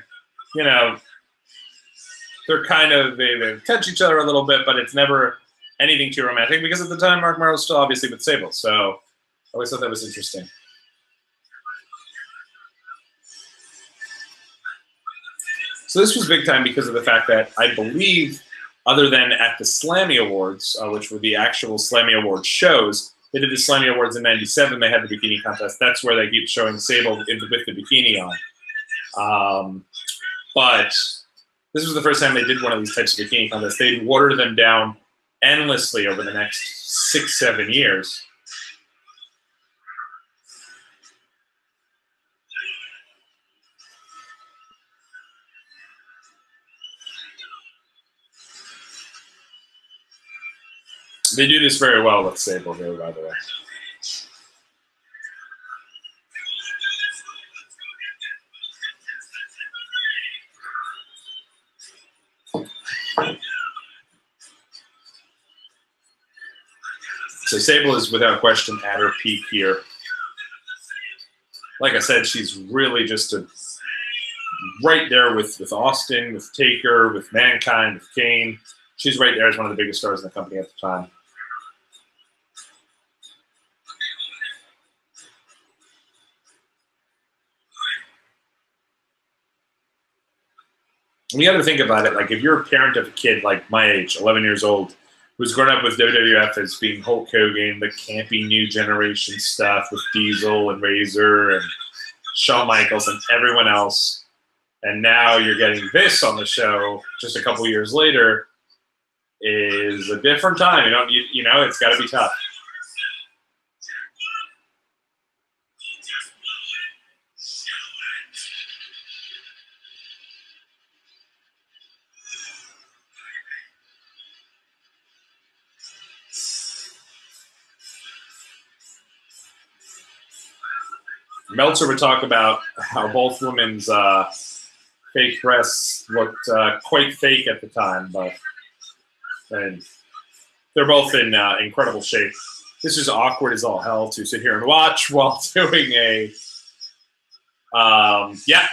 they're kind of, they touch each other a little bit, but it's never anything too romantic because at the time Mark Merrill was still obviously with Sable. So I always thought that was interesting. So this was big time because of the fact that I believe, other than at the Slammy Awards, which were the actual Slammy Awards shows, they did the Slammy Awards in '97. They had the bikini contest. That's where they keep showing Sable with the bikini on. But this was the first time they did one of these types of bikini contests. They'd water them down endlessly over the next 6-7 years. They do this very well with Sable here, by the way. So Sable is without question at her peak here. Like I said, she's really just right there with Austin, with Taker, with Mankind, with Kane. She's right there as one of the biggest stars in the company at the time. And you got to think about it. Like, if you're a parent of a kid like my age, 11 years old, who's grown up with WWF as being Hulk Hogan, the campy new generation stuff with Diesel and Razor and Shawn Michaels and everyone else, and now you're getting this on the show just a couple years later, is a different time. You know, it's got to be tough. Meltzer would talk about how both women's fake breasts looked quite fake at the time, but and they're both in incredible shape. This is awkward as all hell to sit here and watch while doing a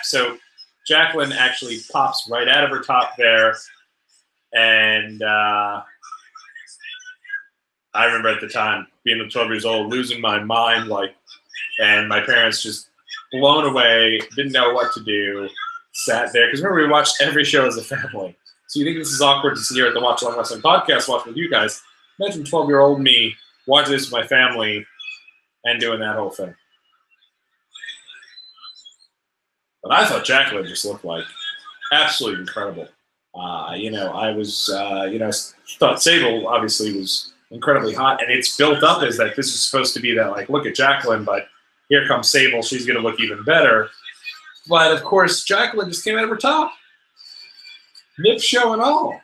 so Jacqueline actually pops right out of her top there, and I remember at the time being 12 years old, losing my mind, and my parents just blown away, didn't know what to do, sat there. Because remember, we watched every show as a family. So you think this is awkward to sit here at the Watchalong Wrestling Podcast watching with you guys. Imagine 12-year-old me watching this with my family and doing that whole thing. But I thought Jacqueline just looked like absolutely incredible. I thought Sable obviously was incredibly hot, and it's built up as that this is supposed to be that, like, look at Jacqueline, but here comes Sable, she's going to look even better. But, of course, Jacqueline just came out of her top. Nip show and all.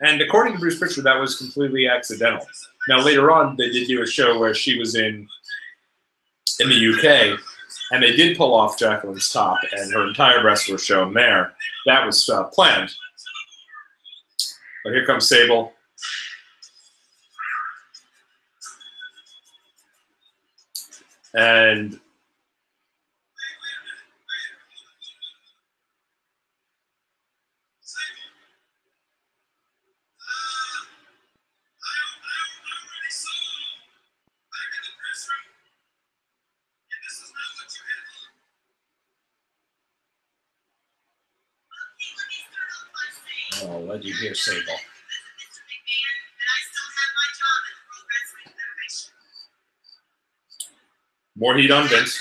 And according to Bruce Pritchard, that was completely accidental. Now, later on, they did do a show where she was in the UK, and they did pull off Jacqueline's top, and her entire breasts were shown there. That was planned. But here comes Sable. And I'll let you hear Sable. More heat on Vince.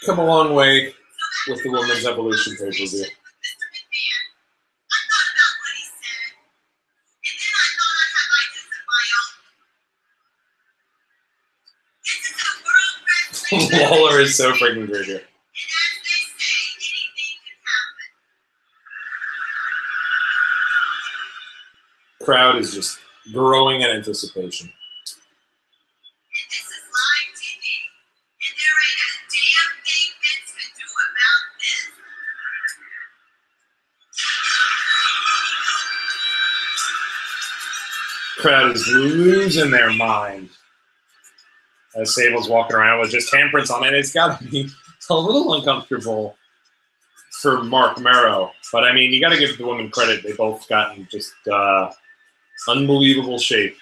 Come a long way with the Women's Evolution pay-per-view. Lawler is so freaking great here. Crowd is just growing in anticipation. Crowd is losing their mind as Sable's walking around with just handprints on it. It's got to be a little uncomfortable for Mark Merrow. But, I mean, you got to give the women credit. They both gotten just unbelievable shape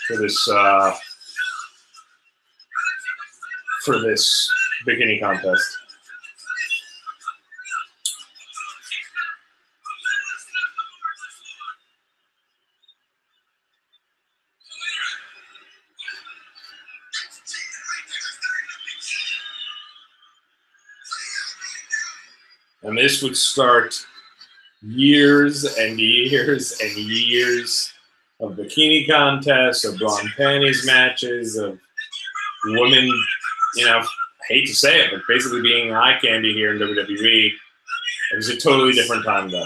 for this bikini contest. And this would start years and years and years of bikini contests, of blonde panties matches, of women, you know, I hate to say it, but basically being eye candy here in WWE. It was a totally different time, though.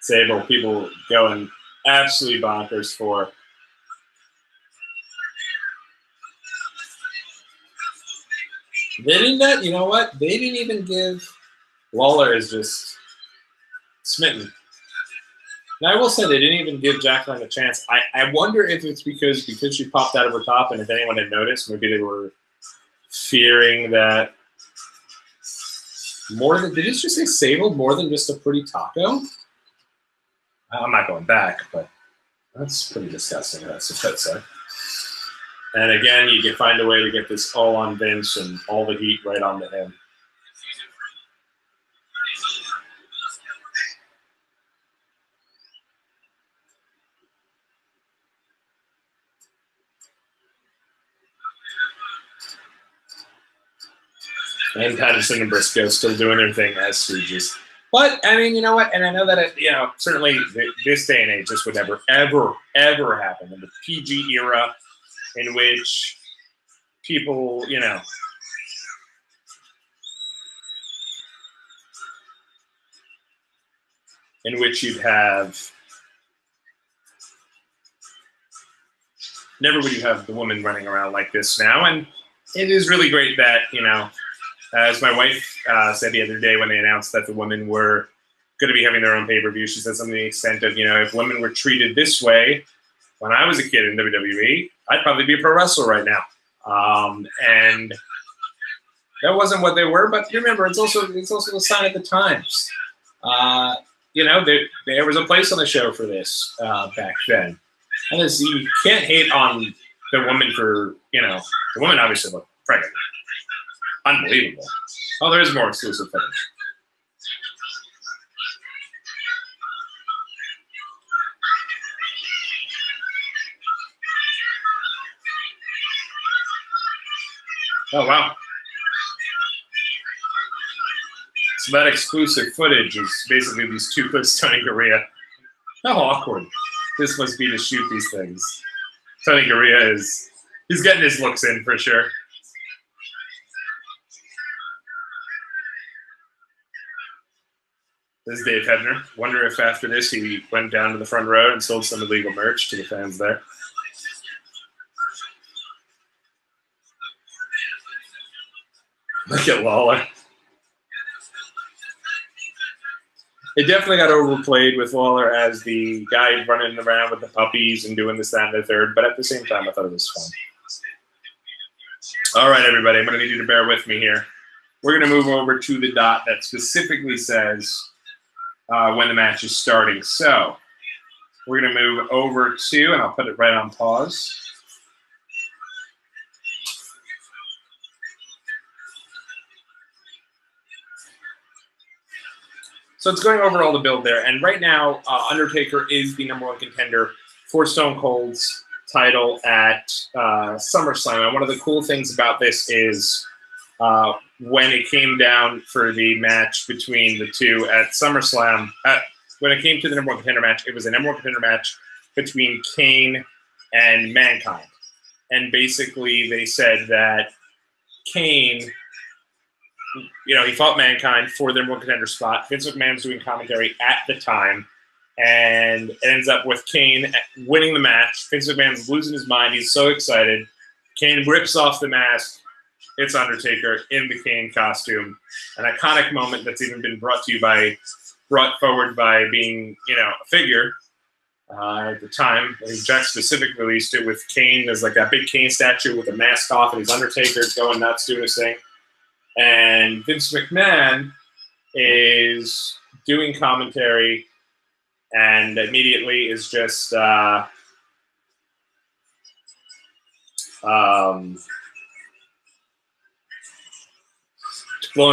Sable, people going absolutely bonkers for. They didn't, you know what? They didn't even give. Lawler is just smitten. And I will say they didn't even give Jacqueline a chance. I wonder if it's because she popped out of her top, and if anyone had noticed, maybe they were fearing that more than, did it just say Sable more than just a pretty taco? I'm not going back, but that's pretty disgusting. That's what that said. And again, you can find a way to get this all on Vince and all the heat right onto him. And Patterson and Briscoe still doing their thing as Stooges. But, I mean, you know what? And I know that, certainly this day and age, this would never, ever, ever happen. In the PG era in which people, in which you'd have, never would you have the woman running around like this now. And it is really great that, as my wife said the other day when they announced that the women were going to be having their own pay-per-view, she said something to the extent of, if women were treated this way when I was a kid in WWE, I'd probably be a pro wrestler right now. And that wasn't what they were, but remember, it's also a sign of the times. There was a place on the show for this back then. And you can't hate on the woman for, the woman obviously looked pregnant. Unbelievable. Oh, there is more exclusive footage. Oh, wow. So that exclusive footage is basically these two clips Tony Garea. How awkward this must be to shoot these things. Tony Garea he's getting his looks in for sure. This is Dave Hebner. Wonder if after this he went down to the front row and sold some illegal merch to the fans there. Look at Lawler. It definitely got overplayed with Lawler as the guy running around with the puppies and doing this, that, and the third. But at the same time, I thought it was fun. All right, everybody. I'm going to need you to bear with me here. We're going to move over to the dot that specifically says when the match is starting. So we're going to move over to, and I'll put it right on pause. So it's going over all the build there. And right now, Undertaker is the #1 contender for Stone Cold's title at SummerSlam. And one of the cool things about this is when it came down for the match between the two at SummerSlam, when it came to the #1 contender match, it was a #1 contender match between Kane and Mankind. And basically they said that Kane, he fought Mankind for the #1 contender spot. Vince McMahon's doing commentary at the time, and it ends up with Kane winning the match. Vince McMahon's losing his mind. He's so excited. Kane rips off the mask. It's Undertaker in the Kane costume. An iconic moment that's even been brought forward by being, a figure. At the time, I think Jack specifically released it with Kane. There's like that big Kane statue with a mask off, and he's Undertaker going nuts doing his thing. And Vince McMahon is doing commentary and immediately is just blown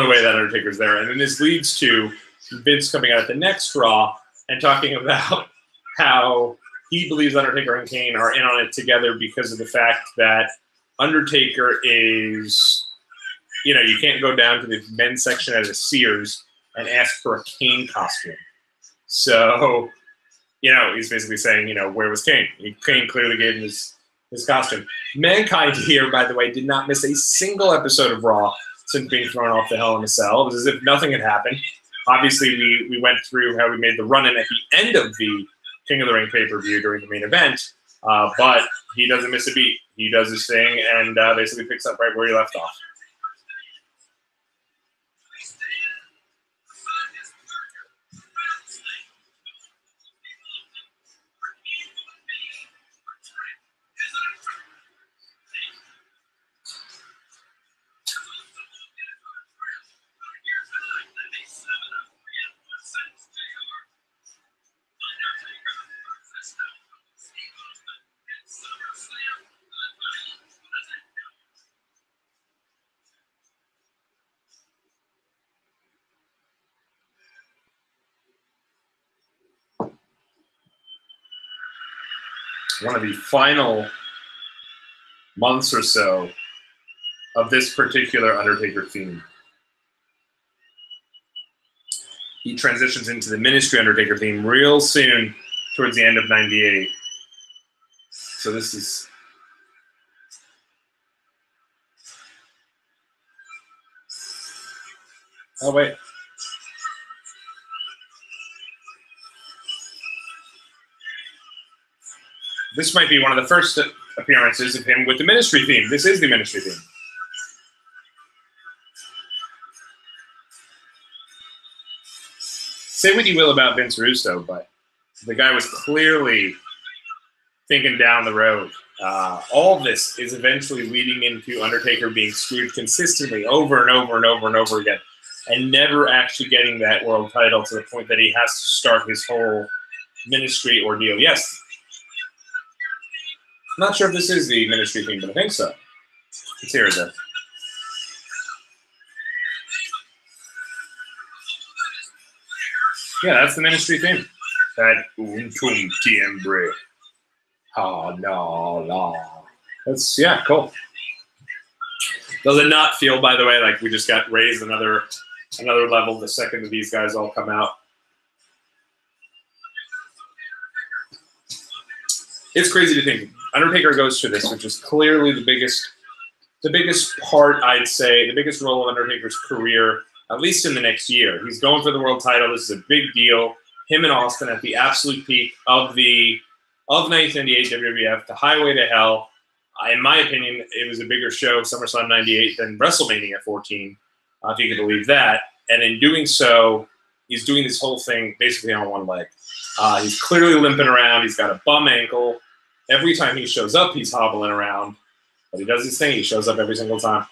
away that Undertaker's there. And then this leads to Vince coming out at the next Raw and talking about how he believes Undertaker and Kane are in on it together because of the fact that Undertaker is you know, you can't go down to the men's section at a Sears and ask for a Kane costume. So, you know, he's basically saying, you know, where was Kane? Kane clearly gave him his costume. Mankind here, by the way, did not miss a single episode of Raw since being thrown off the Hell in a Cell. It was as if nothing had happened. Obviously, we went through how we made the run-in at the end of the King of the Ring pay-per-view during the main event, but he doesn't miss a beat. He does his thing and basically picks up right where he left off. One of the final months or so of this particular Undertaker theme. He transitions into the Ministry Undertaker theme real soon towards the end of '98. So this is... Oh, wait. This might be one of the first appearances of him with the Ministry theme. This is the Ministry theme. Say what you will about Vince Russo, but the guy was clearly thinking down the road. All this is eventually leading into Undertaker being screwed consistently over and over and over and over again, and never actually getting that world title to the point that he has to start his whole Ministry ordeal. Yes. I'm not sure if this is the Ministry theme, but I think so. Let's hear it then. Yeah, that's the Ministry theme. That untum tiembre. Oh, no, no. That's, yeah, cool. Does it not feel, by the way, like we just got raised another level the second that these guys all come out? It's crazy to think. Undertaker goes through this, which is clearly the biggest part, I'd say, the biggest role of Undertaker's career, at least in the next year. He's going for the world title. This is a big deal. Him and Austin at the absolute peak of 1998 WWF, the highway to hell. In my opinion, it was a bigger show, SummerSlam '98, than WrestleMania 14, if you can believe that. And in doing so, he's doing this whole thing basically on one leg. He's clearly limping around. He's got a bum ankle. Every time he shows up, he's hobbling around. But he does his thing. He shows up every single time.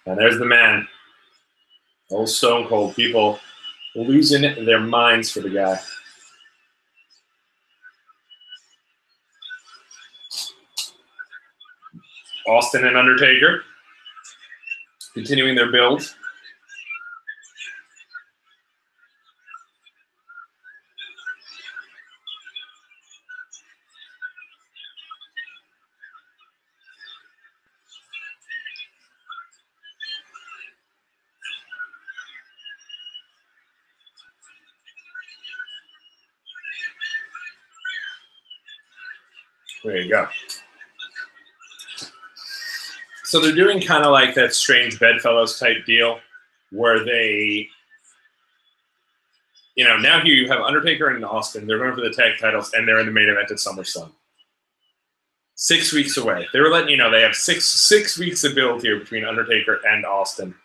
And there's the man. Old Stone Cold. People losing their minds for the guy. Austin and Undertaker continuing their build. There you go. So they're doing kind of like that strange Bedfellows type deal where they, you know, now here you have Undertaker and Austin. They're going for the tag titles, and they're in the main event at SummerSlam. 6 weeks away. They were letting you know they have six weeks of build here between Undertaker and Austin.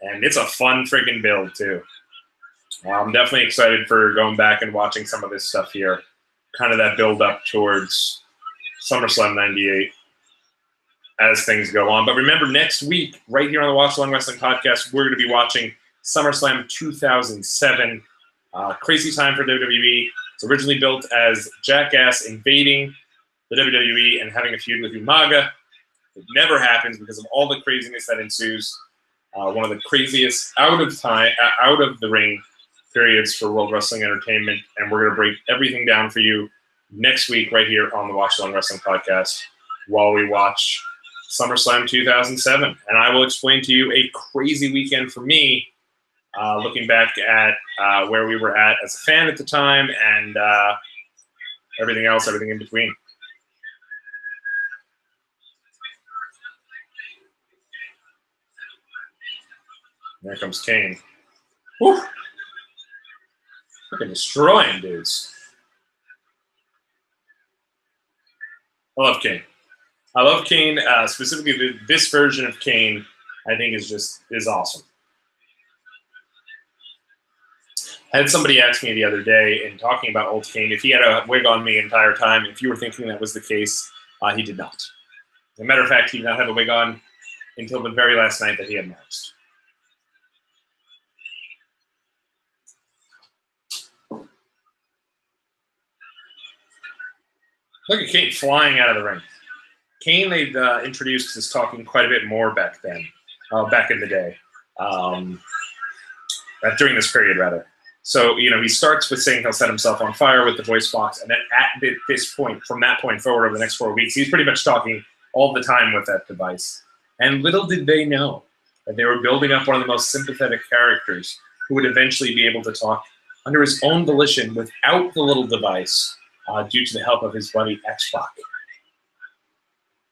And it's a fun friggin' build, too. I'm definitely excited for going back and watching some of this stuff here. Kind of that build up towards SummerSlam '98 as things go on. But remember, next week, right here on the Watchalong Wrestling Podcast, we're going to be watching SummerSlam 2007. Crazy time for WWE. It's originally built as Jackass invading the WWE and having a feud with Umaga. It never happens because of all the craziness that ensues. One of the craziest out of the ring periods for World Wrestling Entertainment, and we're going to break everything down for you next week right here on the Watchalong Wrestling Podcast while we watch SummerSlam 2007. And I will explain to you a crazy weekend for me, looking back at where we were at as a fan at the time and everything else, everything in between. There comes Kane. Woo! Fucking destroying dudes. I love Kane. I love Kane. Specifically, this version of Kane, I think, is awesome. I had somebody ask me the other day in talking about old Kane if he had a wig on the entire time. If you were thinking that was the case, he did not. As a matter of fact, he did not have a wig on until the very last night that he announced. Look at Kane flying out of the ring. Kane, they've introduced as talking quite a bit more back then, back in the day, during this period, rather. So, you know, he starts with saying he'll set himself on fire with the voice box, and then at this point, from that point forward over the next 4 weeks, he's pretty much talking all the time with that device. And little did they know that they were building up one of the most sympathetic characters who would eventually be able to talk under his own volition without the little device, due to the help of his buddy X-Pac.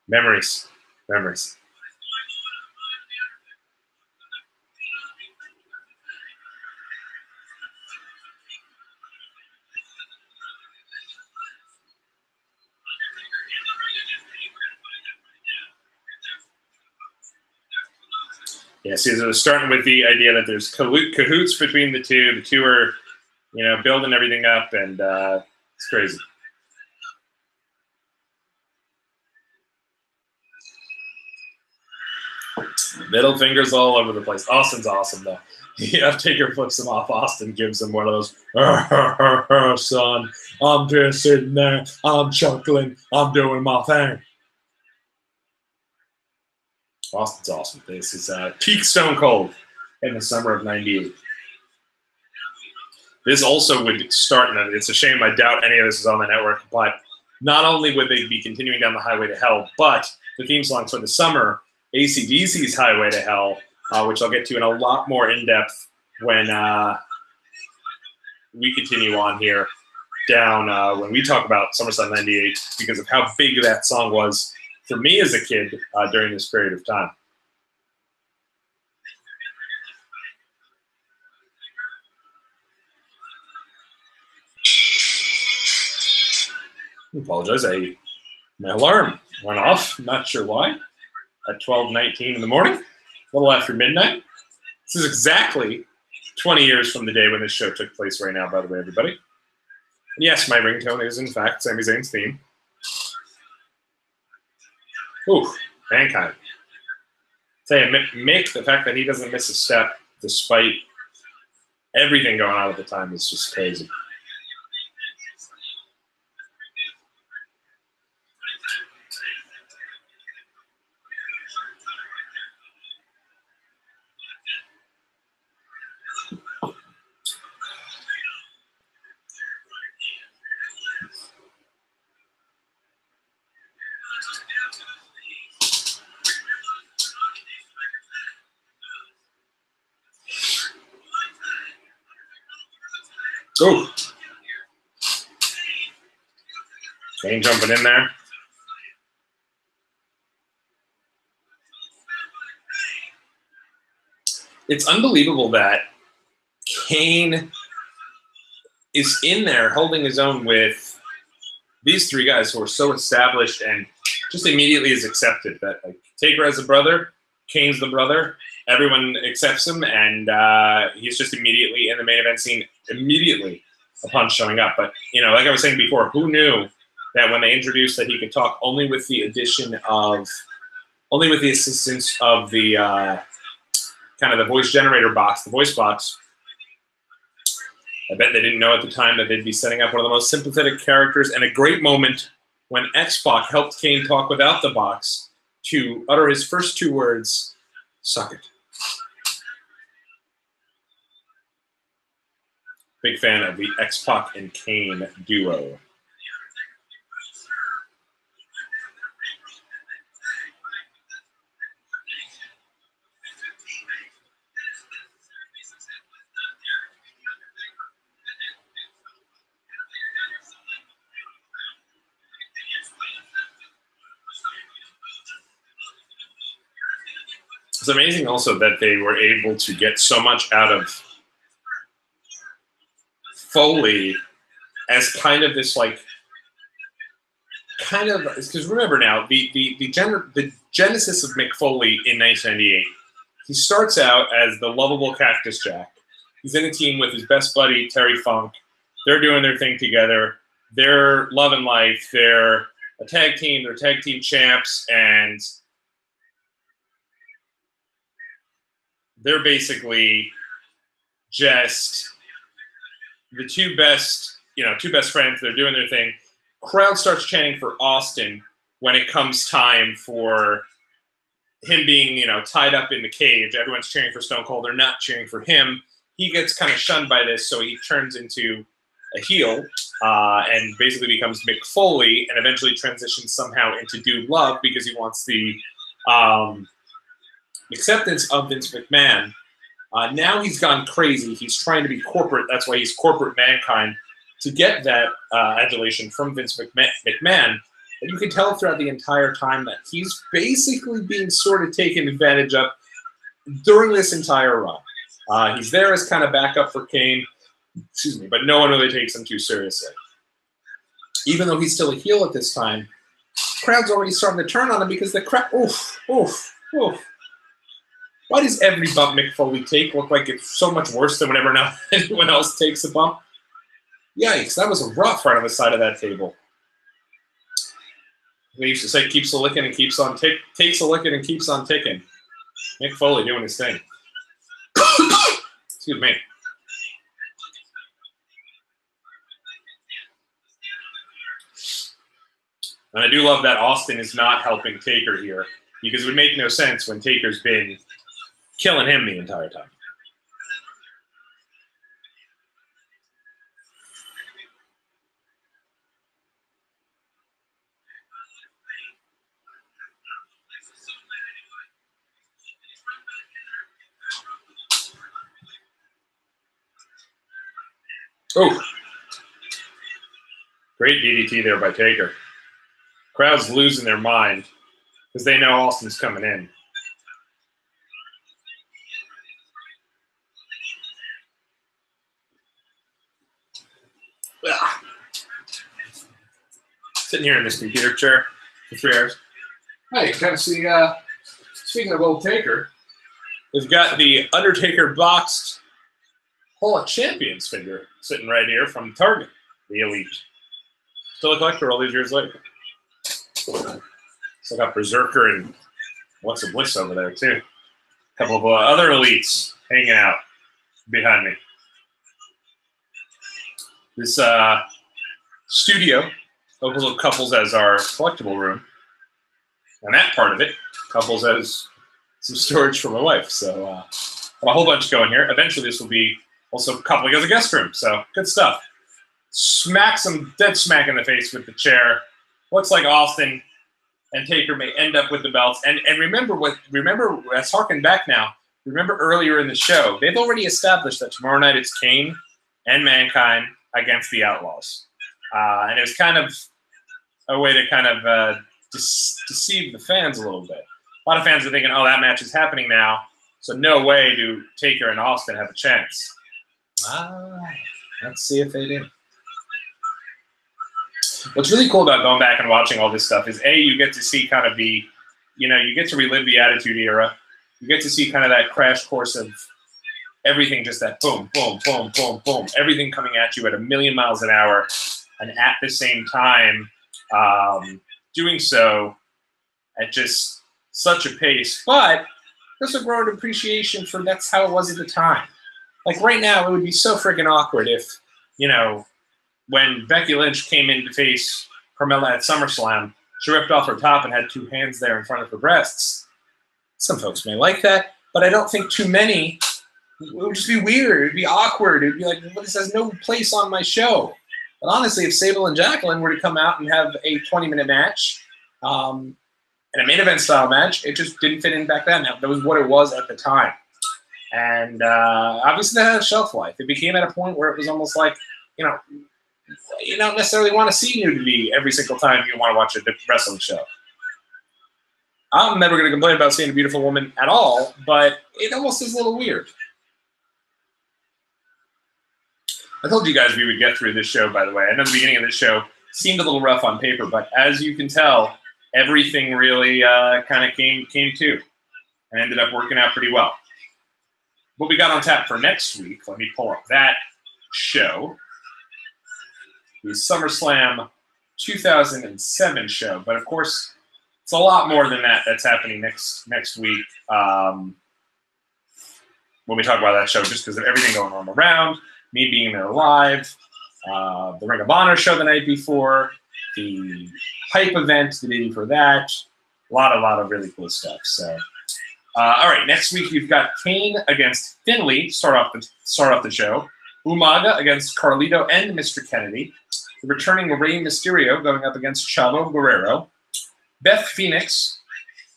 Memories. Memories. Yeah, see, so starting with the idea that there's cahoots between the two. The two are, you know, building everything up, and it's crazy. Middle fingers all over the place. Austin's awesome, though. Undertaker flips him off. Austin gives him one of those, son, I'm just sitting there. I'm chuckling. I'm doing my thing. Austin's awesome. This is peak Stone Cold in the summer of '98. This also would start, and it's a shame I doubt any of this is on the network, but not only would they be continuing down the highway to hell, but the theme song for the summer, AC/DC's Highway to Hell, which I'll get to in a lot more in-depth when we continue on here down when we talk about SummerSlam '98, because of how big that song was for me as a kid during this period of time. I apologize. My alarm went off. Not sure why. At 12:19 in the morning, a little after midnight. This is exactly 20 years from the day when this show took place right now, by the way, everybody. And yes, my ringtone is, in fact, Sami Zayn's theme. Ooh, Mankind. Tell you, Mick, the fact that he doesn't miss a step despite everything going on at the time is just crazy. Oh, Kane jumping in there. It's unbelievable that Kane is in there holding his own with these three guys who are so established and just immediately is accepted. That like Taker has a brother, Kane's the brother, everyone accepts him, and he's just immediately in the main event scene immediately upon showing up. But, you know, like I was saying before, who knew that when they introduced that he could talk only with the assistance of the kind of the voice generator box, the voice box. I bet they didn't know at the time that they'd be setting up one of the most sympathetic characters, and a great moment when X-Pac helped Kane talk without the box to utter his first two words, "Suck it." Big fan of the X-Pac and Kane duo. It's amazing also that they were able to get so much out of Foley as kind of this like because remember now the genesis of Mick Foley in 1998. He starts out as the lovable Cactus Jack. He's in a team with his best buddy Terry Funk. They're doing their thing together. They're loving life. They're a tag team. They're tag team champs, and they're basically just the two best friends. They're doing their thing. Crowd starts chanting for Austin when it comes time for him being, tied up in the cage. Everyone's cheering for Stone Cold. They're not cheering for him. He gets kind of shunned by this, so he turns into a heel and basically becomes Mick Foley, and eventually transitions somehow into Dude Love because he wants the acceptance of Vince McMahon. Now he's gone crazy. He's trying to be corporate. That's why he's Corporate Mankind, to get that adulation from Vince McMahon. And you can tell throughout the entire time that he's basically being sort of taken advantage of during this entire run. He's there as kind of backup for Kane, but no one really takes him too seriously. Even though he's still a heel at this time, the crowd's already starting to turn on him because the crowd, oof. Why does every bump Mick Foley take look like it's so much worse than whenever anyone else takes a bump? Yikes, that was rough right on the side of that table. They used to say, keeps a licking and keeps on takes a licking and keeps on ticking. Mick Foley doing his thing. Excuse me. And I do love that Austin is not helping Taker here, because it would make no sense when Taker's been killing him the entire time. Oh, great DDT there by Taker. Crowd's losing their mind because they know Austin's coming in. Ugh. Sitting here in this computer chair for 3 hours. Hey, kind of see, speaking of old Taker, we've got the Undertaker boxed Hall of Champions figure sitting right here from Target, the Elite. Still a collector all these years later. Still got Berserker and What's a Bliss over there, too. A couple of other Elites hanging out behind me. This studio opens up couples as our collectible room. And that part of it couples as some storage for my wife. So a whole bunch going here. Eventually this will be also coupling as a guest room. So good stuff. Smack some dead smack in the face with the chair. Looks like Austin and Taker may end up with the belts. And remember, let's harken back now. Remember earlier in the show, they've already established that tomorrow night it's Kane and Mankind against the Outlaws. And it was kind of a way to kind of deceive the fans a little bit. A lot of fans are thinking, oh, that match is happening now, so no way do Taker and Austin have a chance. Let's see if they do. What's really cool about going back and watching all this stuff is, A, you get to see kind of the, you get to relive the Attitude Era. You get to see kind of that crash course of everything, just that boom, boom, boom, boom, boom, everything coming at you at 1,000,000 miles an hour, and at the same time doing so at just such a pace. But there's a growing appreciation for that's how it was at the time. Like right now, it would be so freaking awkward if, when Becky Lynch came in to face Carmella at SummerSlam, she ripped off her top and had 2 hands there in front of her breasts. Some folks may like that, but I don't think too many. It would just be weird. It would be awkward. It would be like, well, this has no place on my show. But honestly, if Sable and Jacqueline were to come out and have a 20-minute match, and a main event style match, it just didn't fit in back then. That was what it was at the time. And obviously that had a shelf life. It became at a point where it was almost like, you don't necessarily want to see nudity every single time you want to watch a wrestling show. I'm never going to complain about seeing a beautiful woman at all, but it almost is a little weird. I told you guys we would get through this show, by the way. I know the beginning of this show seemed a little rough on paper, but as you can tell, everything really kind of came to and ended up working out pretty well. What we got on tap for next week, let me pull up that show, the SummerSlam 2007 show. But, of course, it's a lot more than that that's happening next week when we talk about that show, just because of everything going on around, me being there live, the Ring of Honor show the night before, the Hype event the day before that, a lot of really cool stuff. So, all right, next week you've got Kane against Finley, start off the show. Umaga against Carlito and Mr. Kennedy. The returning Rey Mysterio going up against Chavo Guerrero. Beth Phoenix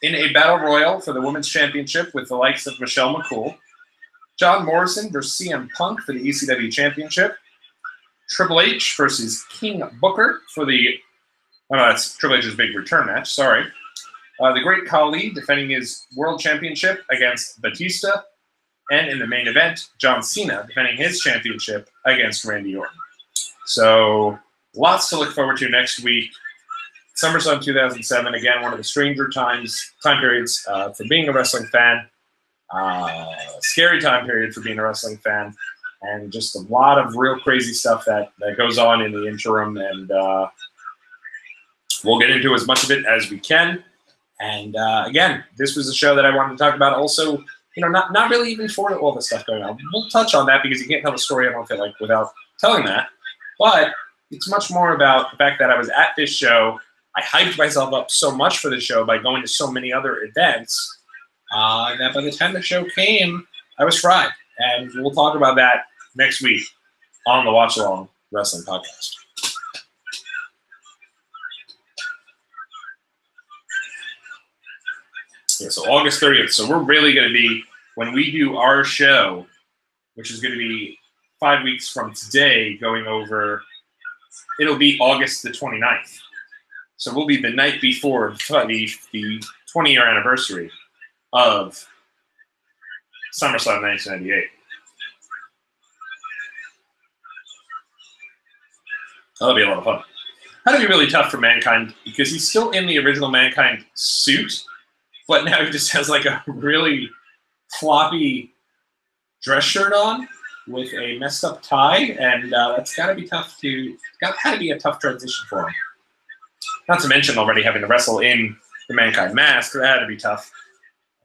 in a battle royal for the Women's Championship with the likes of Michelle McCool. John Morrison versus CM Punk for the ECW Championship. Triple H versus King Booker for the, that's Triple H's big return match, sorry. The Great Khali defending his World Championship against Batista. And in the main event, John Cena defending his championship against Randy Orton. So lots to look forward to next week. SummerSlam 2007, again, one of the stranger time periods for being a wrestling fan. Scary time period for being a wrestling fan. And just a lot of real crazy stuff that goes on in the interim. And we'll get into as much of it as we can. And again, this was a show that I wanted to talk about also, you know, not really even for all the stuff going on. We'll touch on that because you can't tell a story, I don't feel like, without telling that. But it's much more about the fact that I was at this show. I hyped myself up so much for the show by going to so many other events that by the time the show came, I was fried. And we'll talk about that next week on the Watchalong Wrestling Podcast. Yeah, so August 30th. So we're really going to be, when we do our show, which is going to be 5 weeks from today, going over, it'll be August the 29th. So we'll be the night before the 20-year anniversary of SummerSlam 1998. That'll be a lot of fun. That'll be really tough for Mankind because he's still in the original Mankind suit, but now he just has like a really floppy dress shirt on with a messed up tie, and that's got to be tough had to be a tough transition for him. Not to mention already having to wrestle in the Mankind mask. That had to be tough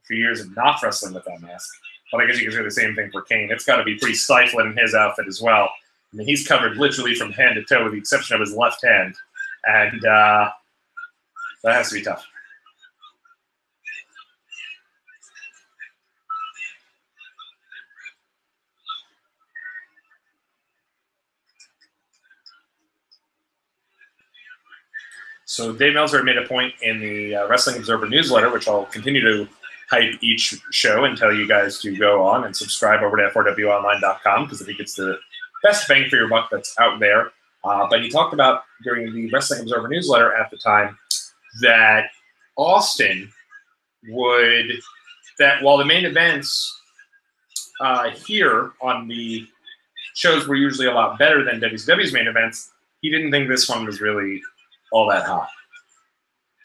for years of not wrestling with that mask. But I guess you can say the same thing for Kane. It's got to be pretty stifling in his outfit as well. I mean, he's covered literally from head to toe with the exception of his left hand. And that has to be tough. So Dave Meltzer made a point in the Wrestling Observer newsletter, which I'll continue to hype each show and tell you guys to go on and subscribe over to f4wonline.com because I think it's the best bang for your buck that's out there. But he talked about during the Wrestling Observer newsletter at the time that Austin that while the main events here on the shows were usually a lot better than WCW's main events, he didn't think this one was really all that hot.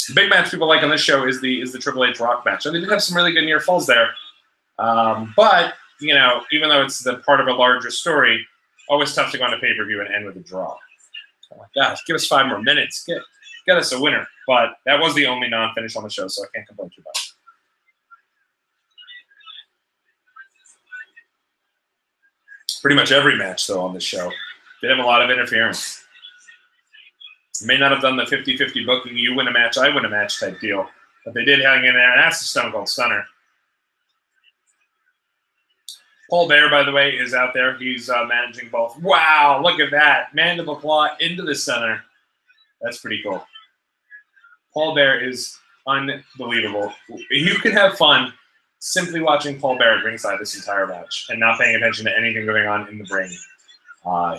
The big match people like on this show is the Triple H Rock match. And they did have some really good near falls there. But, you know, even though it's the part of a larger story, always tough to go on a pay-per-view and end with a draw. Oh my gosh, give us 5 more minutes. Get us a winner. But that was the only non-finish on the show, so I can't complain too much. Pretty much every match, though, on this show did have a lot of interference. May not have done the 50-50 booking, you win a match, I win a match type deal. But they did hang in there, and that's the Stone Cold Stunner. Paul Bear, by the way, is out there. He's managing both. Wow, look at that. Mandible Claw into the center. That's pretty cool. Paul Bear is unbelievable. You can have fun simply watching Paul Bear at ringside this entire match and not paying attention to anything going on in the ring.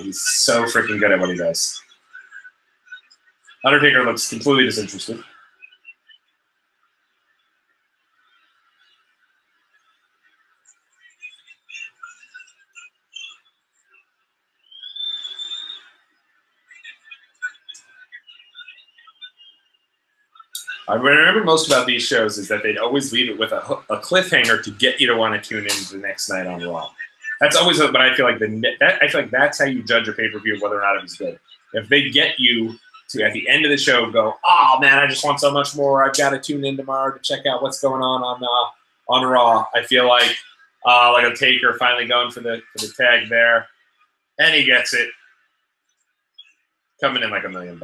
He's so freaking good at what he does. Undertaker looks completely disinterested. I remember most about these shows is that they'd always leave it with a cliffhanger to get you to want to tune in to the next night on Raw. That's always what I feel like. I feel like that's how you judge a pay-per-view of whether or not it was good. If they get you to at the end of the show go, oh man, I just want so much more. I've got to tune in tomorrow to check out what's going on Raw. I feel like a Taker finally going for the tag there, and he gets it, coming in like $1 million.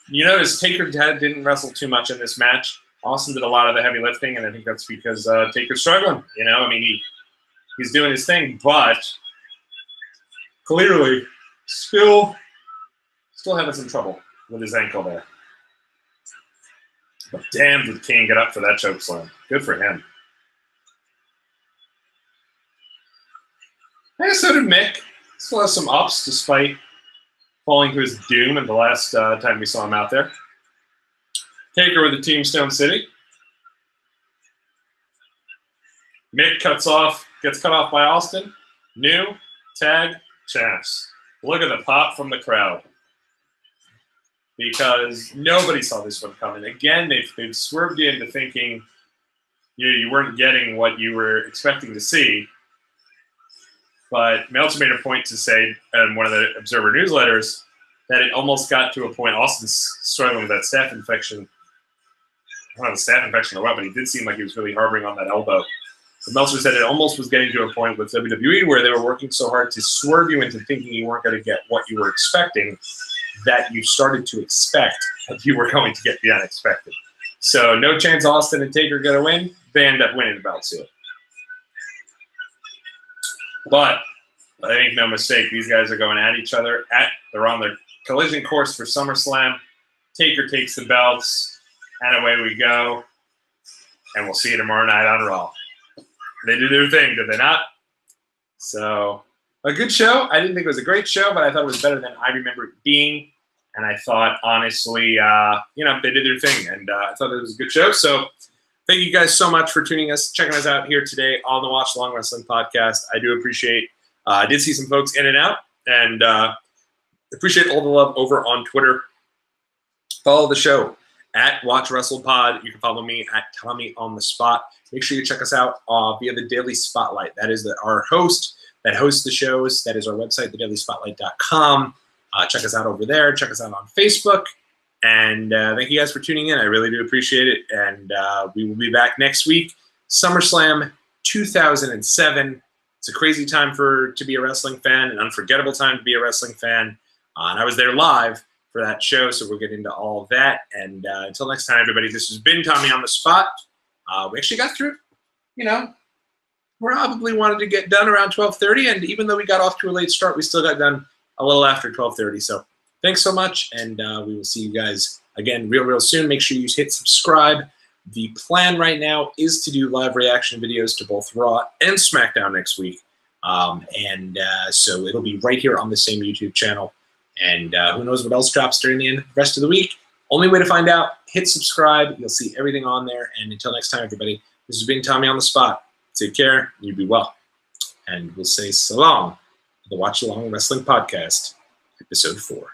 You notice Taker didn't wrestle too much in this match. Austin did a lot of the heavy lifting, and I think that's because Taker's struggling. You know, I mean, he's doing his thing, but clearly still having some trouble with his ankle there. But damn, did Kane get up for that choke slam. Good for him. And so did Mick. Still has some ups despite falling to his doom in the last time we saw him out there. Taker with the Tombstone City. Mick gets cut off by Austin. New tag champs. Look at the pop from the crowd. Because nobody saw this one coming. Again, they've swerved you into thinking you weren't getting what you were expecting to see. But Meltzer made a point to say in one of the Observer newsletters that it almost got to a point. Austin's struggling with that staph infection. I don't know if staph infection or what, but he did seem like he was really harboring on that elbow. But Meltzer said it almost was getting to a point with WWE where they were working so hard to swerve you into thinking you weren't going to get what you were expecting that you started to expect that you were going to get the unexpected. So no chance Austin and Taker going to win. They end up winning the belts here. But I make no mistake, these guys are going at each other. They're on their collision course for SummerSlam. Taker takes the belts, and away we go. And we'll see you tomorrow night on Raw. They did their thing, did they not? So, a good show. I didn't think it was a great show, but I thought it was better than I remember it being. And I thought, honestly, they did their thing, and I thought it was a good show. So, thank you guys so much for checking us out here today on the Watchalong Wrestling Podcast. I do appreciate. I did see some folks in and out, and appreciate all the love over on Twitter. Follow the show at WatchWrestlePod. You can follow me at Tommy on the Spot. Make sure you check us out via the Daily Spotlight. That is our host that hosts the shows. That is our website, thedailyspotlight.com. Check us out over there. Check us out on Facebook. And thank you guys for tuning in. I really do appreciate it. And we will be back next week. SummerSlam 2007. It's a crazy time to be a wrestling fan, an unforgettable time to be a wrestling fan. And I was there live for that show, so we'll get into all of that. And until next time, everybody, this has been Tommy on the Spot. We actually got through, we probably wanted to get done around 12:30, and even though we got off to a late start, we still got done a little after 12:30. So thanks so much, and we will see you guys again real soon. Make sure you hit subscribe. The plan right now is to do live reaction videos to both Raw and SmackDown next week. So it'll be right here on the same YouTube channel. And who knows what else drops during the rest of the week. Only way to find out, hit subscribe. You'll see everything on there. And until next time, everybody, this has been Tommy on the Spot. Take care. You be well. And we'll say so long to the Watchalong Wrestling Podcast, Episode 4.